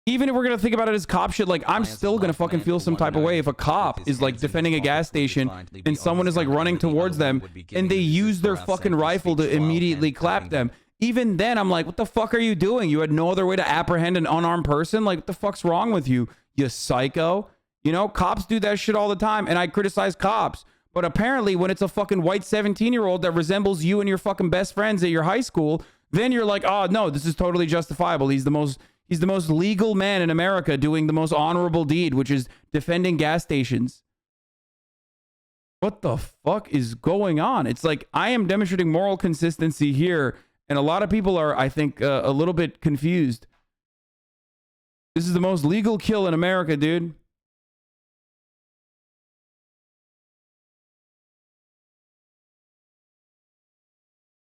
Even if we're going to think about it as cop shit, like, I'm still going to fucking feel some type of way if a cop is, like, defending a gas station and someone is, like, running towards them and they use their fucking rifle to immediately clap them. Even then, I'm like, what the fuck are you doing? You had no other way to apprehend an unarmed person? Like, what the fuck's wrong with you, you psycho? You know, cops do that shit all the time, and I criticize cops. But apparently when it's a fucking white 17-year-old that resembles you and your fucking best friends at your high school, then you're like, oh no, this is totally justifiable. He's the most legal man in America doing the most honorable deed, which is defending gas stations. What the fuck is going on? It's like, I am demonstrating moral consistency here, and a lot of people are, I think, a little bit confused. This is the most legal kill in America, dude.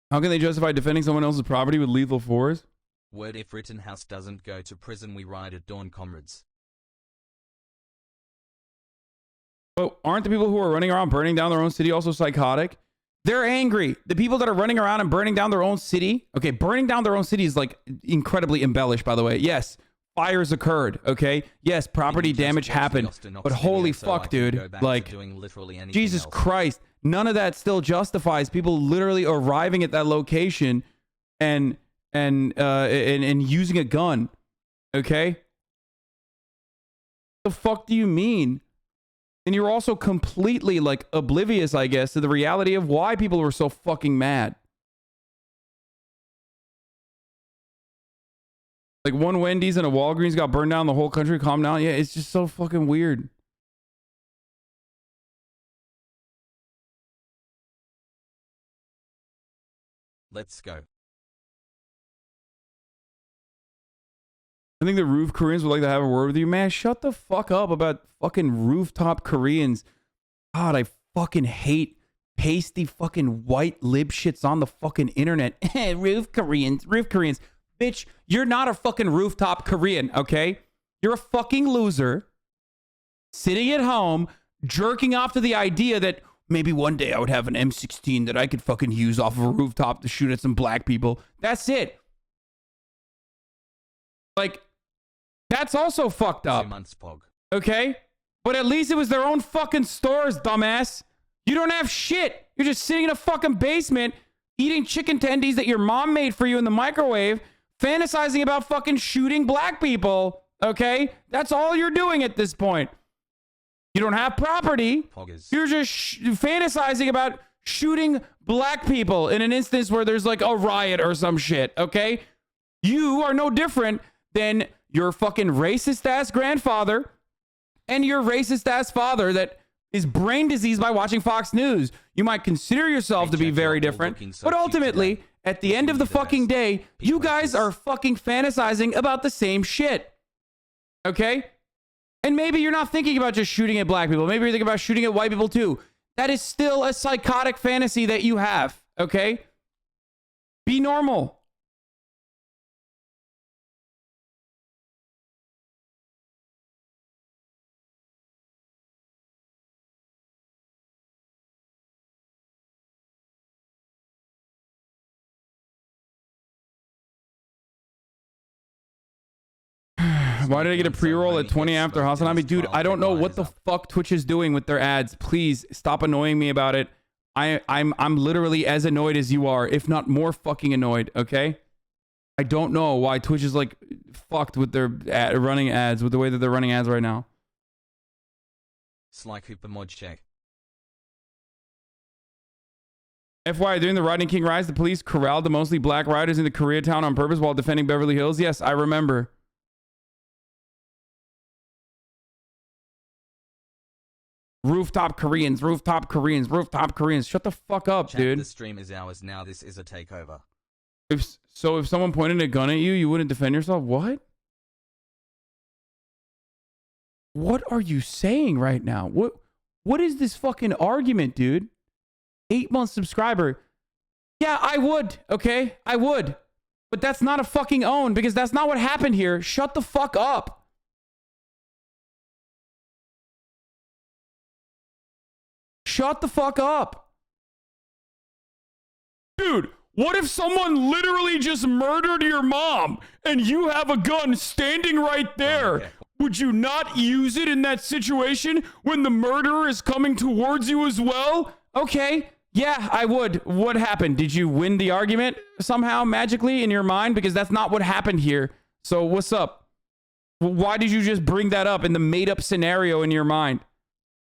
How can they justify defending someone else's property with lethal force? Word: if Rittenhouse doesn't go to prison, we ride at dawn, comrades. But aren't the people who are running around burning down their own city also psychotic? They're angry. The people that are running around and burning down their own city. Okay, burning down their own city is like incredibly embellished, by the way. Yes, fires occurred. Okay, yes, property damage happened. But holy fuck, dude. Like, Jesus Christ. None of that still justifies people literally arriving at that location and using a gun. Okay? The fuck do you mean? And you're also completely like oblivious, I guess, to the reality of why people were so fucking mad. Like one Wendy's and a Walgreens got burned down, the whole country calmed down. Yeah, it's just so fucking weird. Let's go. I think the Roof Koreans would like to have a word with you. Man, shut the fuck up about fucking Rooftop Koreans. God, I fucking hate pasty fucking white lib shits on the fucking internet. Roof Koreans. Bitch, you're not a fucking Rooftop Korean, okay? You're a fucking loser sitting at home jerking off to the idea that maybe one day I would have an M16 that I could fucking use off of a rooftop to shoot at some black people. That's it. Like, that's also fucked up. 2 months, Pog. Okay? But at least it was their own fucking stores, dumbass. You don't have shit. You're just sitting in a fucking basement eating chicken tendies that your mom made for you in the microwave, fantasizing about fucking shooting black people. Okay? That's all you're doing at this point. You don't have property. You're just fantasizing about shooting black people in an instance where there's like a riot or some shit, okay? You are no different than your fucking racist ass grandfather and your racist ass father that is brain diseased by watching Fox News. You might consider yourself to be very different, but ultimately, at the end of the fucking day, you guys are fucking fantasizing about the same shit, okay? And maybe you're not thinking about just shooting at black people. Maybe you're thinking about shooting at white people too. That is still a psychotic fantasy that you have, okay? Be normal. Why did I get a pre-roll at 20 after HasanAbi? Dude, I don't know what the fuck Twitch is doing with their ads. Please stop annoying me about it. I'm literally as annoyed as you are, if not more fucking annoyed, okay? I don't know why Twitch is like fucked with their running ads, with the way that they're running ads right now. Sly Cooper mod check. FYI, during the Rodney King riots, the police corralled the mostly black rioters into Koreatown on purpose while defending Beverly Hills. Yes, I remember. Rooftop Koreans. Shut the fuck up, Chat, dude. The stream is ours now. This is a takeover. If someone pointed a gun at you, you wouldn't defend yourself? What? What are you saying right now? What is this fucking argument, dude? 8-month subscriber. Yeah, I would, okay? I would. But that's not a fucking own, because that's not what happened here. Shut the fuck up. Shut the fuck up. Dude, what if someone literally just murdered your mom and you have a gun standing right there? Okay. Would you not use it in that situation when the murderer is coming towards you as well? Okay, yeah, I would. What happened? Did you win the argument somehow magically in your mind? Because that's not what happened here. So what's up? Why did you just bring that up in the made up scenario in your mind?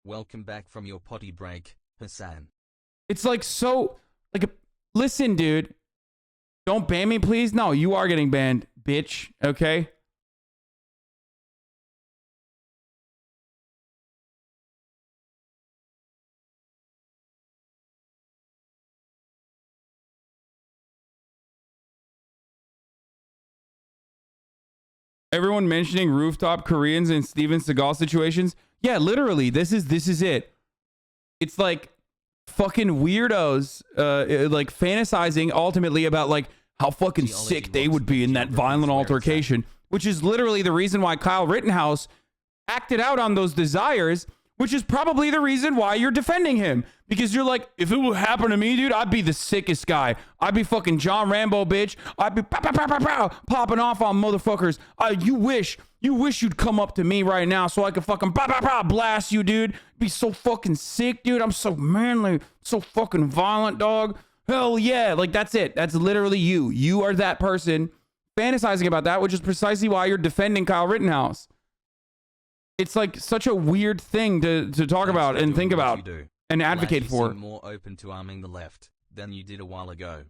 Welcome back from your potty break. Hasan. It's like so, like, listen, dude. Don't ban me, please. No, you are getting banned, bitch. Okay? Everyone mentioning Rooftop Koreans and Steven Seagal situations. Yeah, literally, this is it. It's like fucking weirdos, like fantasizing ultimately about like how fucking sick they would be in that violent altercation, which is literally the reason why Kyle Rittenhouse acted out on those desires, which is probably the reason why you're defending him. Because you're like, if it would happen to me, dude, I'd be the sickest guy. I'd be fucking John Rambo, bitch. I'd be pow, pow, pow, pow, pow, popping off on motherfuckers. You wish you'd come up to me right now so I could fucking pow, pow, pow, blast you, dude. Be so fucking sick, dude. I'm so manly, so fucking violent, dog. Hell yeah. Like, that's it. That's literally you. You are that person fantasizing about that, which is precisely why you're defending Kyle Rittenhouse. It's like such a weird thing to talk about and think about and advocate for. You seem more open to arming the left than you did a while ago.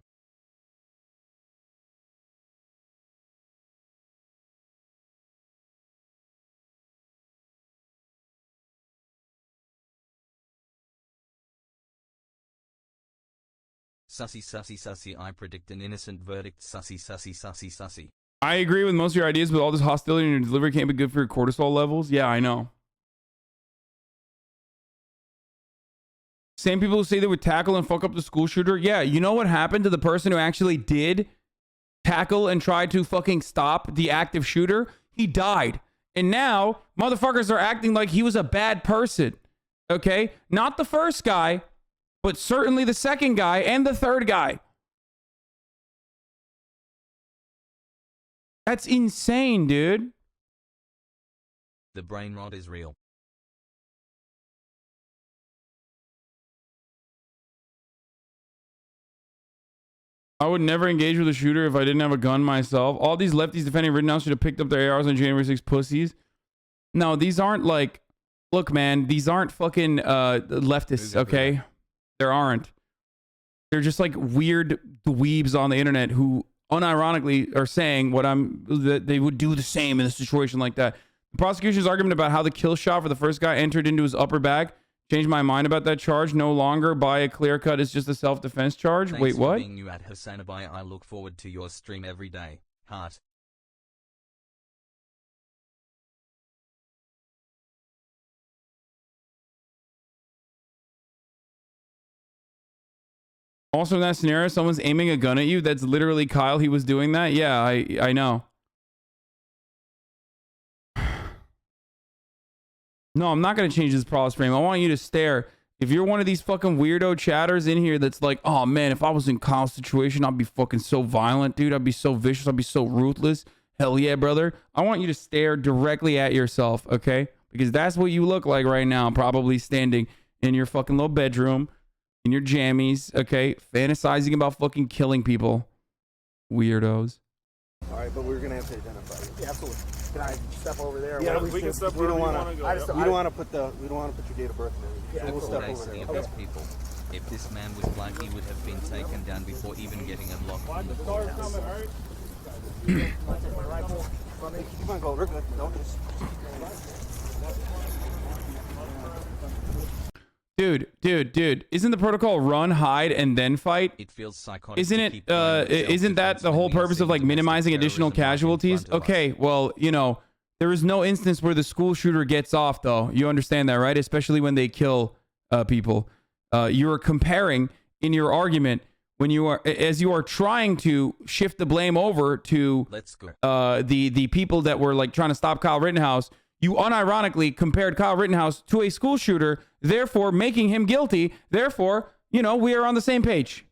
Sussy, sussy, sussy. I predict an innocent verdict. Sussy, sussy, sussy, sussy. I agree with most of your ideas, but all this hostility in your delivery can't be good for your cortisol levels. Yeah, I know. Same people who say they would tackle and fuck up the school shooter. Yeah, you know what happened to the person who actually did tackle and try to fucking stop the active shooter? He died. And now, motherfuckers are acting like he was a bad person. Okay? Not the first guy, but certainly the second guy and the third guy. That's insane, dude. The brain rot is real. I would never engage with a shooter if I didn't have a gun myself. All these lefties defending Rittenhouse should have picked up their ARs on January 6 pussies. No, these aren't like... Look, man, these aren't fucking leftists, okay? There aren't. They're just like weird dweebs on the internet who unironically are saying that they would do the same in a situation like that. The prosecution's argument about how the kill shot for the first guy entered into his upper back changed my mind about that charge. No longer by a clear cut. It's just a self-defense charge. Thanks Wait, for what? being new at HasanAbi. I look forward to your stream every day. Heart. Also in that scenario, someone's aiming a gun at you. That's literally Kyle. He was doing that. Yeah, I know. No, I'm not going to change this pause frame. I want you to stare. If you're one of these fucking weirdo chatters in here that's like, oh man, if I was in Kyle's situation, I'd be fucking so violent, dude. I'd be so vicious. I'd be so ruthless. Hell yeah, brother. I want you to stare directly at yourself, okay? Because that's what you look like right now, probably standing in your fucking little bedroom, in your jammies, okay? Fantasizing about fucking killing people. Weirdos. All right, but we're gonna have to identify you. Yeah, absolutely. Can I step over there? Yeah, we can step wherever you want want to go. We don't want to put your date of birth in there. So we'll step over there. Of these people. If this man was black, he would have been taken down before even getting unlocked in the courthouse. Come on, go. We're good. Don't just... Dude, isn't the protocol run, hide, and then fight? It feels psychotic. Isn't it, isn't that the whole purpose of like minimizing additional casualties? Okay, well, you know, there is no instance where the school shooter gets off though. You understand that, right? Especially when they kill people. You are comparing in your argument when you are, as you are trying to shift the blame over to the people that were like trying to stop Kyle Rittenhouse. You unironically compared Kyle Rittenhouse to a school shooter, therefore making him guilty. Therefore, you know, we are on the same page.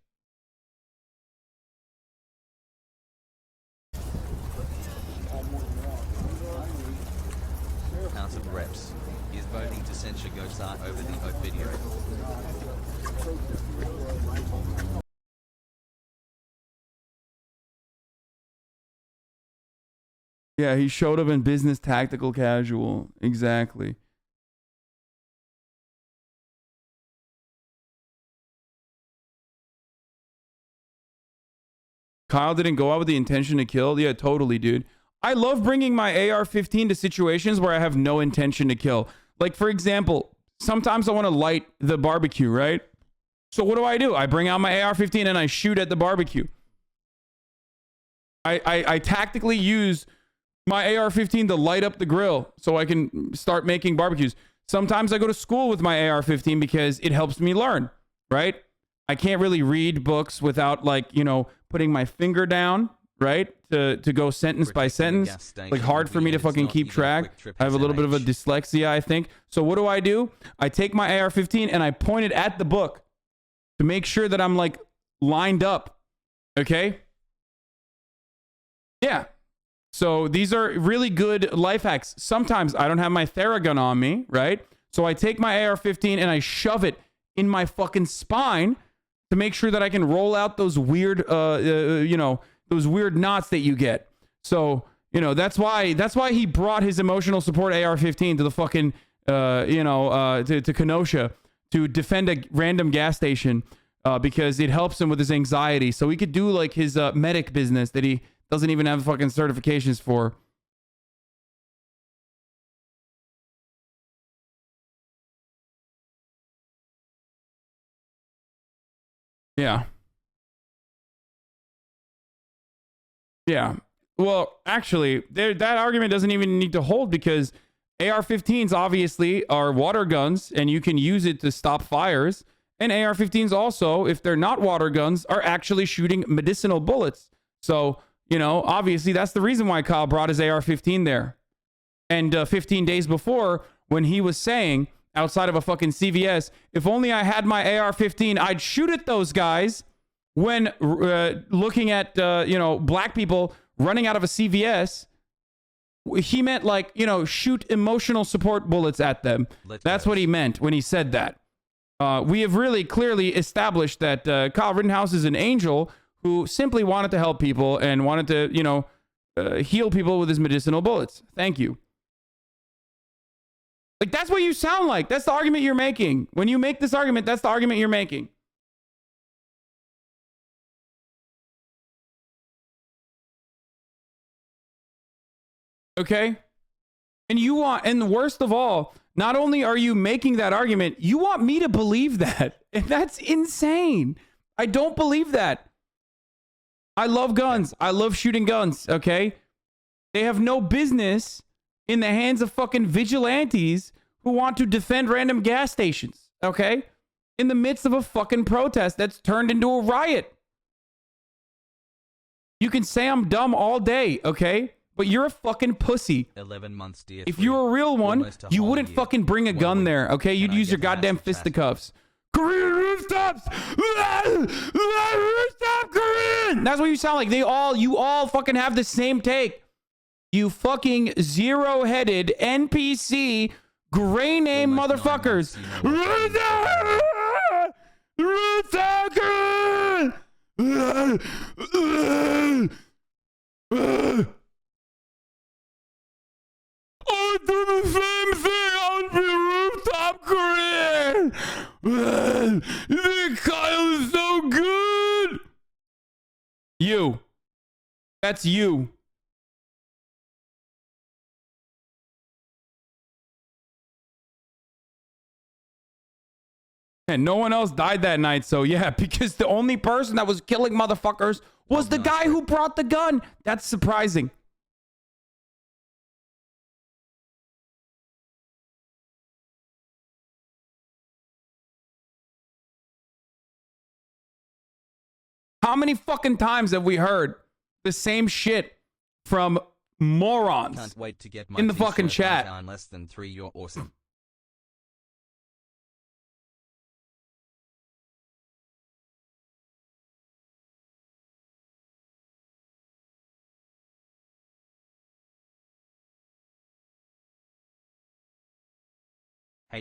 House of Reps is voting to censure Gosar over the Hope video. Yeah, he showed up in business tactical casual. Exactly. Kyle didn't go out with the intention to kill. Yeah, totally, dude. I love bringing my AR-15 to situations where I have no intention to kill. Like, for example, sometimes I want to light the barbecue, right? So what do? I bring out my AR-15 and I shoot at the barbecue. I tactically use my AR-15 to light up the grill so I can start making barbecues. Sometimes I go to school with my AR-15 because it helps me learn, right? I can't really read books without, like, you know, putting my finger down, right? To go sentence by sentence. Like, hard for me to fucking keep track. I have a little bit of a dyslexia, I think. So what do? I take my AR-15 and I point it at the book to make sure that I'm, like, lined up. Okay? Yeah. So these are really good life hacks. Sometimes I don't have my Theragun on me, right? So I take my AR-15 and I shove it in my fucking spine to make sure that I can roll out those weird, you know, those weird knots that you get. So, you know, that's why he brought his emotional support AR-15 to the fucking, you know, to Kenosha to defend a random gas station because it helps him with his anxiety. So he could do, like, his medic business that he doesn't even have fucking certifications for. Yeah. Yeah. Well, actually, that argument doesn't even need to hold because AR-15s obviously are water guns and you can use it to stop fires. And AR-15s also, if they're not water guns, are actually shooting medicinal bullets. So, you know, obviously that's the reason why Kyle brought his AR-15 there. And 15 days before, when he was saying outside of a fucking CVS, if only I had my AR-15, I'd shoot at those guys when looking at, you know, black people running out of a CVS. He meant, like, you know, shoot emotional support bullets at them. That's what he meant when he said that. We have really clearly established that Kyle Rittenhouse is an angel who simply wanted to help people and wanted to, you know, heal people with his medicinal bullets. Thank you. Like, that's what you sound like. That's the argument you're making. When you make this argument, that's the argument you're making. Okay? And you want, and worst of all, not only are you making that argument, you want me to believe that. And that's insane. I don't believe that. I love guns. I love shooting guns, okay? They have no business in the hands of fucking vigilantes who want to defend random gas stations, okay? In the midst of a fucking protest that's turned into a riot. You can say I'm dumb all day, okay? But you're a fucking pussy. 11 months, dear. If you were a real one, you wouldn't fucking bring a gun there, okay? You'd use your goddamn fisticuffs. Korean rooftops! Rooftop Korean! That's what you sound like. You all fucking have the same take. You fucking zero-headed NPC gray name motherfuckers. Rooftop Korean! I do the same thing on the Rooftop Korean. The Kyle is so good. You. That's you. And no one else died that night, so yeah, because the only person that was killing motherfuckers was the guy who brought the gun. That's surprising. How many fucking times have we heard the same shit from morons Can't wait to get my in the fucking chat? In less than 3, you're awesome.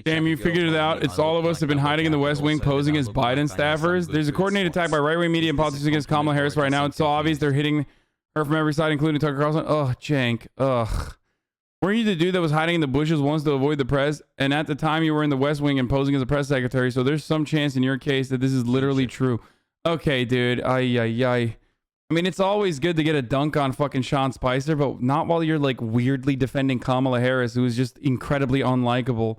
Damn, you figured it out. It's all of us have been hiding in the West Wing posing as Biden staffers. There's a coordinated attack by right-wing media and politicians against Kamala Harris right now. It's so obvious they're hitting her from every side, including Tucker Carlson. Ugh, Jank. Ugh. Weren't you the dude that was hiding in the bushes once to avoid the press? And at the time you were in the West Wing and posing as a press secretary, so there's some chance in your case that this is literally true. Okay, dude. Ay. I mean, it's always good to get a dunk on fucking Sean Spicer, but not while you're like weirdly defending Kamala Harris, who is just incredibly unlikable.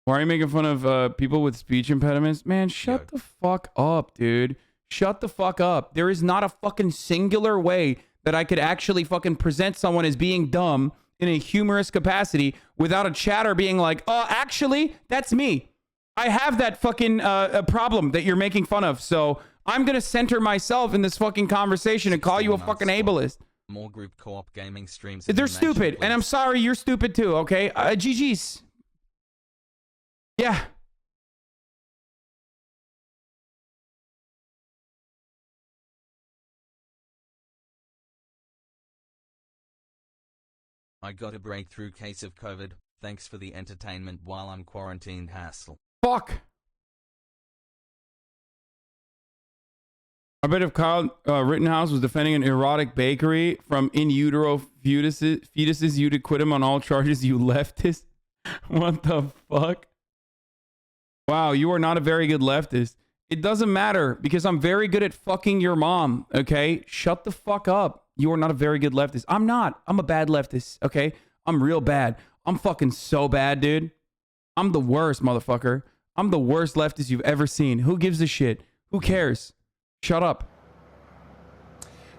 Why are you making fun of people with speech impediments? Man, shut the fuck up, dude. Shut the fuck up. There is not a fucking singular way that I could actually fucking present someone as being dumb in a humorous capacity without a chatter being like, oh, actually, that's me. I have that fucking problem that you're making fun of. So I'm going to center myself in this fucking conversation and call you a fucking ableist. More group co-op gaming streams. They're stupid. And I'm sorry, you're stupid too, okay? GG's. Yeah. I got a breakthrough case of COVID. Thanks for the entertainment while I'm quarantined hassle. Fuck. I bet if Kyle Rittenhouse was defending an erotic bakery from in utero fetuses, you'd acquit him on all charges, you leftist. What the fuck? Wow, you are not a very good leftist. It doesn't matter because I'm very good at fucking your mom, okay? Shut the fuck up. You are not a very good leftist. I'm not. I'm a bad leftist, okay? I'm real bad. I'm fucking so bad, dude. I'm the worst, motherfucker. I'm the worst leftist you've ever seen. Who gives a shit? Who cares? Shut up.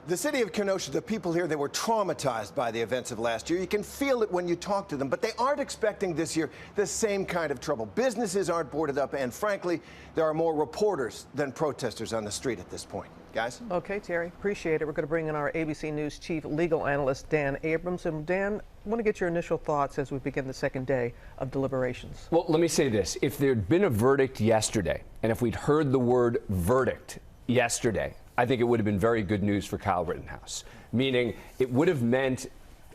The city of Kenosha, the people here, they were traumatized by the events of last year. You can feel it when you talk to them, but they aren't expecting this year the same kind of trouble. Businesses aren't boarded up, and frankly, there are more reporters than protesters on the street at this point. Guys? Okay, Terry, appreciate it. We're going to bring in our ABC News chief legal analyst, Dan Abrams. And Dan, I want to get your initial thoughts as we begin the second day of deliberations. Well, let me say this. If there'd been a verdict yesterday, and if we'd heard the word verdict yesterday, I think it would have been very good news for Kyle Rittenhouse, meaning it would have meant,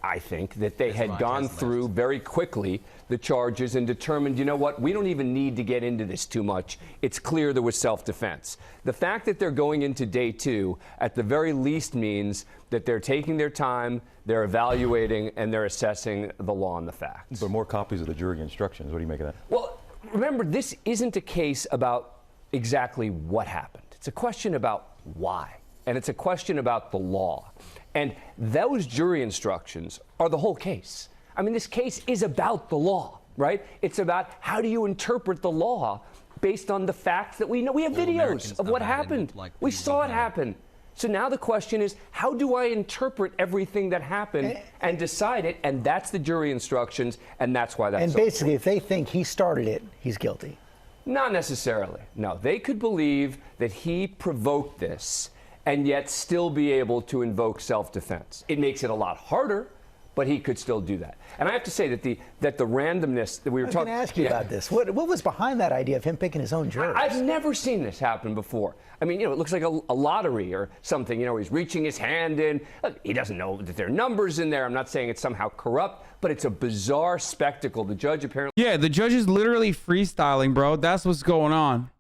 I think, that they had gone through very quickly the charges and determined, you know what, we don't even need to get into this too much. It's clear there was self-defense. The fact that they're going into day two, at the very least, means that they're taking their time, they're evaluating, and they're assessing the law and the facts. But more copies of the jury instructions. What do you make of that? Well, remember, this isn't a case about exactly what happened. It's a question about why. And it's a question about the law. And those jury instructions are the whole case. I mean, this case is about the law, right? It's about how do you interpret the law based on the facts that we know. We have videos of what happened. We saw it happen. So now the question is, how do I interpret everything that happened and decide it? And that's the jury instructions, and that's why that's And basically, if they think he started it, he's guilty. Not necessarily. No, they could believe that he provoked this and yet still be able to invoke self-defense. It makes it a lot harder, but he could still do that. And I have to say that the randomness that we were talking about. I was going to ask you about this. What was behind that idea of him picking his own jurors? I've never seen this happen before. I mean, you know, it looks like a lottery or something. You know, he's reaching his hand in. Look, he doesn't know that there are numbers in there. I'm not saying it's somehow corrupt, but it's a bizarre spectacle. The judge apparently... Yeah, the judge is literally freestyling, bro. That's what's going on.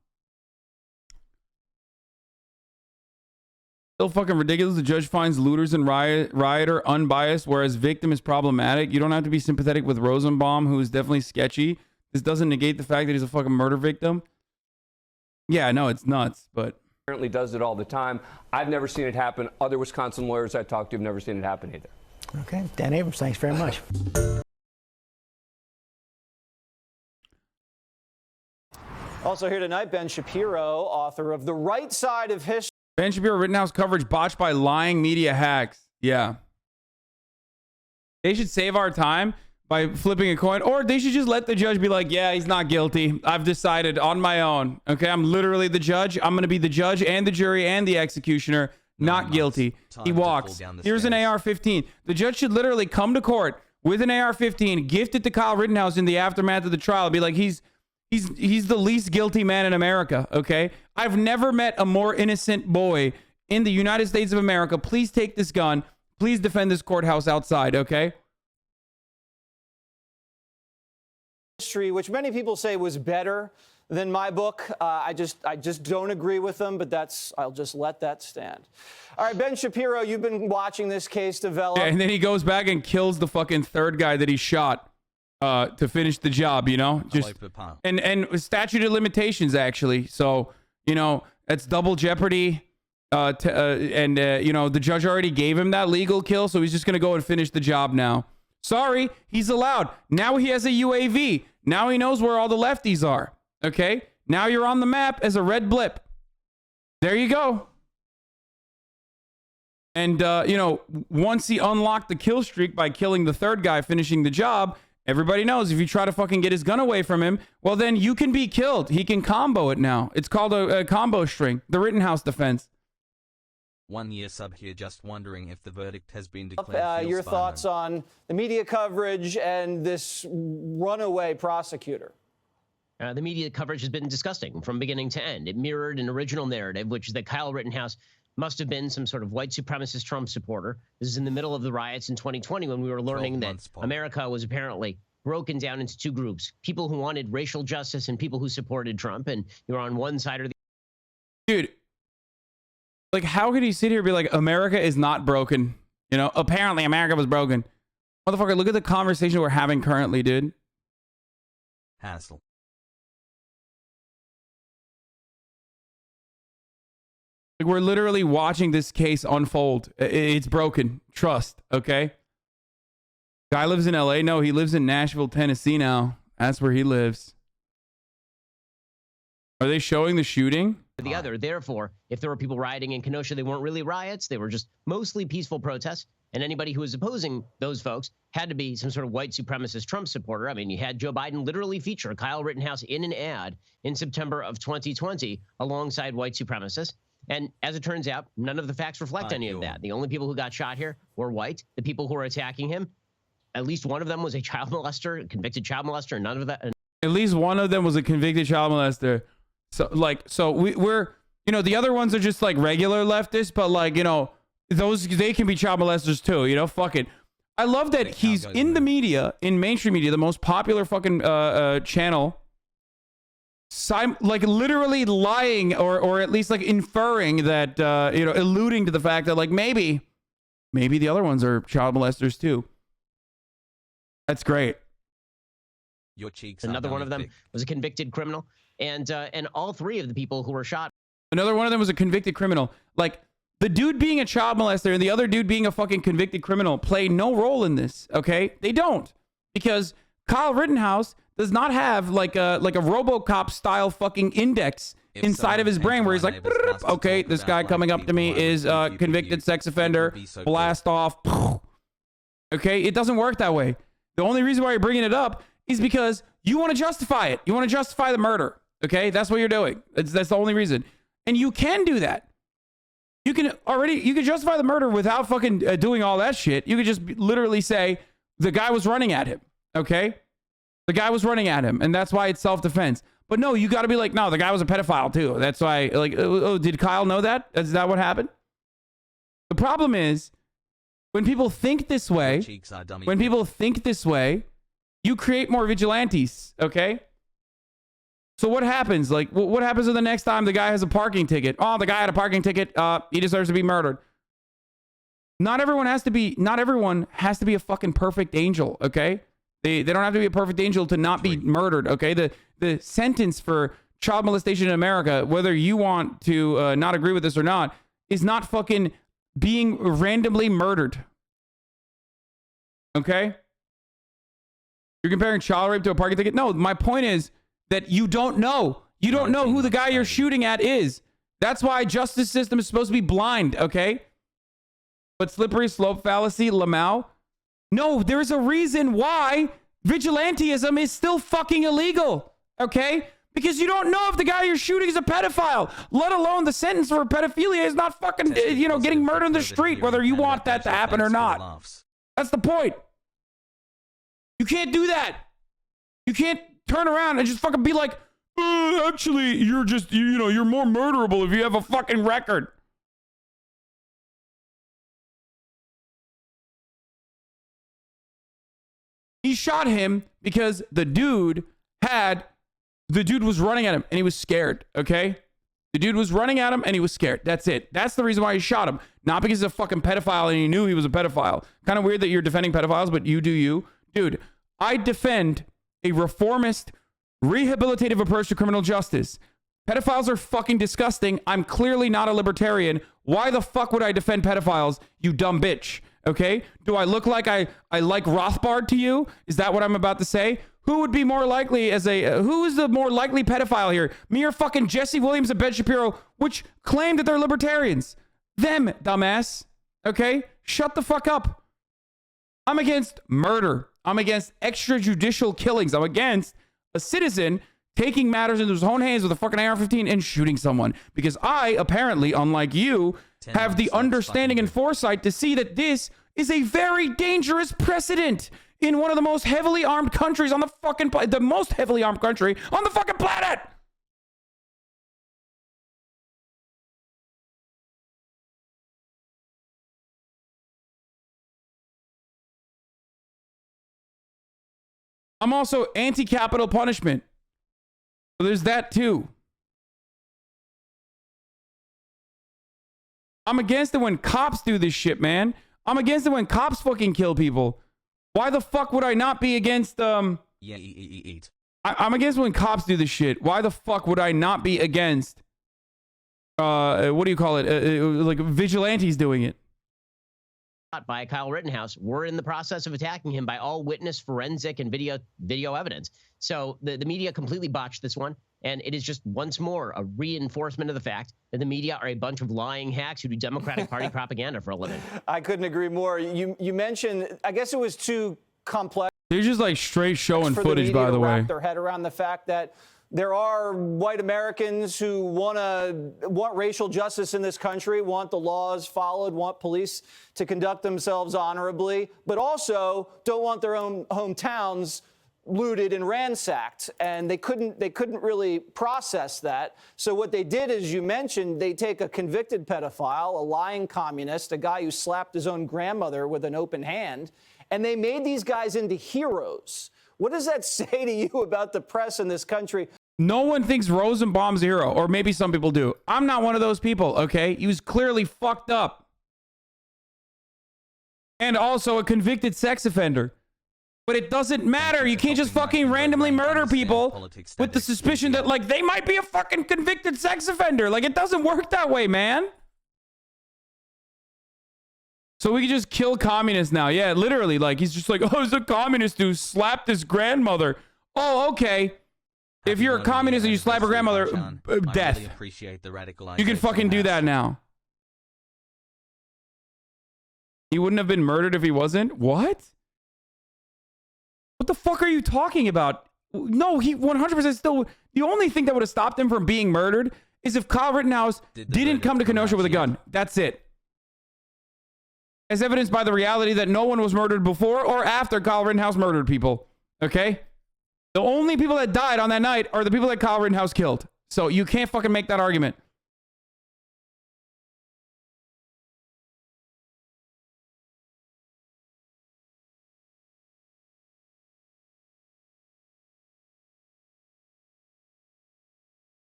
So fucking ridiculous. The judge finds looters and rioter unbiased, whereas victim is problematic. You don't have to be sympathetic with Rosenbaum, who is definitely sketchy. This doesn't negate the fact that he's a fucking murder victim. Yeah, no, it's nuts, but... Apparently does it all the time. I've never seen it happen. Other Wisconsin lawyers I talked to have never seen it happen either. Okay, Dan Abrams, thanks very much. Also here tonight, Ben Shapiro, author of The Right Side of History. Ben Shapiro, Rittenhouse coverage botched by lying media hacks. Yeah. They should save our time by flipping a coin, or they should just let the judge be like, yeah, he's not guilty. I've decided on my own. Okay, I'm literally the judge. I'm going to be the judge and the jury and the executioner. Not guilty. He walks. Here's an AR-15. The judge should literally come to court with an AR-15, gift it to Kyle Rittenhouse in the aftermath of the trial. Be like, he's the least guilty man in America, okay? I've never met a more innocent boy in the United States of America. Please take this gun. Please defend this courthouse outside, okay? History, which many people say was better than my book. I just don't agree with them, but I'll just let that stand. All right, Ben Shapiro, you've been watching this case develop. Yeah, and then he goes back and kills the fucking third guy that he shot to finish the job, you know? Just and statute of limitations, actually. So You know, that's double jeopardy. You know, the judge already gave him that legal kill, so he's just going to go and finish the job now. Sorry, he's allowed. Now he has a UAV. Now he knows where all the lefties are. Okay? Now you're on the map as a red blip. There you go. And, you know, once he unlocked the kill streak by killing the third guy, finishing the job, everybody knows if you try to fucking get his gun away from him, well, then you can be killed. He can combo it now. It's called a combo string. The Rittenhouse defense. 1 year sub here, just wondering if the verdict has been declared. Your thoughts on the media coverage and this runaway prosecutor? The media coverage has been disgusting from beginning to end. It mirrored an original narrative, which is that Kyle Rittenhouse must have been some sort of white supremacist Trump supporter. This is in the middle of the riots in 2020 when we were learning that America was apparently broken down into two groups, people who wanted racial justice and people who supported Trump, and you're on one side or the Dude, like, how could he sit here and be like, America is not broken? You know, apparently America was broken. Motherfucker, look at the conversation we're having currently, dude. Hassle. Like, we're literally watching this case unfold. It's broken. Trust, okay? Guy lives in LA? No, he lives in Nashville, Tennessee now. That's where he lives. Are they showing the shooting? the other. Therefore, if there were people rioting in Kenosha, they weren't really riots. They were just mostly peaceful protests. And anybody who was opposing those folks had to be some sort of white supremacist Trump supporter. I mean, you had Joe Biden literally feature Kyle Rittenhouse in an ad in September of 2020 alongside white supremacists. And as it turns out, none of the facts reflect any of that. The only people who got shot here were white. The people who were attacking him, at least one of them was a child molester, a convicted child molester, and none of that. At least one of them was a convicted child molester. So we're, you know, the other ones are just like regular leftists, but like, you know, they can be child molesters too, you know, fuck it. I love that he's in the media, in mainstream media, the most popular fucking channel, like literally lying or at least like inferring that, you know, alluding to the fact that like maybe the other ones are child molesters too. That's great. Your cheeks. Another one of them was a convicted criminal, and all three of the people who were shot. Another one of them was a convicted criminal. Like, the dude being a child molester and the other dude being a fucking convicted criminal play no role in this, okay? They don't. Because Kyle Rittenhouse does not have like a RoboCop style fucking index inside of his brain where he's like, okay, this guy coming up to me is a convicted sex offender, blast off. Okay, it doesn't work that way. The only reason why you're bringing it up is because you want to justify it. You want to justify the murder, okay? That's what you're doing. That's the only reason. And you can do that. You can justify the murder without fucking doing all that shit. You could just literally say the guy was running at him, okay? The guy was running at him, and that's why it's self-defense. But no, you got to be like, no, the guy was a pedophile too. That's why, like, oh, did Kyle know that? Is that what happened? The problem is, when people think this way, you create more vigilantes, okay? So what happens? Like, what happens the next time the guy has a parking ticket? Oh, the guy had a parking ticket. He deserves to be murdered. Not everyone has to be a fucking perfect angel, okay? They don't have to be a perfect angel to not be murdered, okay? The sentence for child molestation in America, whether you want to not agree with this or not, is not fucking being randomly murdered. Okay? You're comparing child rape to a parking ticket? No, my point is that you don't know. You don't know who the guy you're shooting at is. That's why justice system is supposed to be blind, okay? But slippery slope fallacy, lmao. No, there's a reason why vigilantism is still fucking illegal, okay? Because you don't know if the guy you're shooting is a pedophile, let alone the sentence for pedophilia is not fucking, you know, getting murdered in the street, whether you want that to happen or not. That's the point. You can't do that. You can't turn around and just fucking be like, actually, you're just, you know, you're more murderable if you have a fucking record. He shot him because the dude was running at him and he was scared, okay? The dude was running at him and he was scared. That's it. That's the reason why he shot him. Not because he's a fucking pedophile and he knew he was a pedophile. Kind of weird that you're defending pedophiles, but you do you. Dude, I defend a reformist, rehabilitative approach to criminal justice. Pedophiles are fucking disgusting. I'm clearly not a libertarian. Why the fuck would I defend pedophiles, you dumb bitch? Okay? Do I look like I like Rothbard to you? Is that what I'm about to say? Who would be more likely as a, who is the more likely pedophile here? Me or fucking Jesse Williams and Ben Shapiro, which claim that they're libertarians? Them, dumbass. Okay? Shut the fuck up. I'm against murder. I'm against extrajudicial killings. I'm against a citizen taking matters into his own hands with a fucking AR-15 and shooting someone. Because I, apparently, unlike you, have the understanding and foresight to see that this is a very dangerous precedent in one of the most heavily armed countries on the fucking planet. The most heavily armed country on the fucking planet. I'm also anti-capital punishment. So there's that too. I'm against it when cops do this shit, man. I'm against it when cops fucking kill people. Why the fuck would I not be against, I'm against when cops do this shit. Why the fuck would I not be against, what do you call it? Like vigilantes doing it. By Kyle Rittenhouse, we're in the process of attacking him by all witness, forensic, and video evidence. So the media completely botched this one, and it is just once more a reinforcement of the fact that the media are a bunch of lying hacks who do Democratic Party propaganda for a living. I couldn't agree more. You mentioned, I guess it was too complex. They're just like straight showing for footage, the by media the to way. wrap their head around the fact that there are white Americans who want racial justice in this country, want the laws followed, want police to conduct themselves honorably, but also don't want their own hometowns looted and ransacked. And they couldn't really process that. So what they did, as you mentioned, they take a convicted pedophile, a lying communist, a guy who slapped his own grandmother with an open hand, and they made these guys into heroes. What does that say to you about the press in this country? No one thinks Rosenbaum's a hero, or maybe some people do. I'm not one of those people, okay? He was clearly fucked up. And also a convicted sex offender. But it doesn't matter. You can't just fucking randomly murder people with the suspicion that, like, they might be a fucking convicted sex offender. Like, it doesn't work that way, man. So we can just kill communists now. Yeah, literally. Like, he's just like, oh, it's a communist who slapped his grandmother. Oh, okay. If you're a communist and you slap a grandmother, death. You can fucking do that now. He wouldn't have been murdered if he wasn't? What? What the fuck are you talking about? No, he 100% still... The only thing that would have stopped him from being murdered is if Kyle Rittenhouse didn't come to Kenosha with a gun. That's it. As evidenced by the reality that no one was murdered before or after Kyle Rittenhouse murdered people. Okay? The only people that died on that night are the people that Kyle Rittenhouse killed. So you can't fucking make that argument.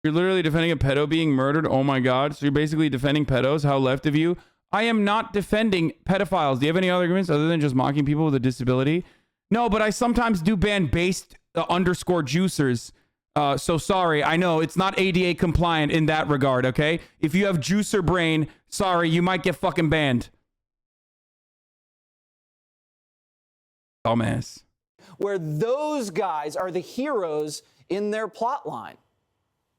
You're literally defending a pedo being murdered. Oh my God. So you're basically defending pedos. How left of you? I am not defending pedophiles. Do you have any other arguments other than just mocking people with a disability? No, but I sometimes do ban based underscore juicers. So sorry. I know it's not ADA compliant in that regard. Okay. If you have juicer brain, sorry, you might get fucking banned. Dumbass. Where those guys are the heroes in their plot line.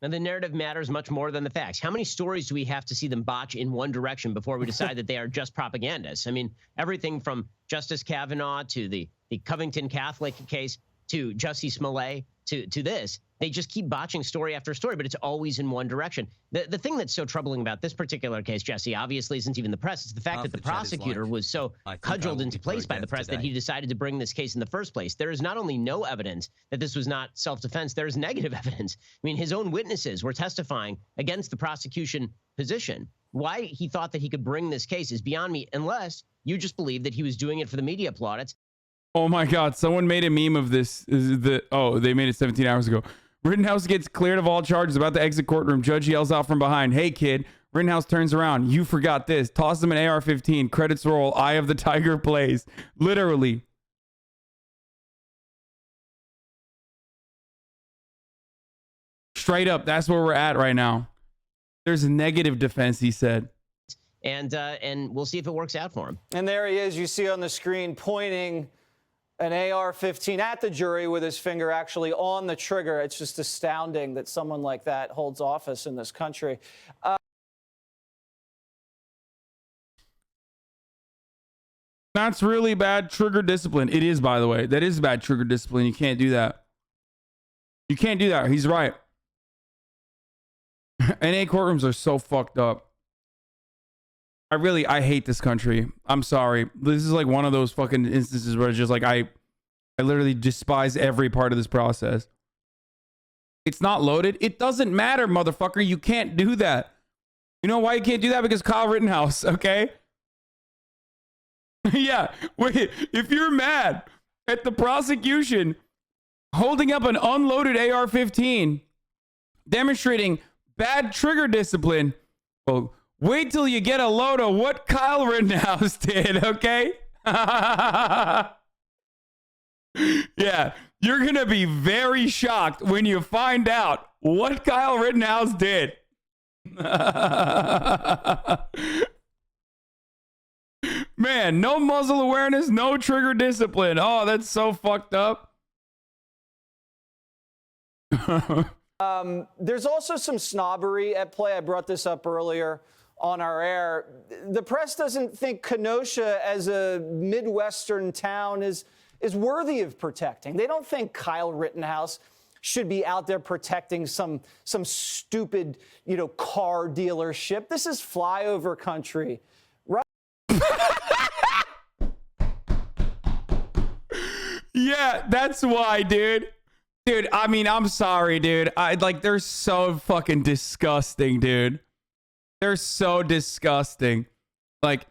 And the narrative matters much more than the facts. How many stories do we have to see them botch in one direction before we decide that they are just propagandists? I mean, everything from Justice Kavanaugh to the Covington Catholic case to Jussie Smollett to this. They just keep botching story after story, but it's always in one direction. The thing that's so troubling about this particular case, Jesse, obviously isn't even the press. It's the fact that the prosecutor was so cudgeled into place by the press that he decided to bring this case in the first place. There is not only no evidence that this was not self-defense, there is negative evidence. I mean, his own witnesses were testifying against the prosecution position. Why he thought that he could bring this case is beyond me, unless you just believe that he was doing it for the media plaudits. Oh my God, someone made a meme of this. Oh, they made it 17 hours ago. Rittenhouse gets cleared of all charges, about to exit courtroom. Judge yells out from behind, "Hey kid." Rittenhouse turns around. "You forgot this." Tosses him an AR-15. Credits roll. Eye of the Tiger plays. Literally. Straight up, that's where we're at right now. There's a negative defense, he said. And we'll see if it works out for him. And there he is, you see on the screen, pointing an AR-15 at the jury with his finger actually on the trigger. It's just astounding that someone like that holds office in this country. That's really bad trigger discipline. It is, by the way. That is bad trigger discipline. You can't do that. You can't do that. He's right. NA courtrooms are so fucked up. I hate this country. I'm sorry. This is like one of those fucking instances where it's just like I literally despise every part of this process. It's not loaded. It doesn't matter, motherfucker. You can't do that. You know why you can't do that? Because Kyle Rittenhouse, okay? Yeah, wait. If you're mad at the prosecution holding up an unloaded AR-15, demonstrating bad trigger discipline, well, wait till you get a load of what Kyle Rittenhouse did, okay? Yeah, you're going to be very shocked when you find out what Kyle Rittenhouse did. Man, no muzzle awareness, no trigger discipline. Oh, that's so fucked up. There's also some snobbery at play. I brought this up earlier on our air. The press doesn't think Kenosha as a Midwestern town is worthy of protecting. They don't think Kyle Rittenhouse should be out there protecting some stupid, car dealership. This is flyover country, right? Yeah, that's why, dude. Dude, I mean, I'm sorry, dude. They're so fucking disgusting, dude. They're so disgusting. Like,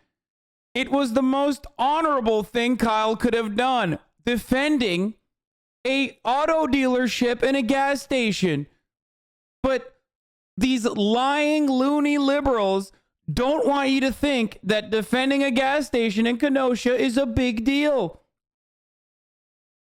it was the most honorable thing Kyle could have done. Defending a auto dealership and a gas station. But these lying, loony liberals don't want you to think that defending a gas station in Kenosha is a big deal.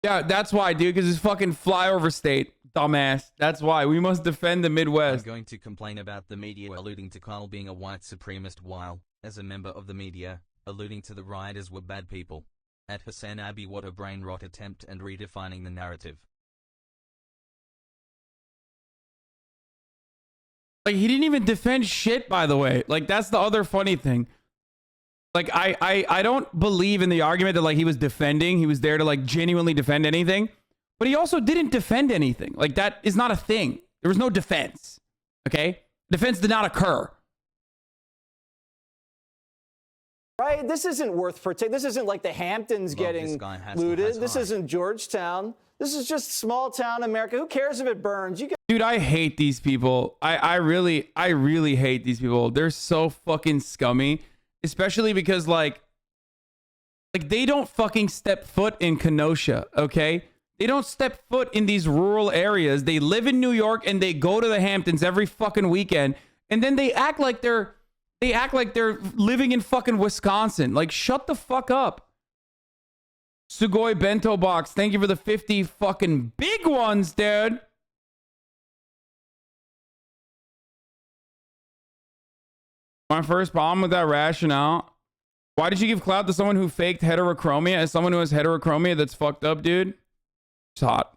Yeah, that's why, dude, because it's fucking flyover state, dumbass. That's why. We must defend the Midwest. I'm going to complain about the media alluding to Kyle being a white supremacist while, as a member of the media, alluding to the rioters were bad people. At HasanAbi, what a brain rot attempt and redefining the narrative. Like, he didn't even defend shit, by the way. Like, that's the other funny thing. Like, I don't believe in the argument that, like, he was defending. He was there to, like, genuinely defend anything. But he also didn't defend anything. Like, that is not a thing. There was no defense. Okay? Defense did not occur. Right? This isn't worth protecting. This isn't like the Hamptons getting looted. This isn't Georgetown. This is just small town America. Who cares if it burns? Dude, I hate these people. I really hate these people. They're so fucking scummy. Especially because, like they don't fucking step foot in Kenosha, okay? They don't step foot in these rural areas. They live in New York and they go to the Hamptons every fucking weekend. And then they act like they're living in fucking Wisconsin. Like, shut the fuck up. Sugoi Bento Box, thank you for the 50 fucking big ones, dude. My first problem with that rationale. Why did you give clout to someone who faked heterochromia as someone who has heterochromia? That's fucked up, dude. It's hot.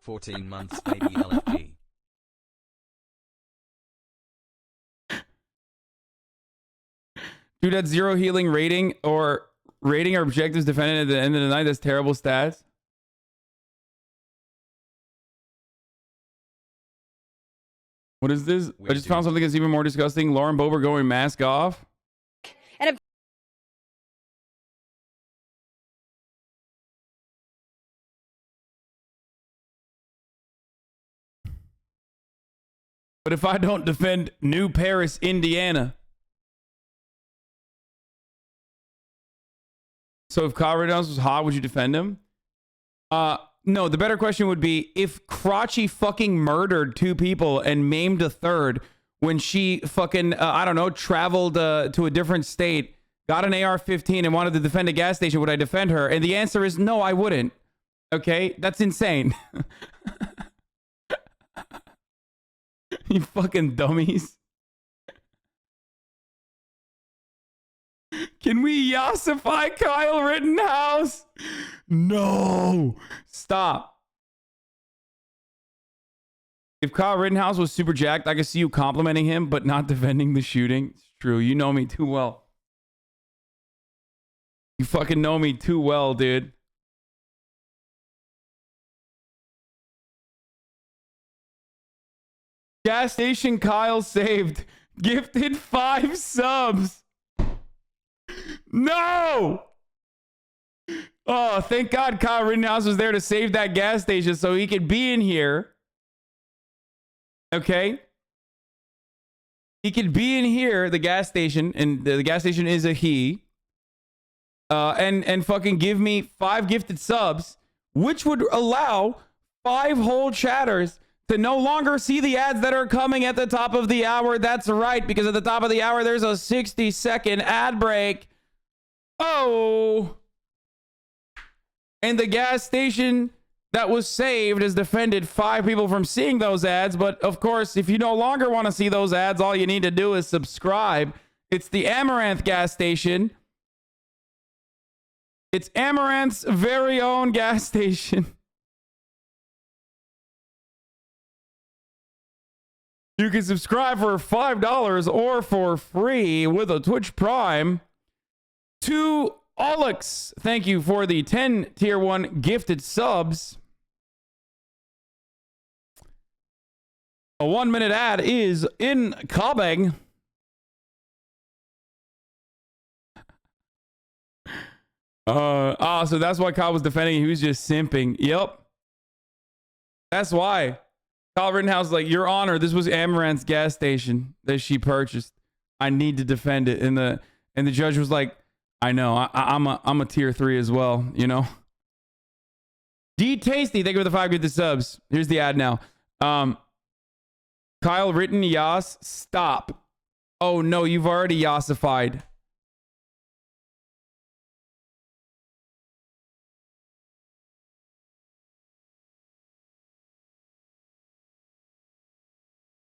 $14 months, baby LFG. Dude, that 0 healing rating or objectives defended at the end of the night. That's terrible stats. What is this? I just found something that's even more disgusting. Lauren Boebert going mask off. And But if I don't defend New Paris, Indiana. So if Kyle Rittenhouse was hot, would you defend him? No, the better question would be if Crotchy fucking murdered 2 people and maimed a 3rd when she fucking, I don't know, traveled to a different state got an AR-15 and wanted to defend a gas station, would I defend her? And the answer is no, I wouldn't. Okay, that's insane. You fucking dummies. Can we yassify Kyle Rittenhouse? No. Stop. If Kyle Rittenhouse was super jacked, I could see you complimenting him, but not defending the shooting. It's true. You know me too well. You fucking know me too well, dude. Gas station Kyle saved. Gifted 5 subs. No! Oh, thank God Kyle Rittenhouse was there to save that gas station so he could be in here. Okay? He could be in here, the gas station, and the gas station is a he. And fucking give me 5 gifted subs, which would allow 5 whole chatters to no longer see the ads that are coming at the top of the hour. That's right, because at the top of the hour, there's a 60-second ad break. Oh. And the gas station that was saved has defended 5 people from seeing those ads. But of course, if you no longer want to see those ads, all you need to do is subscribe. It's the Amaranth gas station. It's Amaranth's very own gas station. You can subscribe for $5 or for free with a Twitch Prime. To Alex, thank you for the 10 tier 1 gifted subs. A 1-minute ad is incoming. So that's why Kyle was defending. He was just simping. Yep. That's why. Kyle Rittenhouse is like, Your Honor, this was Amaranth's gas station that she purchased. I need to defend it. And the judge was like, I know. I'm a tier 3 as well, you know. D Tasty, thank you for the 5 gifted subs. Here's the ad now. Kyle Ritten, Yas, stop. Oh no, you've already yassified.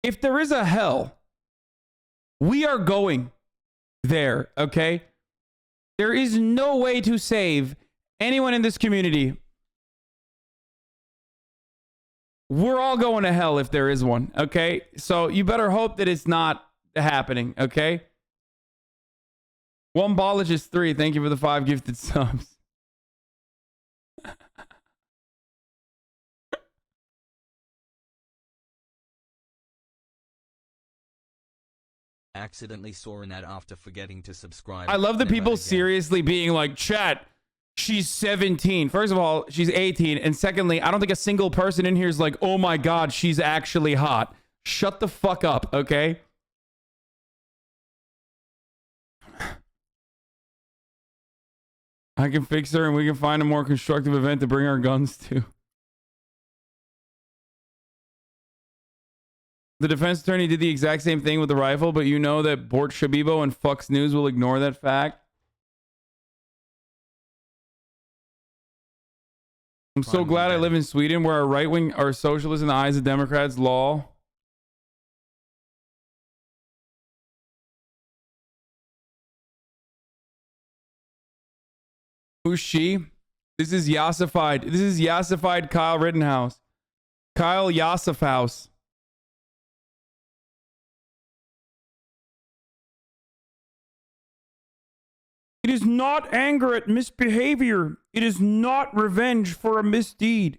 If there is a hell, we are going there, okay? There is no way to save anyone in this community. We're all going to hell if there is one, okay? So you better hope that it's not happening, okay? One Bologist 3, thank you for the 5 gifted subs. Accidentally saw an ad after forgetting to subscribe. I love the Never people again. seriously being like, chat, she's 17. First of all, she's 18. And secondly, I don't think a single person in here is like, oh my God, she's actually hot. Shut the fuck up, okay? I can fix her and we can find a more constructive event to bring our guns to. The defense attorney did the exact same thing with the rifle, but you know that Bort Shabibo and Fox News will ignore that fact. I'm so glad I live in Sweden where our right wing are socialists in the eyes of Democrats. Law. Who's she? This is yassified. This is yassified Kyle Rittenhouse. Kyle Yassifhouse. It is not anger at misbehavior. It is not revenge for a misdeed.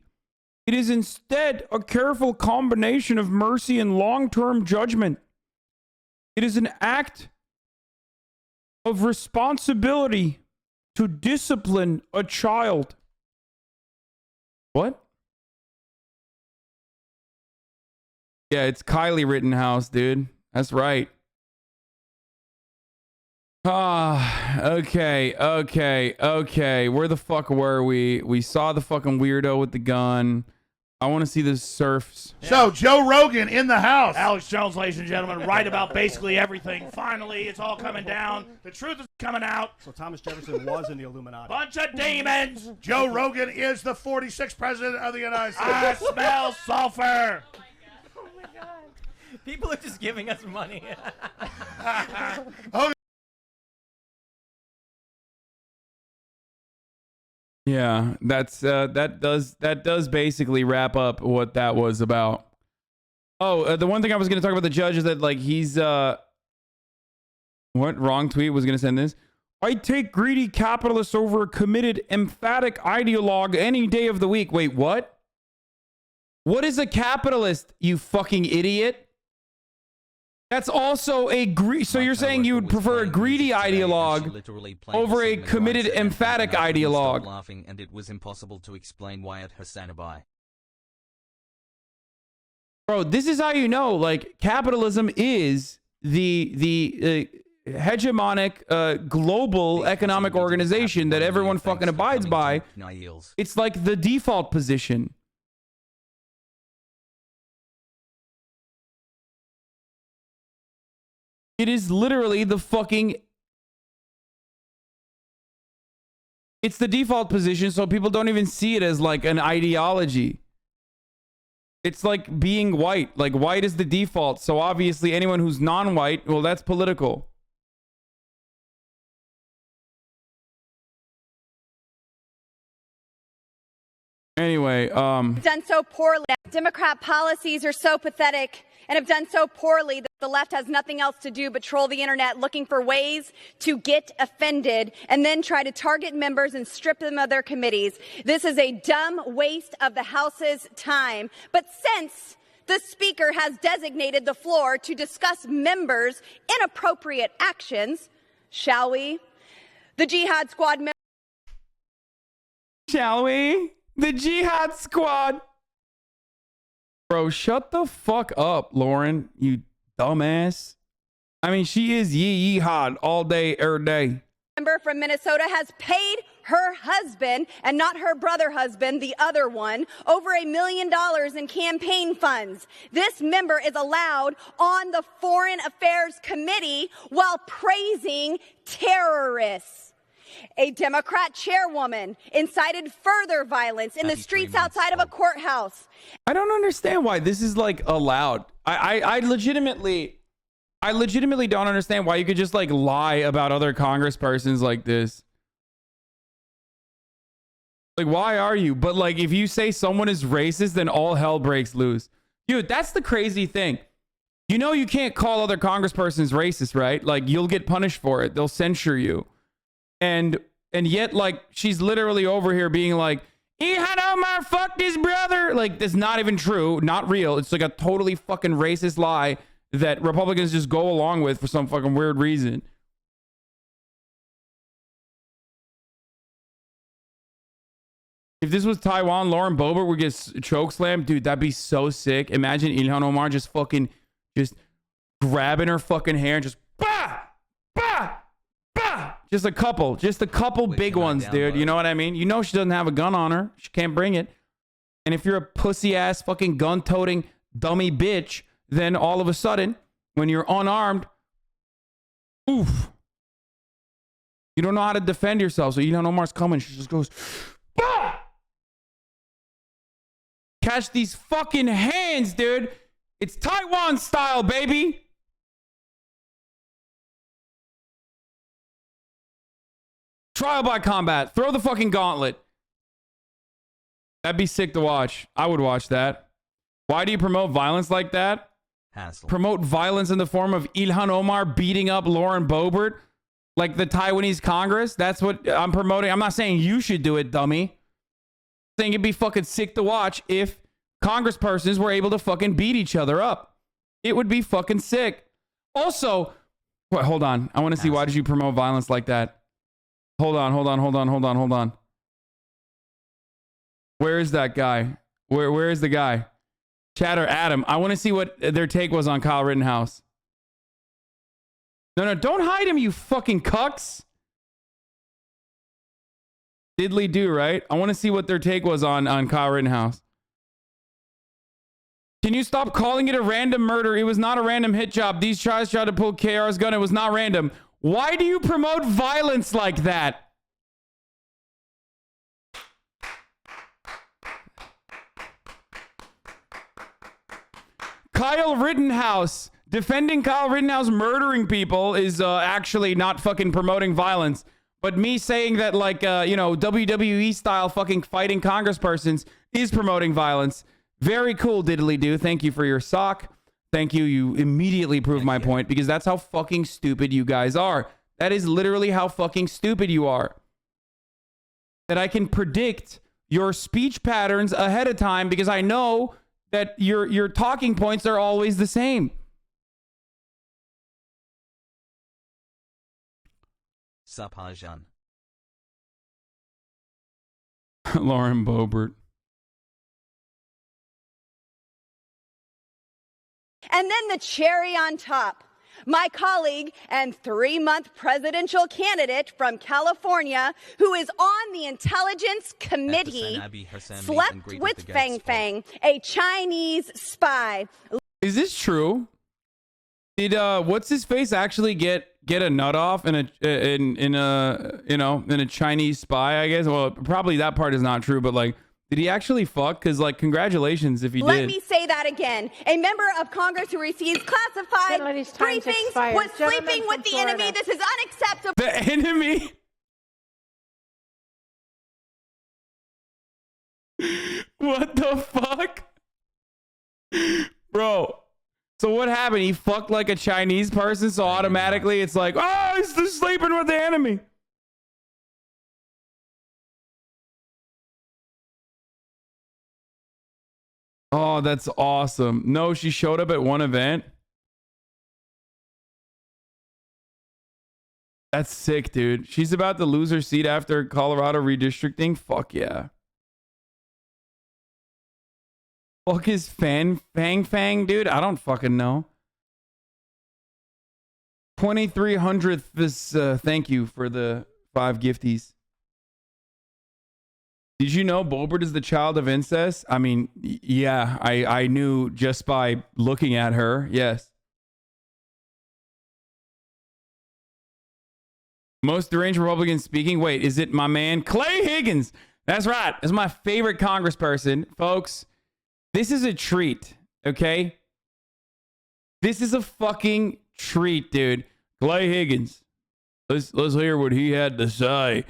It is instead a careful combination of mercy and long-term judgment. It is an act of responsibility to discipline a child. What? Yeah, it's Kylie Rittenhouse, dude. That's right. Okay. Where the fuck were we? We saw the fucking weirdo with the gun. I want to see the surfs. So, Joe Rogan in the house. Alex Jones, ladies and gentlemen, right about basically everything. Finally, it's all coming down. The truth is coming out. So Thomas Jefferson was in the Illuminati. Bunch of demons. Joe Rogan is the 46th president of the United States. I smell sulfur. Oh my God. People are just giving us money. Oh, Yeah, that's that does basically wrap up what that was about. Oh, the one thing I was going to talk about the judge is that like he's what wrong tweet was going to send this. I take greedy capitalists over a committed emphatic ideologue any day of the week. Wait, what? What is a capitalist, you fucking idiot? That's also a so you're saying you would prefer a greedy ideologue over a committed emphatic ideologue. Laughing, and it was impossible to explain why at HasanAbi. Bro, this is how you know, like, capitalism is the hegemonic global economic organization that everyone fucking abides by. It's like the default position. It is literally the fucking... It's the default position, so people don't even see it as like an ideology. It's like being white. Like, white is the default, so obviously anyone who's non-white, well, that's political. Anyway, done so poorly. Democrat policies are so pathetic and have done so poorly that the left has nothing else to do but troll the internet looking for ways to get offended and then try to target members and strip them of their committees. This is a dumb waste of the House's time. But since the Speaker has designated the floor to discuss members' inappropriate actions, shall we? The Jihad Squad members... Shall we? The Jihad Squad. Bro, shut the fuck up, Lauren, you dumbass. I mean, she is yee-yee-hod all day, every day. Member from Minnesota has paid her husband, and not her brother husband, the other one, over $1 million in campaign funds. This member is allowed on the Foreign Affairs Committee while praising terrorists. A Democrat chairwoman incited further violence in the streets outside of a courthouse. I don't understand why this is like allowed. I legitimately don't understand why you could just like lie about other congresspersons like this. Like, why are you? But like, if you say someone is racist, then all hell breaks loose. Dude, that's the crazy thing. You know, you can't call other congresspersons racist, right? Like, you'll get punished for it. They'll censure you. And yet, like, she's literally over here being like, Ilhan Omar fucked his brother. Like, that's not even true. Not real. It's like a totally fucking racist lie that Republicans just go along with for some fucking weird reason. If this was Taiwan, Lauren Boebert would get chokeslammed. Dude, that'd be so sick. Imagine Ilhan Omar just fucking, just grabbing her fucking hair and just, bah! Bah! Just a couple big ones, dude. You know what I mean? You know she doesn't have a gun on her. She can't bring it. And if you're a pussy-ass fucking gun-toting dummy bitch, then all of a sudden, when you're unarmed, oof. You don't know how to defend yourself. So Ilhan Omar's coming. She just goes, bah! Catch these fucking hands, dude. It's Taiwan style, baby. Trial by combat. Throw the fucking gauntlet. That'd be sick to watch. I would watch that. Why do you promote violence like that? Hassle. Promote violence in the form of Ilhan Omar beating up Lauren Boebert like the Taiwanese Congress? That's what I'm promoting. I'm not saying you should do it, dummy. I'm saying it'd be fucking sick to watch if congresspersons were able to fucking beat each other up. It would be fucking sick. Also, wait, hold on. I want to see, why did you promote violence like that? Hold on. Where is that guy? Where is the guy? Chatter, Adam. I want to see what their take was on Kyle Rittenhouse. No, don't hide him, you fucking cucks. Diddly do, right? I want to see what their take was on Kyle Rittenhouse. Can you stop calling it a random murder? It was not a random hit job. These guys tried to pull KR's gun. It was not random. Why do you promote violence like that? Kyle Rittenhouse. Defending Kyle Rittenhouse murdering people is actually not fucking promoting violence. But me saying that, like, you know, WWE style fucking fighting congresspersons is promoting violence. Very cool, diddly do. Thank you for your sock. Thank you. You immediately proved my point, because that's how fucking stupid you guys are. That is literally how fucking stupid you are. That I can predict your speech patterns ahead of time because I know that your talking points are always the same. Sup, Hasan. Lauren Boebert. And then the cherry on top. My colleague and 3-month presidential candidate from California, who is on the Intelligence Committee, slept with Fang Fang, a Chinese spy. Is this true? Did what's his face actually get a nut off in a Chinese spy, I guess? Well, probably that part is not true, but like, did he actually fuck? Because, like, congratulations if he did. Let me say that again. A member of Congress who receives classified briefings was sleeping with the enemy. This is unacceptable. The enemy? What the fuck? Bro. So what happened? He fucked like a Chinese person, so automatically it's like, oh, he's just sleeping with the enemy. Oh, that's awesome. No, she showed up at one event. That's sick, dude. She's about to lose her seat after Colorado redistricting. Fuck yeah. Fuck is Fang Fang, dude? I don't fucking know. 2300th is thank you for the 5 gifties. Did you know Boebert is the child of incest? I mean, yeah, I knew just by looking at her. Yes. Most deranged Republicans speaking. Wait, is it my man Clay Higgins? That's right. That's my favorite congressperson. Folks, this is a treat, okay? This is a fucking treat, dude. Clay Higgins. Let's hear what he had to say.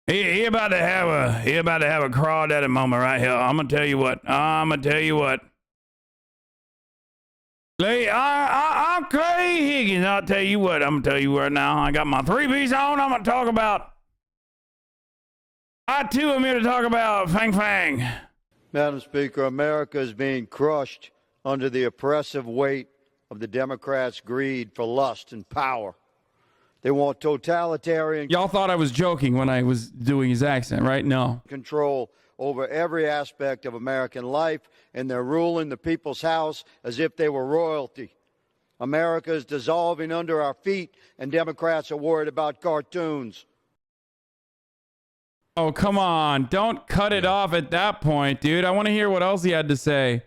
He about to have a crawdaddy moment right here. I'm gonna tell you what. Clay, I'm Clay Higgins. I'll tell you what. I'm gonna tell you right now. I got my 3-piece on. I'm gonna talk about. I too am here to talk about Fang Fang. Madam Speaker, America is being crushed under the oppressive weight of the Democrats' greed for lust and power. They want totalitarian... Y'all thought I was joking when I was doing his accent, right? No. ...control over every aspect of American life, and they're ruling the people's house as if they were royalty. America is dissolving under our feet, and Democrats are worried about cartoons. Oh, come on. Don't cut it off at that point, dude. I want to hear what else he had to say.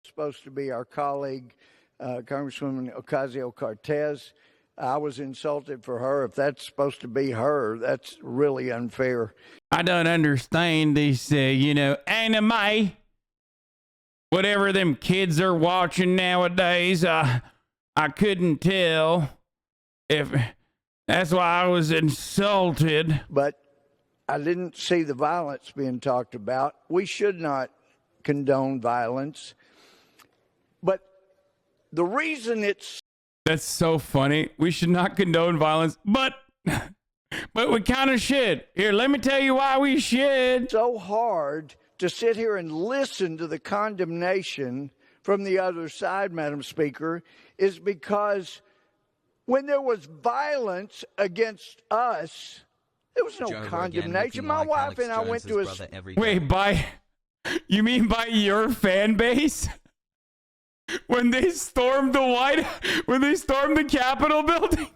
Supposed to be our colleague, Congresswoman Ocasio-Cortez. I was insulted for her. If that's supposed to be her, that's really unfair. I don't understand this, anime. Whatever them kids are watching nowadays. I couldn't tell if that's why I was insulted. But I didn't see the violence being talked about. We should not condone violence. But the reason it's... That's so funny. We should not condone violence, but we kind of should. Here, let me tell you why we should. So hard to sit here and listen to the condemnation from the other side, Madam Speaker, is because when there was violence against us, there was no condemnation. My wife and I went to a... Wait, you mean by your fan base? When they stormed the Capitol building?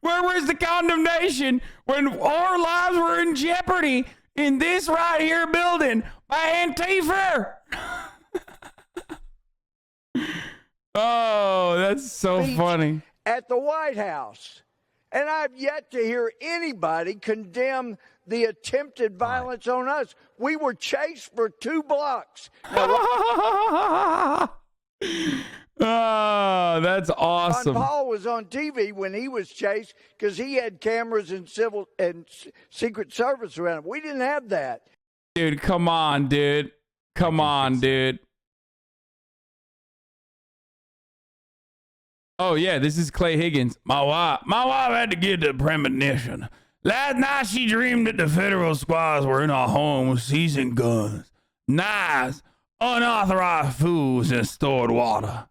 Where Where was the condemnation when our lives were in jeopardy in this right here building by Antifa? Oh, that's so funny. At the White House. And I've yet to hear anybody condemn the attempted violence on us. We were chased for 2 blocks. Oh, that's awesome. Ron Paul was on TV when he was chased because he had cameras and civil and Secret Service around him. We didn't have that. Dude, come on, dude. Come on, dude. Oh, yeah, this is Clay Higgins. My wife had to get the premonition. Last night she dreamed that the federal squads were in our home seizing guns, knives, unauthorized foods, and stored water.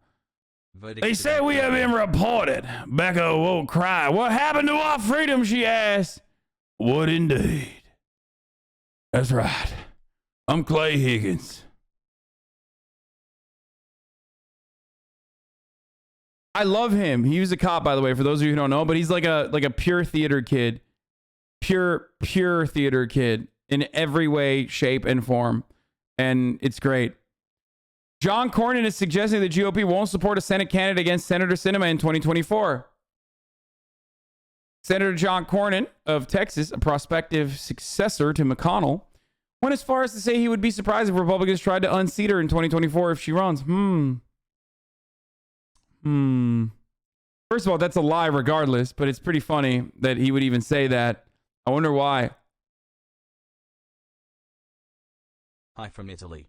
They say we have been reported. Becca awoke crying. What happened to our freedom, she asked. What indeed? That's right. I'm Clay Higgins. I love him. He was a cop, by the way, for those of you who don't know, but he's like a pure theater kid. Pure theater kid in every way, shape, and form. And it's great. John Cornyn is suggesting the GOP won't support a Senate candidate against Senator Sinema in 2024. Senator John Cornyn of Texas, a prospective successor to McConnell, went as far as to say he would be surprised if Republicans tried to unseat her in 2024 if she runs. First of all, that's a lie regardless, but it's pretty funny that he would even say that. I wonder why. Hi from Italy.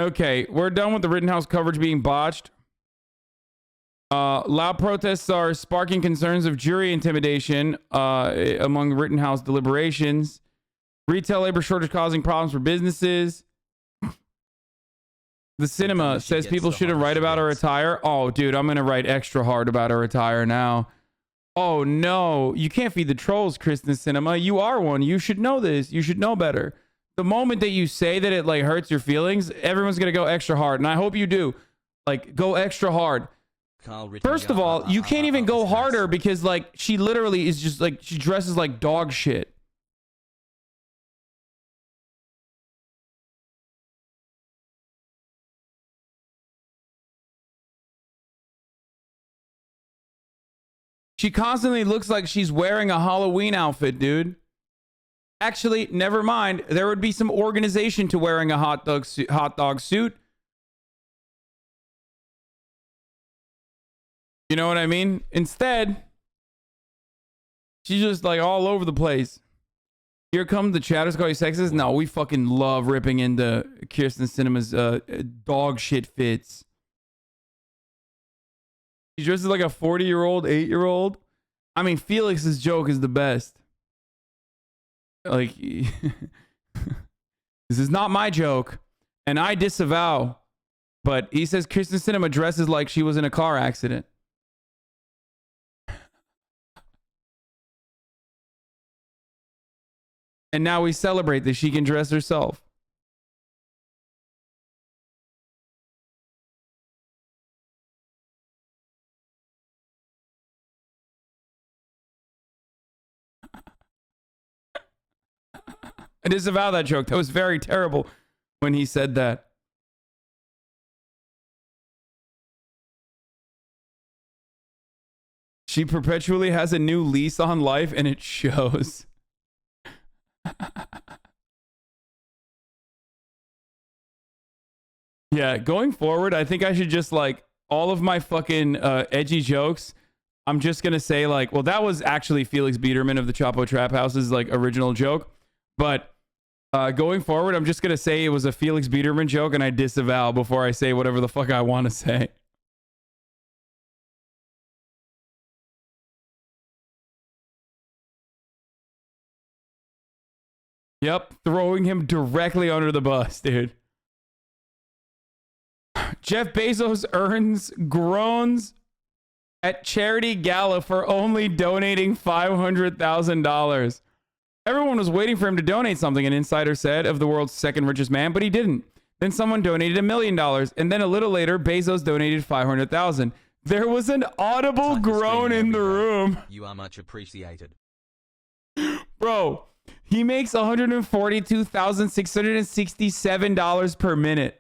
Okay, we're done with the Rittenhouse coverage being botched. Loud protests are sparking concerns of jury intimidation among Rittenhouse deliberations. Retail labor shortage causing problems for businesses. The cinema says people shouldn't write about her attire. Oh, dude, I'm going to write extra hard about her attire now. Oh, no. You can't feed the trolls, Kristen Cinema. You are one. You should know this. You should know better. The moment that you say that it like hurts your feelings, everyone's going to go extra hard. And I hope you do. Like, go extra hard. First of all, you can't even go harder because like she literally is just like she dresses like dog shit. She constantly looks like she's wearing a Halloween outfit, dude. Actually, never mind. There would be some organization to wearing a hot dog suit. You know what I mean? Instead, she's just like all over the place. Here comes the chatters call you sexist. No, we fucking love ripping into Kirsten Cinema's dog shit fits. She dresses like a 40-year-old, 8-year-old. I mean, Felix's joke is the best. Like, this is not my joke, and I disavow. But he says Kirsten Cinema dresses like she was in a car accident. And now we celebrate that she can dress herself. I disavow that joke. That was very terrible when he said that. She perpetually has a new lease on life and it shows. Yeah, going forward, I think I should just like all of my fucking edgy jokes. I'm just going to say like, well, that was actually Felix Biederman of the Chapo Trap House's like original joke. But going forward, I'm just going to say it was a Felix Biederman joke and I disavow before I say whatever the fuck I want to say. Yep, throwing him directly under the bus, dude. Jeff Bezos earns groans at charity gala for only donating $500,000. Everyone was waiting for him to donate something, an insider said, of the world's second richest man, but he didn't. Then someone donated $1 million, and then a little later, Bezos donated $500,000. There was an audible groan in the room. You are much appreciated. Bro, he makes $142,667 per minute.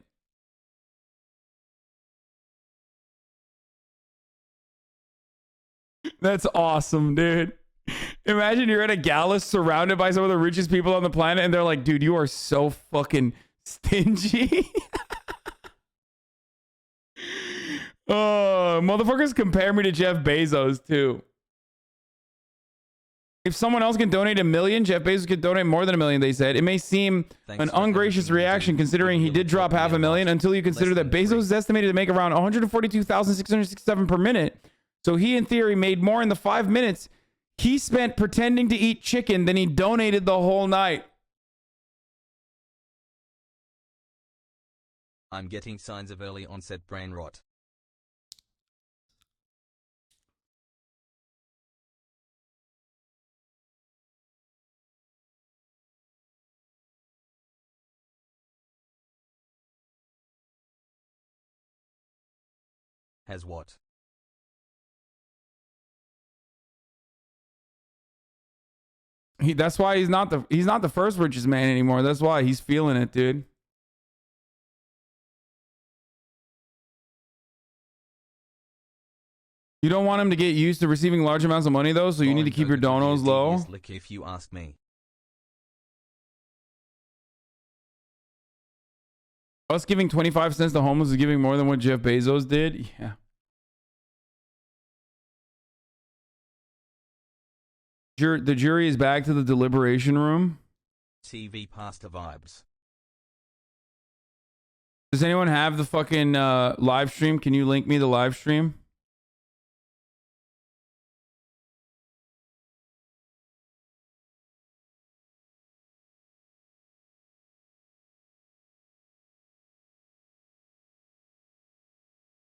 That's awesome, dude. Imagine you're at a gala surrounded by some of the richest people on the planet and they're like, dude, you are so fucking stingy. Oh, motherfuckers compare me to Jeff Bezos too. If someone else can donate $1 million, Jeff Bezos can donate more than $1 million, they said. It may seem an ungracious reaction considering he did drop $500,000 until you consider that Bezos is estimated to make around $142,667 per minute. So he, in theory, made more in the 5 minutes he spent pretending to eat chicken than he donated the whole night. I'm getting signs of early onset brain rot. Has what? That's why he's not the first richest man anymore. That's why he's feeling it, dude. You don't want him to get used to receiving large amounts of money though, so you need to keep your donos low. If you ask me. Us giving 25 cents to homeless is giving more than what Jeff Bezos did. Yeah. The jury is back to the deliberation room. TV pastor vibes. Does anyone have the fucking live stream? Can you link me the live stream?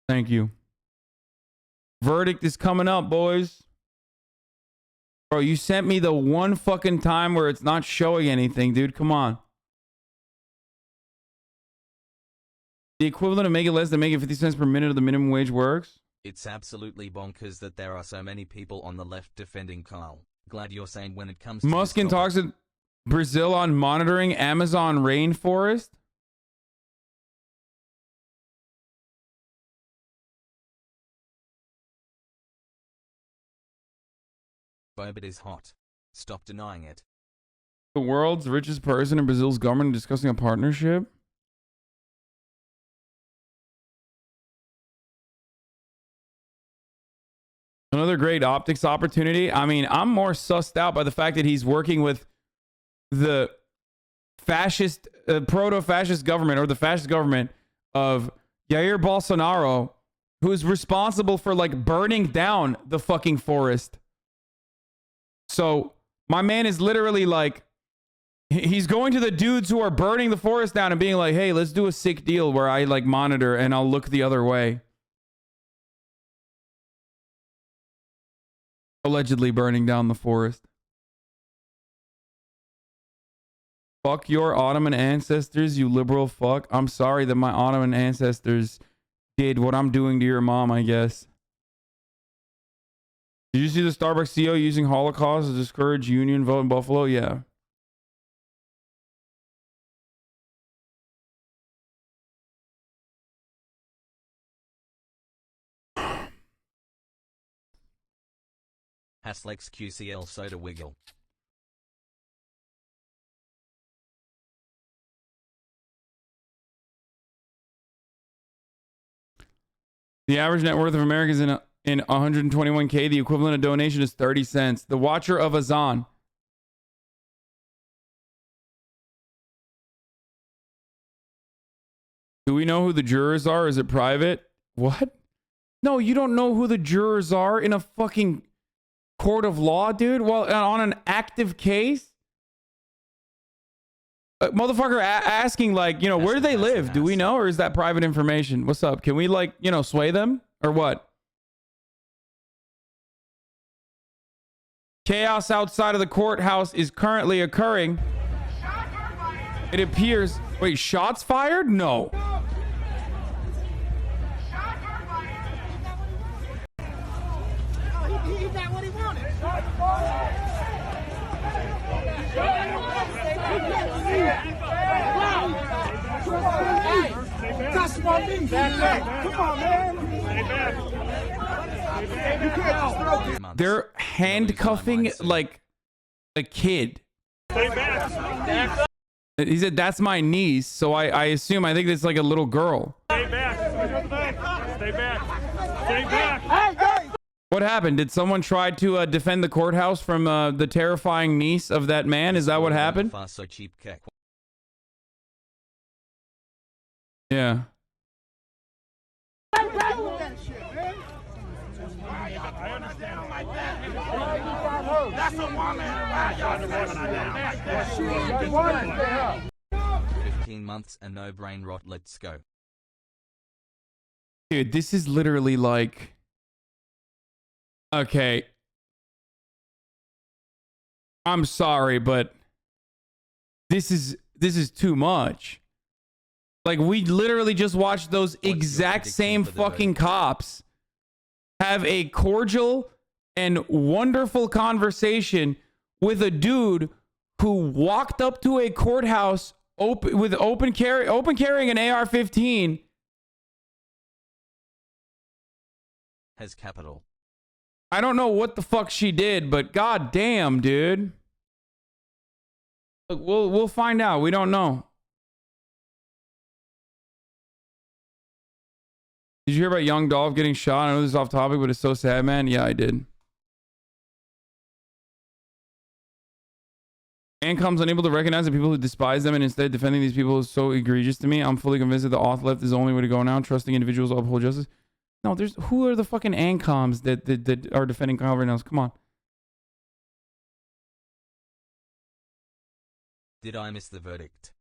Thank you. Verdict is coming up, boys. Bro, you sent me the one fucking time where it's not showing anything, dude. Come on. The equivalent of making less than making 50 cents per minute of the minimum wage works? It's absolutely bonkers that there are so many people on the left defending Kyle. Glad you're saying when it comes to Muskin talks with Brazil on monitoring Amazon rainforest. It is hot. Stop denying it. The world's richest person in Brazil's government discussing a partnership. Another great optics opportunity. I mean, I'm more sussed out by the fact that he's working with the fascist, proto-fascist government, or the fascist government of Jair Bolsonaro, who is responsible for like burning down the fucking forest. So my man is literally like, he's going to the dudes who are burning the forest down and being like, hey, let's do a sick deal where I like monitor and I'll look the other way. Allegedly burning down the forest. Fuck your Ottoman ancestors, you liberal fuck. I'm sorry that my Ottoman ancestors did what I'm doing to your mom, I guess. Did you see the Starbucks CEO using Holocaust to discourage union vote in Buffalo? Yeah. Haslex QCL soda wiggle. The average net worth of Americans in 121K, the equivalent of donation is 30 cents. The Watcher of Hasan. Do we know who the jurors are? Is it private? What? No, you don't know who the jurors are in a fucking court of law, dude? Well, on an active case? Motherfucker asking, like, you know, where do they live? Do we know? Or is that private information? What's up? Can we, like, you know, sway them? Or what? Chaos outside of the courthouse is currently occurring. It appears... Wait, shots fired? No. on me. Come on, man. You can't just throw. They're handcuffing like a kid. Stay back. He said, "That's my niece." So I assume, I think it's like a little girl. Stay back. Stay back. Stay back. Hey! What happened? Did someone try to defend the courthouse from the terrifying niece of that man? Is that what happened? Yeah. I understand. That's a woman. 15 months and no brain rot. Let's go. Dude, this is literally like... Okay. I'm sorry, but this is too much. Like, we literally just watched those exact same fucking cops have a cordial and wonderful conversation with a dude who walked up to a courthouse open carrying an AR-15. Has capital. I don't know what the fuck she did, but god damn, dude. Look, we'll find out. We don't know. Did you hear about Young Dolph getting shot? I know this is off topic, but it's so sad, man. Yeah, I did. Ancoms unable to recognize the people who despise them and instead defending these people is so egregious to me. I'm fully convinced that the auth left is the only way to go now. Trusting individuals to uphold justice. No, who are the fucking Ancoms that are defending Kyle Rittenhouse? Come on. Did I miss the verdict?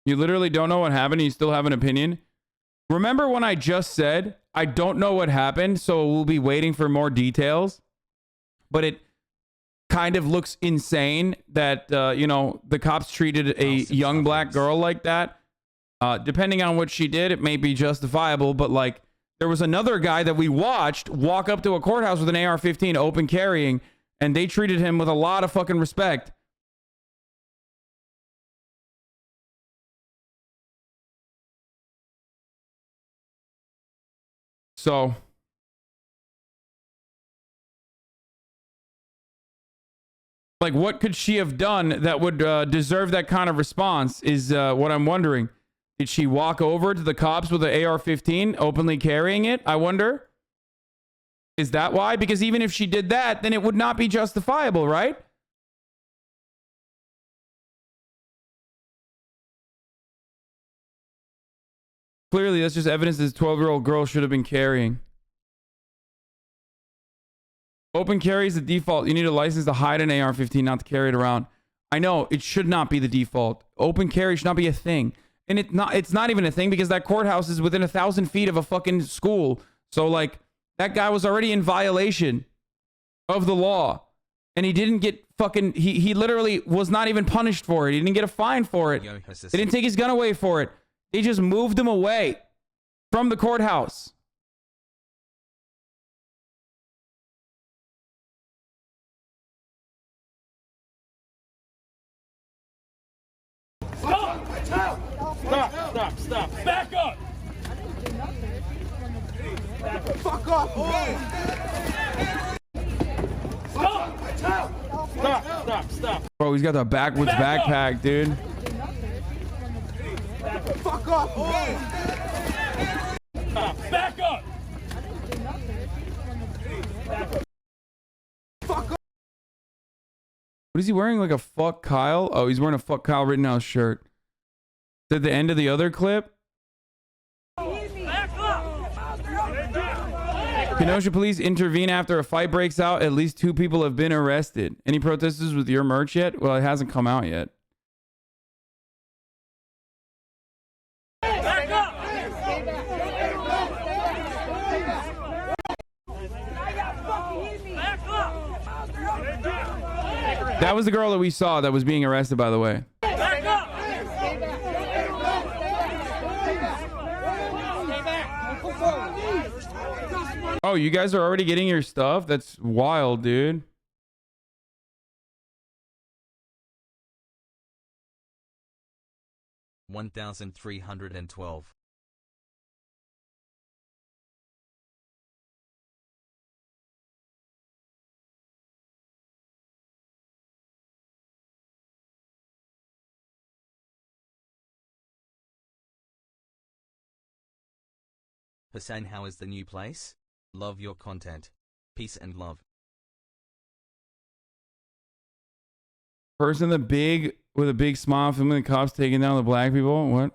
You literally don't know what happened and you still have an opinion? Remember when I just said, I don't know what happened, so we'll be waiting for more details? But it kind of looks insane that, you know, the cops treated a young black girl like that. Depending on what she did, it may be justifiable, but like, there was another guy that we watched walk up to a courthouse with an AR-15 open carrying, and they treated him with a lot of fucking respect. So, like, what could she have done that would deserve that kind of response is what I'm wondering. Did she walk over to the cops with an AR-15 openly carrying it? I wonder. Is that why? Because even if she did that, then it would not be justifiable, right? Clearly, that's just evidence this 12-year-old girl should have been carrying. Open carry is the default. You need a license to hide an AR-15, not to carry it around. I know, it should not be the default. Open carry should not be a thing. And it's not even a thing because that courthouse is within 1,000 feet of a fucking school. So, like, that guy was already in violation of the law. And he didn't get fucking... He literally was not even punished for it. He didn't get a fine for it. They didn't take his gun away for it. They just moved him away from the courthouse. Stop. Back up. Fuck off. Stop. Bro, he's got the backwards backpack, dude. Fuck off. Back up. Fuck off. What is he wearing? Like a fuck Kyle? Oh, he's wearing a fuck Kyle Rittenhouse shirt. At the end of the other clip? Kenosha police intervene after a fight breaks out. At least 2 people have been arrested. Any protesters with your merch yet? Well, it hasn't come out yet. That was the girl that we saw that was being arrested, by the way. Oh, you guys are already getting your stuff? That's wild, dude. 1312. Hasan, how is the new place? Love your content. Peace and love. Person with a big smile filming the cops taking down the black people. What?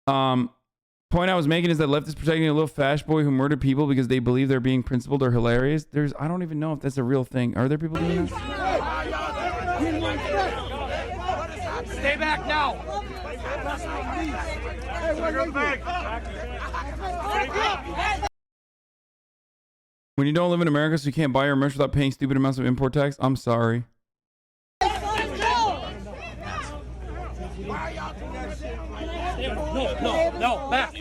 Point I was making is that leftists protecting a little fash boy who murdered people because they believe they're being principled or hilarious. I don't even know if that's a real thing. Are there people doing that? Stay back now. When you don't live in America, so you can't buy your merch without paying stupid amounts of import tax. I'm sorry. No, back.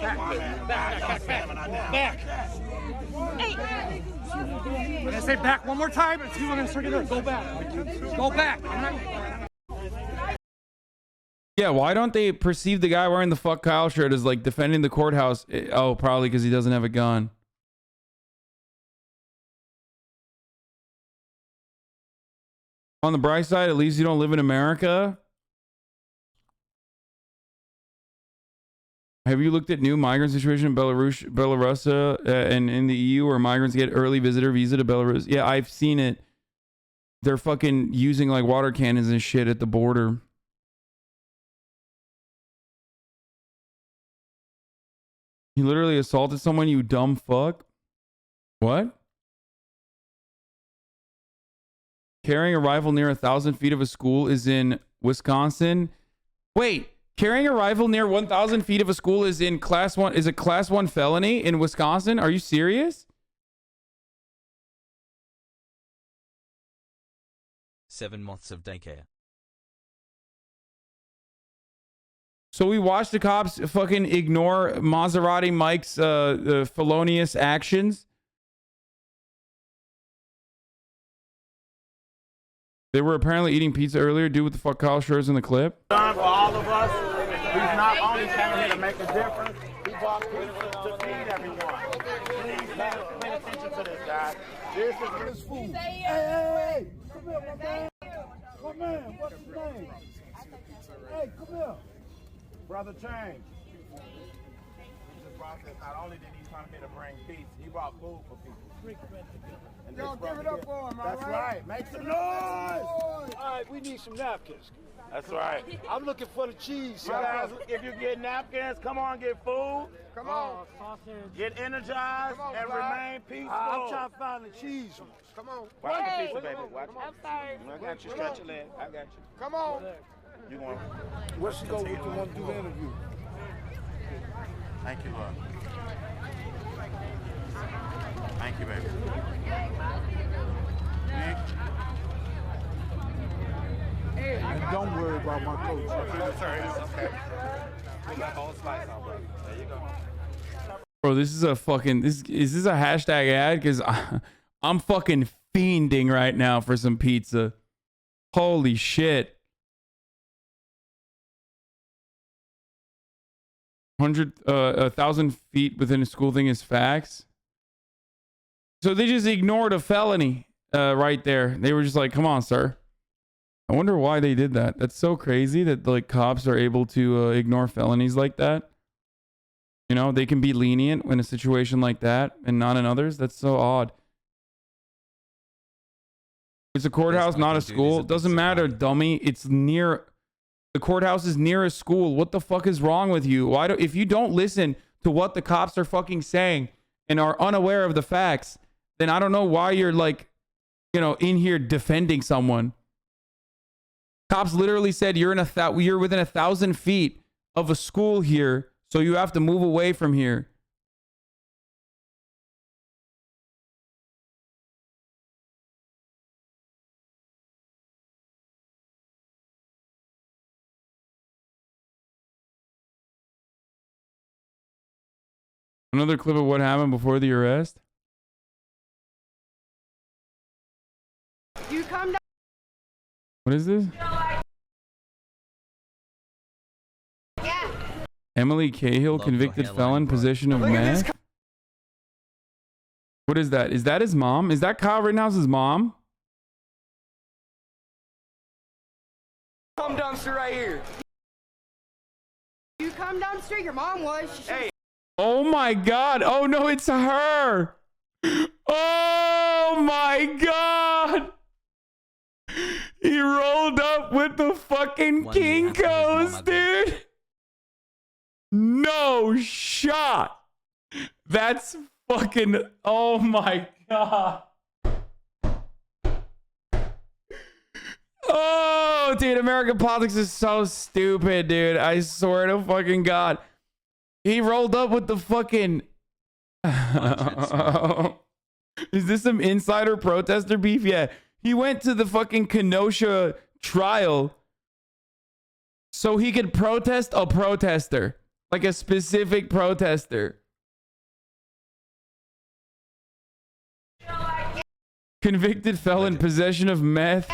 When I say back one more time, if you want to circle there, go back. Yeah, why don't they perceive the guy wearing the fuck Kyle shirt as like defending the courthouse? Oh, probably because he doesn't have a gun. On the bright side, at least you don't live in America. Have you looked at new migrant situation in Belarus, and in the EU where migrants get early visitor visa to Belarus? Yeah, I've seen it. They're fucking using like water cannons and shit at the border. You literally assaulted someone, you dumb fuck. What? Carrying a rifle near 1,000 feet of a school is in Wisconsin. Wait. Carrying a rifle near 1,000 feet of a school is a class 1 felony in Wisconsin? Are you serious? 7 months of daycare. So we watched the cops fucking ignore Maserati Mike's felonious actions. They were apparently eating pizza earlier. Dude, what the fuck Kyle shirts in the clip? For all of us, he's not only coming here to make a difference, he bought pizza to feed everyone. Please pay attention to this, guys. This is his food. Hey, come here, my man. My man, what's his name? Hey, come here. Brother Change. Not only did he come here to bring peace, he brought food for people. And y'all give it up for him, all right? That's right. Make some noise. All right, we need some napkins. That's right. I'm looking for the cheese. You guys, if you get napkins, come on, get food. Come on. Get energized and remain peaceful. I'm trying to find the cheese ones. Come on. Watch the pizza, baby. Watch it. I'm sorry. I got you. Stretch your leg. I got you. Come on. You want? What's she go with? You want to do the interview? Thank you, Lord. Thank you, baby. Nick. And don't worry about my coach. Okay. We got the whole slice out, bro. There you go. Bro, this is a fucking... is this a hashtag ad? Because I'm fucking fiending right now for some pizza. Holy shit. 1,000 feet within a school thing is facts. So they just ignored a felony right there. They were just like, come on, sir. I wonder why they did that. That's so crazy that like cops are able to ignore felonies like that. You know, they can be lenient in a situation like that and not in others. That's so odd. It's a courthouse, not a school. Doesn't matter, dummy. It's near... The courthouse is near a school. What the fuck is wrong with you? If you don't listen to what the cops are fucking saying and are unaware of the facts, then I don't know why you're like, you know, in here defending someone. Cops literally said you're within 1,000 feet of a school here, so you have to move away from here. Another clip of what happened before the arrest. You come down. What is this? Emily Cahill, Love convicted your felon, hairline, bro. possession of meth. What is that? Is that his mom? Is that Kyle Rittenhouse's mom? Come dumpster right here. You come dumpster, your mom was. Hey. Oh my God. Oh no, it's her. Oh my God. He rolled up with the fucking Kinkos, dude. No shot. That's fucking, oh my God. Oh, dude, American politics is so stupid, dude. I swear to fucking God. He rolled up with the fucking... Is this some insider protester beef? Yeah. He went to the fucking Kenosha trial so he could protest a protester. Like a specific protester. Convicted felon, possession of meth,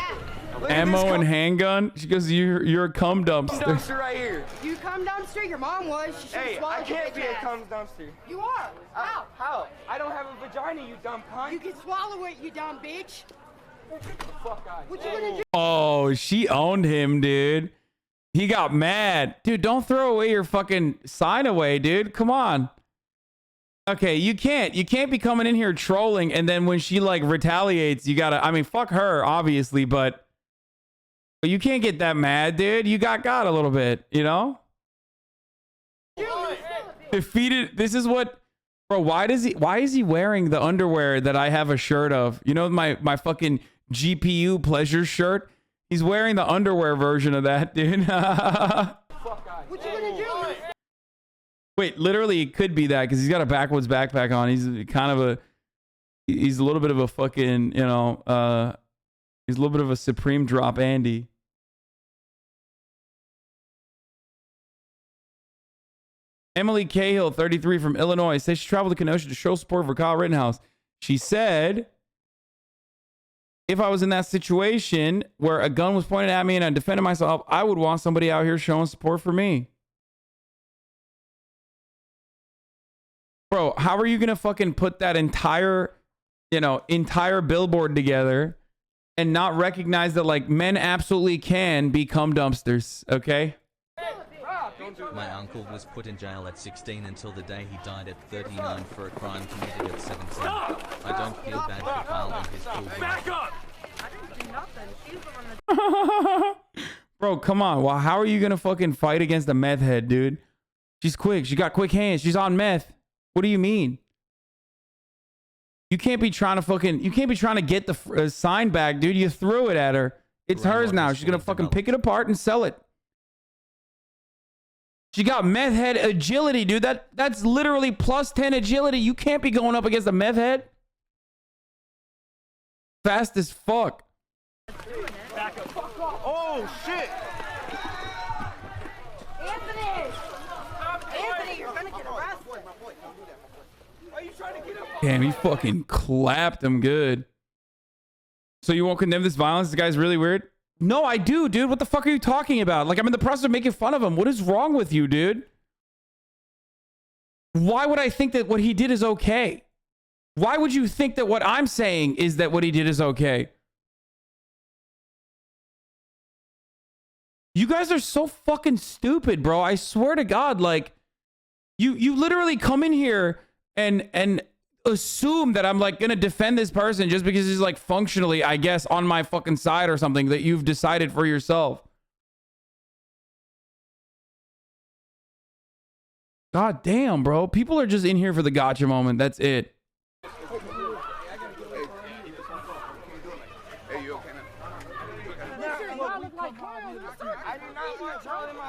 ammo, and handgun. She goes, you're a cum dumpster. Dumpster right here. You come dumpster, your mom was. Hey, I can't be a cum dumpster. You are. How? How? I don't have a vagina, you dumb cunt. You can swallow it, you dumb bitch. Get the fuck out. What you gonna do? Oh, she owned him, dude. He got mad. Dude, don't throw away your fucking sign away, dude. Come on. Okay, you can't be coming in here trolling, and then when she like retaliates, you gotta, I mean, fuck her, obviously, but you can't get that mad, dude. You got a little bit, you know? Defeated. This is what, bro, why is he wearing the underwear that I have a shirt of? You know, my fucking GPU pleasure shirt? He's wearing the underwear version of that, dude. What you gonna do? Wait, literally, it could be that because he's got a backwoods backpack on. He's kind of he's a little bit of a fucking, you know, he's a little bit of a Supreme Drop Andy. Emily Cahill, 33, from Illinois, says she traveled to Kenosha to show support for Kyle Rittenhouse. She said, if I was in that situation where a gun was pointed at me and I defended myself, I would want somebody out here showing support for me. Bro, how are you going to fucking put that entire billboard together and not recognize that, like, men absolutely can become dumpsters, okay? My uncle was put in jail at 16 until the day he died at 39 for a crime committed at 17. I don't feel bad for Kyle and his children. Back up! I didn't do nothing. She was on the... Bro, come on. Well, how are you going to fucking fight against a meth head, dude? She's quick. She got quick hands. She's on meth. What do you mean? You can't be trying to get the sign back, dude. You threw it at her. It's hers now. She's going to fucking pick it apart and sell it. She got meth head agility, dude. That's literally plus 10 agility. You can't be going up against a meth head. Fast as fuck. Oh, shit. Anthony, you're gonna get arrested. Why are you trying to get up? Damn, he fucking clapped him good. So you won't condemn this violence? This guy's really weird. No, I do, dude. What the fuck are you talking about? Like, I'm in the process of making fun of him. What is wrong with you, dude? Why would I think that what he did is okay? Why would you think that what I'm saying is that what he did is okay? You guys are so fucking stupid, bro. I swear to God, like, you literally come in here and assume that I'm like gonna defend this person just because he's like functionally, I guess, on my fucking side or something that you've decided for yourself. God damn, bro. People are just in here for the gotcha moment. That's it.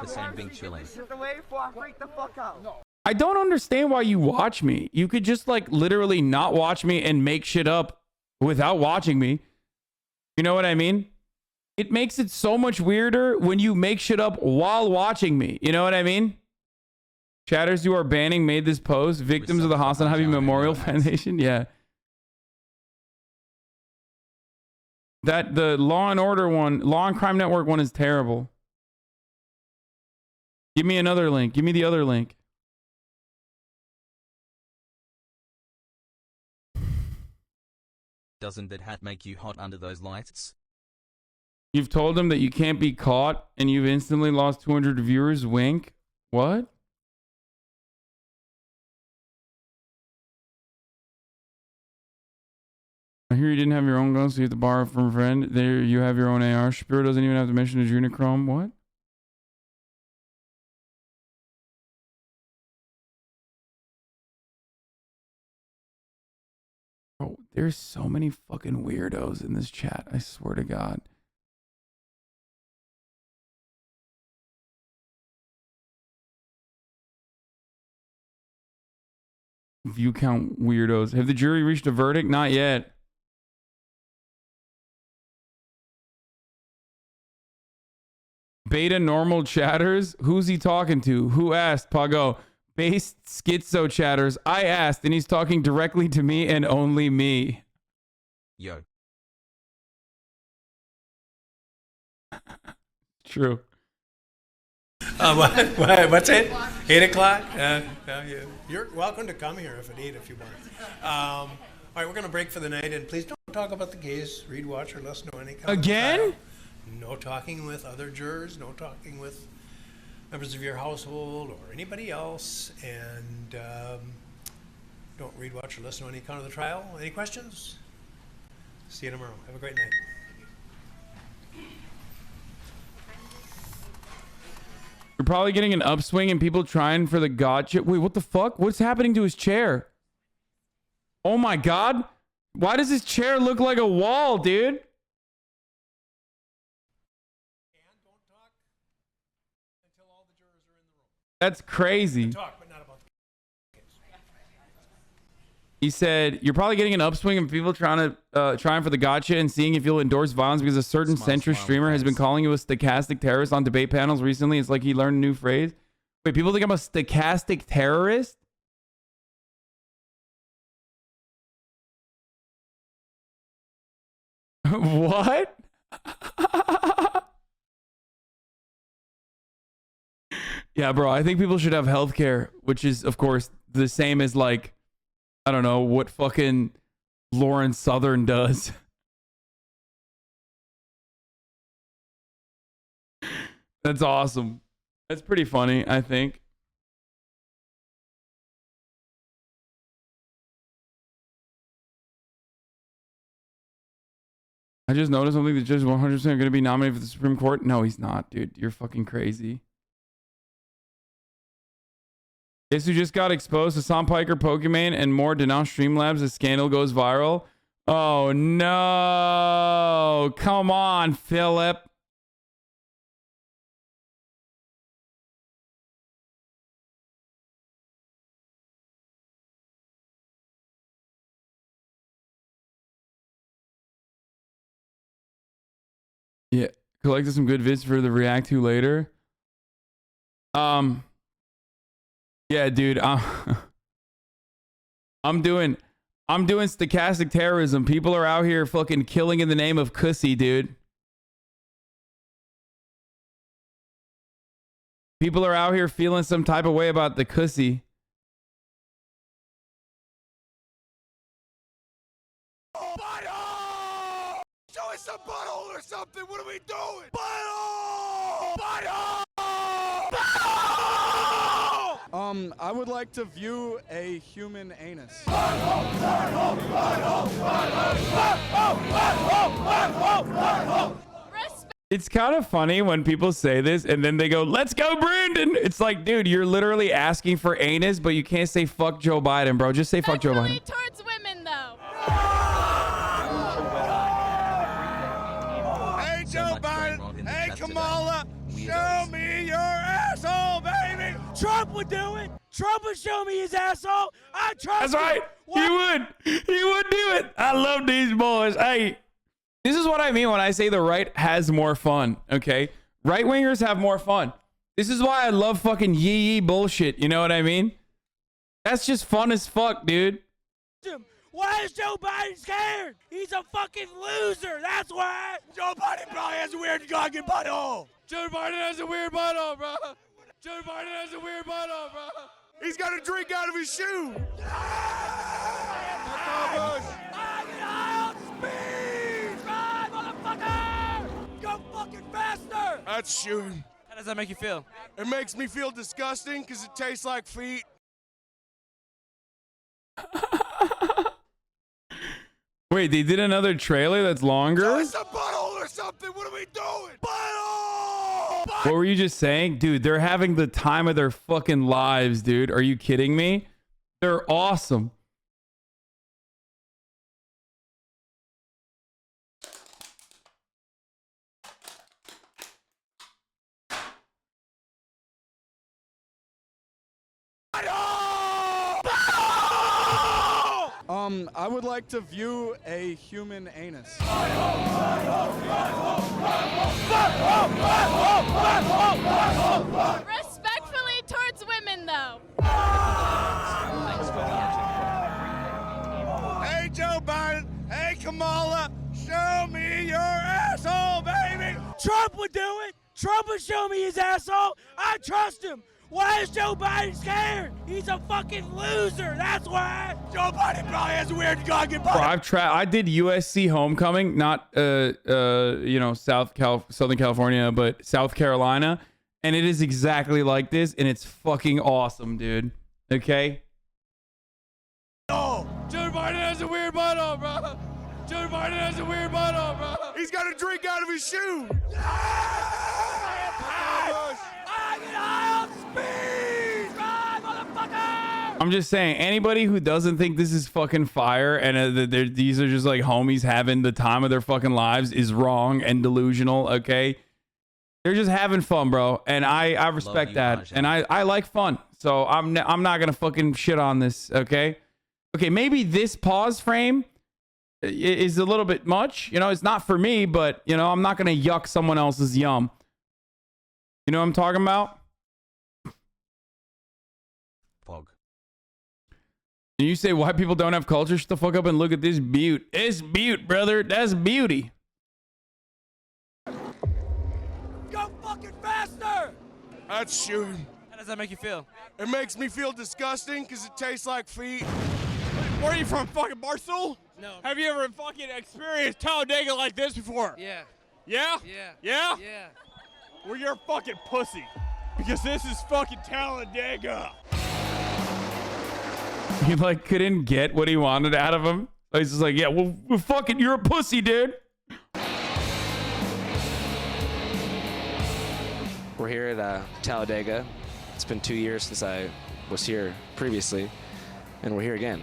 The same being chilling. I don't understand why you watch me. You could just like literally not watch me and make shit up without watching me. You know what I mean? It makes it so much weirder when you make shit up while watching me. You know what I mean? Chatters who are banning made this post. Victims of the HasanAbi Memorial Foundation. Yeah. The Law and Order one, Law and Crime Network one is terrible. Give me another link. Give me the other link. Doesn't that hat make you hot under those lights? You've told him that you can't be caught and you've instantly lost 200 viewers. Wink. What? I hear you didn't have your own gun, so you have to borrow from a friend. There you have your own AR. Shapiro doesn't even have to mention adrenochrome. What? Bro, there's so many fucking weirdos in this chat. I swear to God. View count weirdos. Have the jury reached a verdict? Not yet. Beta normal chatters? Who's he talking to? Who asked? PogU. Base schizo chatters. I asked, and he's talking directly to me and only me. Yo. True. What's it? 8 o'clock? You're welcome to come here if you want. All right, we're going to break for the night, and please don't talk about the case, read, watch, or listen to any kind Again? of trial. No talking with other jurors, no talking with members of your household or anybody else, and don't read, watch, or listen to any account of the trial. Any questions? See you tomorrow. Have a great night. You're probably getting an upswing and people trying for the gotcha. Wait, what the fuck? What's happening to his chair? Oh my God. Why does his chair look like a wall, dude? That's crazy. He said, you're probably getting an upswing of people trying for the gotcha and seeing if you'll endorse violence because a certain centrist streamer has been calling you a stochastic terrorist on debate panels recently. It's like he learned a new phrase. Wait, people think I'm a stochastic terrorist? What? Yeah, bro, I think people should have healthcare, which is, of course, the same as, like, I don't know, what fucking Lauren Southern does. That's awesome. That's pretty funny, I think. I just noticed something. The judge is 100% going to be nominated for the Supreme Court. No, he's not, dude. You're fucking crazy. Guess who just got exposed? Hasan Piker, Pokemon, and more denounce Streamlabs as scandal goes viral. Oh no! Come on, Philip. Yeah, collected some good vids for the react to later. Yeah, dude, I'm doing stochastic terrorism. People are out here fucking killing in the name of cussy, dude. People are out here feeling some type of way about the cussy. Show us some butthole or something. What are we doing? Butthole! Butthole! I would like to view a human anus. It's kind of funny when people say this and then they go, let's go, Brandon. It's like, dude, you're literally asking for anus, but you can't say fuck Joe Biden, bro. Just say fuck Joe Biden. Towards women, though. Hey, Joe Biden. Hey, Kamala. Show me your asshole, baby. Trump would do it. Trump would show me his asshole. I trust That's right. He would. He would do it. I love these boys. Hey, this is what I mean when I say the right has more fun, okay? Right-wingers have more fun. This is why I love fucking yee bullshit. You know what I mean? That's just fun as fuck, dude. Why is Joe Biden scared? He's a fucking loser. That's why. Joe Biden probably has a weird fucking butthole. Joe Biden has a weird butthole, bro. Joe Biden has a weird butt on, bro. He's got a drink out of his shoe. Go fucking faster! That's shooting. How does that make you feel? It makes me feel disgusting because it tastes like feet. Wait, they did another trailer that's longer? It's a butthole or something. What are we doing? What were you just saying? Dude, they're having the time of their fucking lives, dude. Are you kidding me? They're awesome. I would like to view a human anus. Respectfully towards women, though. Hey, Joe Biden. Hey, Kamala. Show me your asshole, baby. Trump would do it. Trump would show me his asshole. I trust him. Why is Joe Biden scared? He's a fucking loser. That's why. Joe Biden probably has a weird goggin. Bro, I did USC homecoming, not you know, Southern California, but South Carolina, and it is exactly like this, and it's fucking awesome, dude. Okay. Oh, Joe Biden has a weird butt on, bro. Joe Biden has a weird butt on, bro. He's got a drink out of his shoe. I'm just saying, anybody who doesn't think this is fucking fire and these are just like homies having the time of their fucking lives is wrong and delusional. Okay, they're just having fun, bro, and I respect that, and I like fun, so I'm not gonna fucking shit on this. Okay, maybe this pause frame is a little bit much. You know, it's not for me, but you know, I'm not gonna yuck someone else's yum. You know what I'm talking about? Pog. And you say white people don't have culture? Shut the fuck up and look at this beaut. It's beaut, brother. That's beauty. Go fucking faster! That's shooting. How does that make you feel? It makes me feel disgusting because it tastes like feet. Where are you from? Fucking Barstool? No. Have you ever fucking experienced Talladega like this before? Yeah. Yeah? Yeah. Yeah? Yeah. Well, you're a fucking pussy. Because this is fucking Talladega. He like couldn't get what he wanted out of him. He's just like, yeah, well fucking, you're a pussy, dude. We're here at Talladega. It's been 2 years since I was here previously, and we're here again.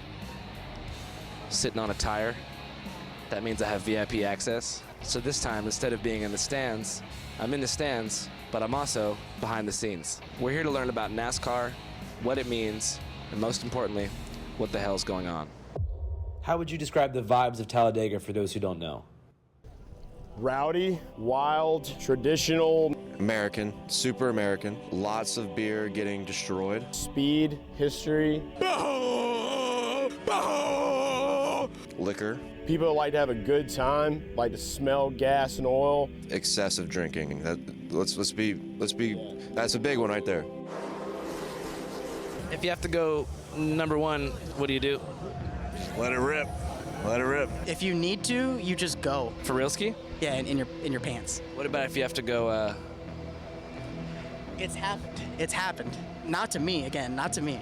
Sitting on a tire. That means I have VIP access. So this time, instead of being in the stands, I'm in the stands, but I'm also behind the scenes. We're here to learn about NASCAR, what it means, and most importantly, what the hell's going on. How would you describe the vibes of Talladega for those who don't know? Rowdy, wild, traditional. American, super American. Lots of beer getting destroyed. Speed, history. Liquor. People that like to have a good time, like to smell gas and oil. Excessive drinking. Let's be. That's a big one right there. If you have to go number one, what do you do? Let it rip. Let it rip. If you need to, you just go. For real ski? Yeah, in your pants. What about if you have to go? It's happened. It's happened. Not to me, again, not to me,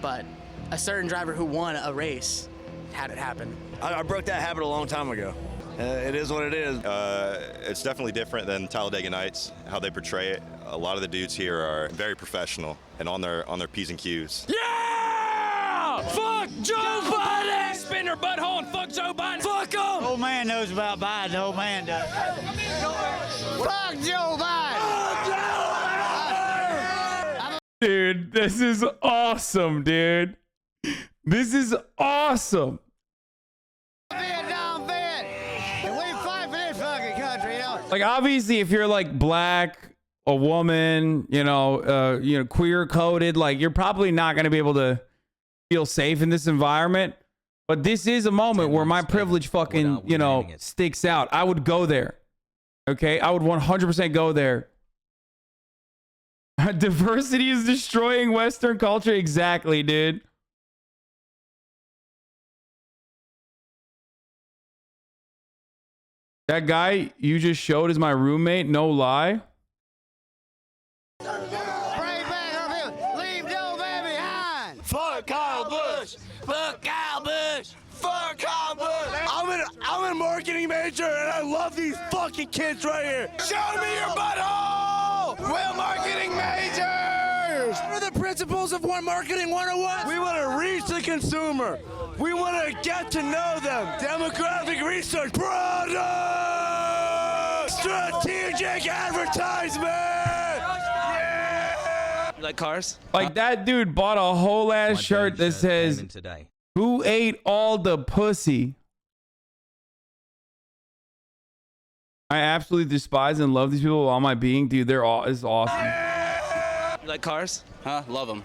but a certain driver who won a race had it happen. I broke that habit a long time ago. It is what it is. It's definitely different than Talladega Nights, how they portray it. A lot of the dudes here are very professional and on their P's and Q's. Yeah! Fuck Joe Biden! Spin her butthole and fuck Joe Biden! Fuck him! Old man knows about Biden. The old man does. Fuck Joe Biden! Fuck Joe Biden! Dude, this is awesome, dude. This is awesome. Vietnam vet, and we fight for this fucking country, you know. Like, obviously, if you're like black, a woman, you know, queer coded, like you're probably not going to be able to feel safe in this environment. But this is a moment where my privilege fucking, you know, sticks out. I would go there. Okay, I would 100% go there. Diversity is destroying Western culture. Exactly, dude. That guy you just showed is my roommate. No lie. Leave no man behind. Fuck Kyle Busch! Fuck Kyle Busch! Fuck Kyle Busch! I'm a marketing major and I love these fucking kids right here. Show me your butthole! We're marketing majors! What are the principles of Marketing 101? We want to reach the consumer. We want to get to know them. Demographic research. Product! Strategic advertisement! Yeah! You like cars? Like that dude bought a whole ass shirt that says, "Who ate all the pussy?" I absolutely despise and love these people with all my being, dude. They're all is awesome. You like cars? Huh? Love them.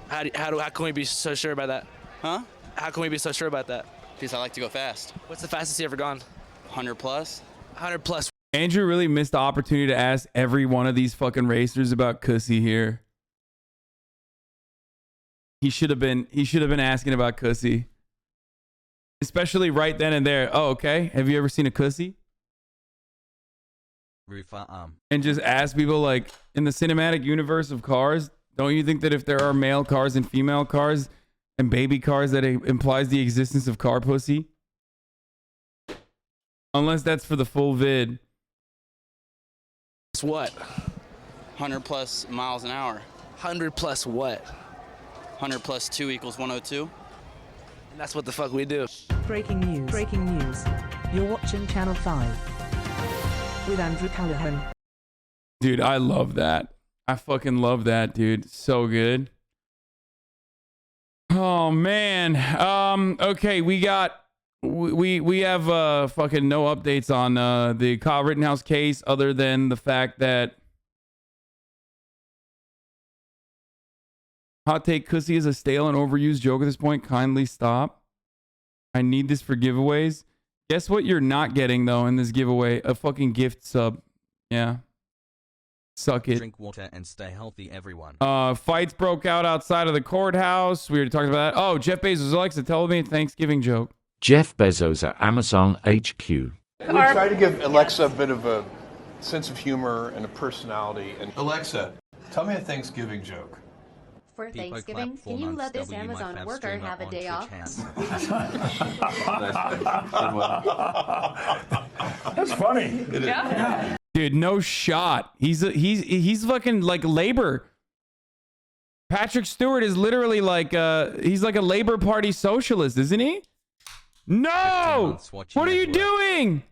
How can we be so sure about that? Huh? How can we be so sure about that? Because I like to go fast. What's the fastest you ever gone? 100 plus. 100 plus. Andrew really missed the opportunity to ask every one of these fucking racers about Cussy here. He should have been asking about Cussy. Especially right then and there. Oh, okay. Have you ever seen a Cussy? And just ask people, like, in the cinematic universe of cars, don't you think that if there are male cars and female cars and baby cars, that it implies the existence of car pussy? Unless that's for the full vid. It's what? 100 plus miles an hour. 100 plus what? 100 plus 2 equals 102. And that's what the fuck we do. Breaking news. Breaking news. You're watching Channel 5 with Andrew Callahan. Dude, I love that. I fucking love that, dude. So good. Oh man. Okay, we have fucking no updates on the Kyle Rittenhouse case other than the fact that hot take Cussy is a stale and overused joke at this point. Kindly stop. I need this for giveaways. Guess what you're not getting though in this giveaway? A fucking gift sub. Yeah. Suck it. Drink water and stay healthy, everyone. Fights broke out outside of the courthouse. We already talked about that. Oh, Jeff Bezos. Alexa, tell me a Thanksgiving joke. Jeff Bezos at Amazon HQ. We try to give Alexa a bit of a sense of humor and a personality. And Alexa, tell me a Thanksgiving joke. For Thanksgiving, can you let this Amazon worker have a day off? That's funny. Yeah. Dude, no shot. He's fucking like labor. Patrick Stewart is literally like he's like a Labor Party socialist, isn't he? No! What are you doing?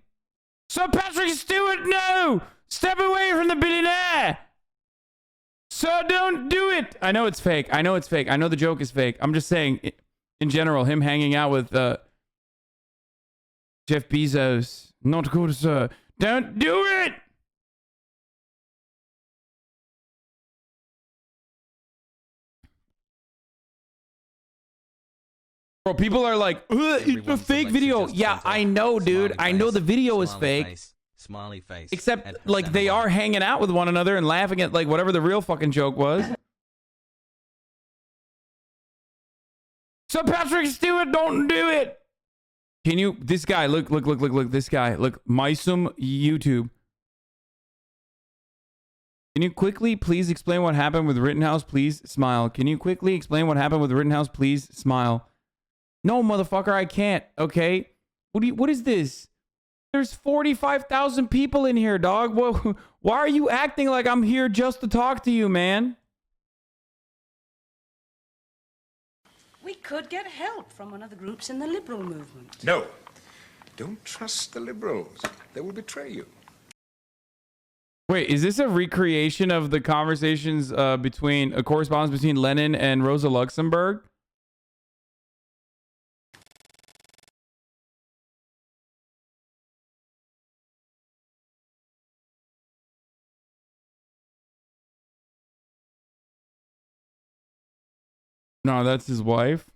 Sir Patrick Stewart, no! Step away from the billionaire! Sir, don't do it! I know it's fake. I know it's fake. I know the joke is fake. I'm just saying, in general, him hanging out with Jeff Bezos. Not good, sir. Don't do it! Bro, people are like, it's a fake video. Yeah, I know, dude. I know the video is fake. Smiley face. Except, like, they are hanging out with one another and laughing at, like, whatever the real fucking joke was. So Patrick Stewart, don't do it. Can you, this guy, look, this guy, look, Mysum YouTube. Can you quickly please explain what happened with Rittenhouse? Please smile. Can you quickly explain what happened with Rittenhouse? Please smile. No, motherfucker, I can't. Okay. What is this? There's 45,000 people in here, dog. Why are you acting like I'm here just to talk to you, man? We could get help from one of the groups in the liberal movement. No. Don't trust the liberals. They will betray you. Wait, is this a recreation of the conversations between a correspondence between Lenin and Rosa Luxemburg? No, that's his wife.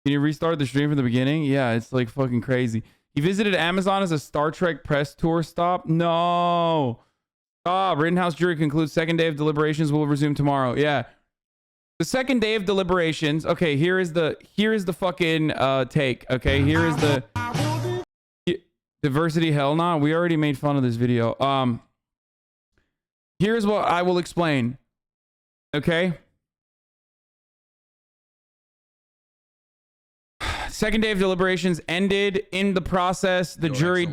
Can you restart the stream from the beginning? Yeah, it's like fucking crazy. He visited Amazon as a Star Trek press tour stop. No. Rittenhouse jury concludes second day of deliberations will resume tomorrow. Yeah. The second day of deliberations. Okay, here is the fucking take. Okay, here is the diversity. Hell no. We already made fun of this video. Here's what I will explain. Okay. Second day of deliberations ended. In the process, the jury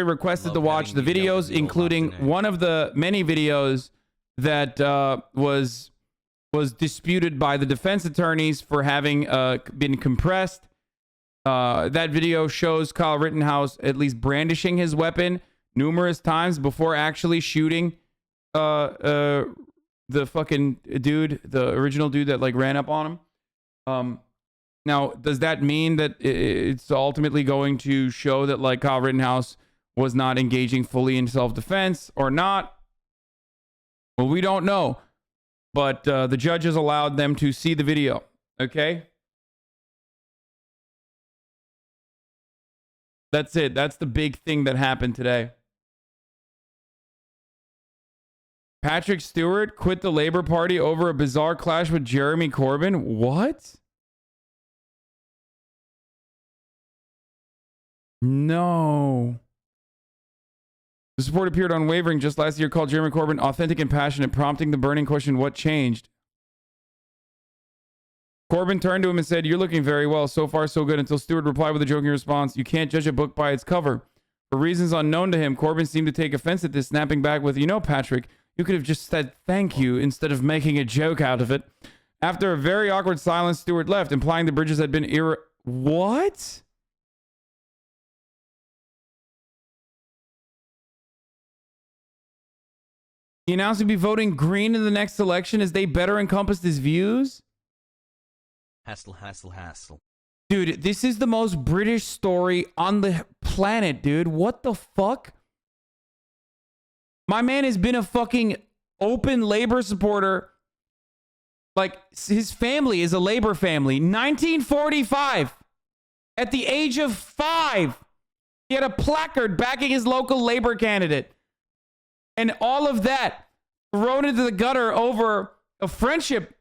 requested to watch the videos, including one of the many videos that was disputed by the defense attorneys for having been compressed. That video shows Kyle Rittenhouse at least brandishing his weapon numerous times before actually shooting the fucking dude, the original dude that like ran up on him. Now, does that mean that it's ultimately going to show that like Kyle Rittenhouse was not engaging fully in self-defense or not? Well, we don't know. But the judges allowed them to see the video. Okay? That's it. That's the big thing that happened today. Patrick Stewart quit the Labor Party over a bizarre clash with Jeremy Corbyn. What? No. The support appeared unwavering just last year, called Jeremy Corbyn authentic and passionate, prompting the burning question, what changed? Corbyn turned to him and said, "You're looking very well. So far, so good," until Stewart replied with a joking response, "You can't judge a book by its cover." For reasons unknown to him, Corbyn seemed to take offense at this, snapping back with, "You know, Patrick, you could have just said thank you instead of making a joke out of it." After a very awkward silence, Stewart left, implying the bridges had been What? He announced he'd be voting green in the next election as they better encompassed his views. Hassle. Dude, this is the most British story on the planet, dude. What the fuck? My man has been a fucking open Labor supporter. Like, his family is a Labor family. 1945. At the age of 5, he had a placard backing his local Labor candidate. And all of that thrown into the gutter over a friendship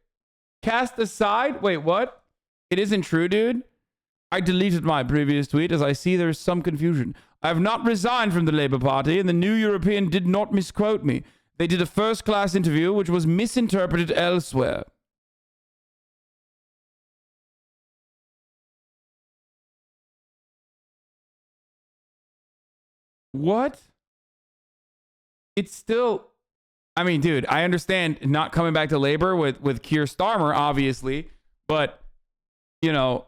cast aside. Wait, what? It isn't true, dude. I deleted my previous tweet as I see there's some confusion. I have not resigned from the Labour Party, and the New European did not misquote me. They did a first-class interview, which was misinterpreted elsewhere. What? It's still, I mean, dude, I understand not coming back to Labor with Keir Starmer, obviously, but, you know,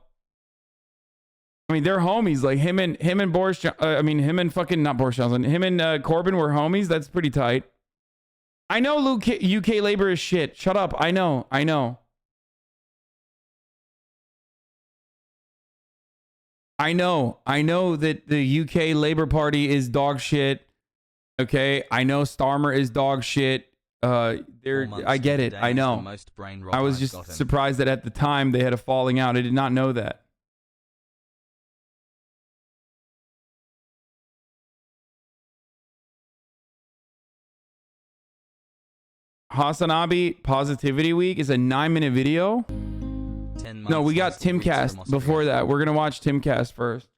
I mean, they're homies. Like him and Boris, him and fucking, not Boris Johnson, him and Corbyn were homies. That's pretty tight. I know UK Labor is shit. Shut up. I know. I know that the UK Labor Party is dog shit. Okay, I know Starmer is dog shit. I get it. I know. I was just surprised that at the time they had a falling out. I did not know that. HasanAbi Positivity Week is a 9-minute video. No, we got Timcast before that. We're gonna watch Timcast first.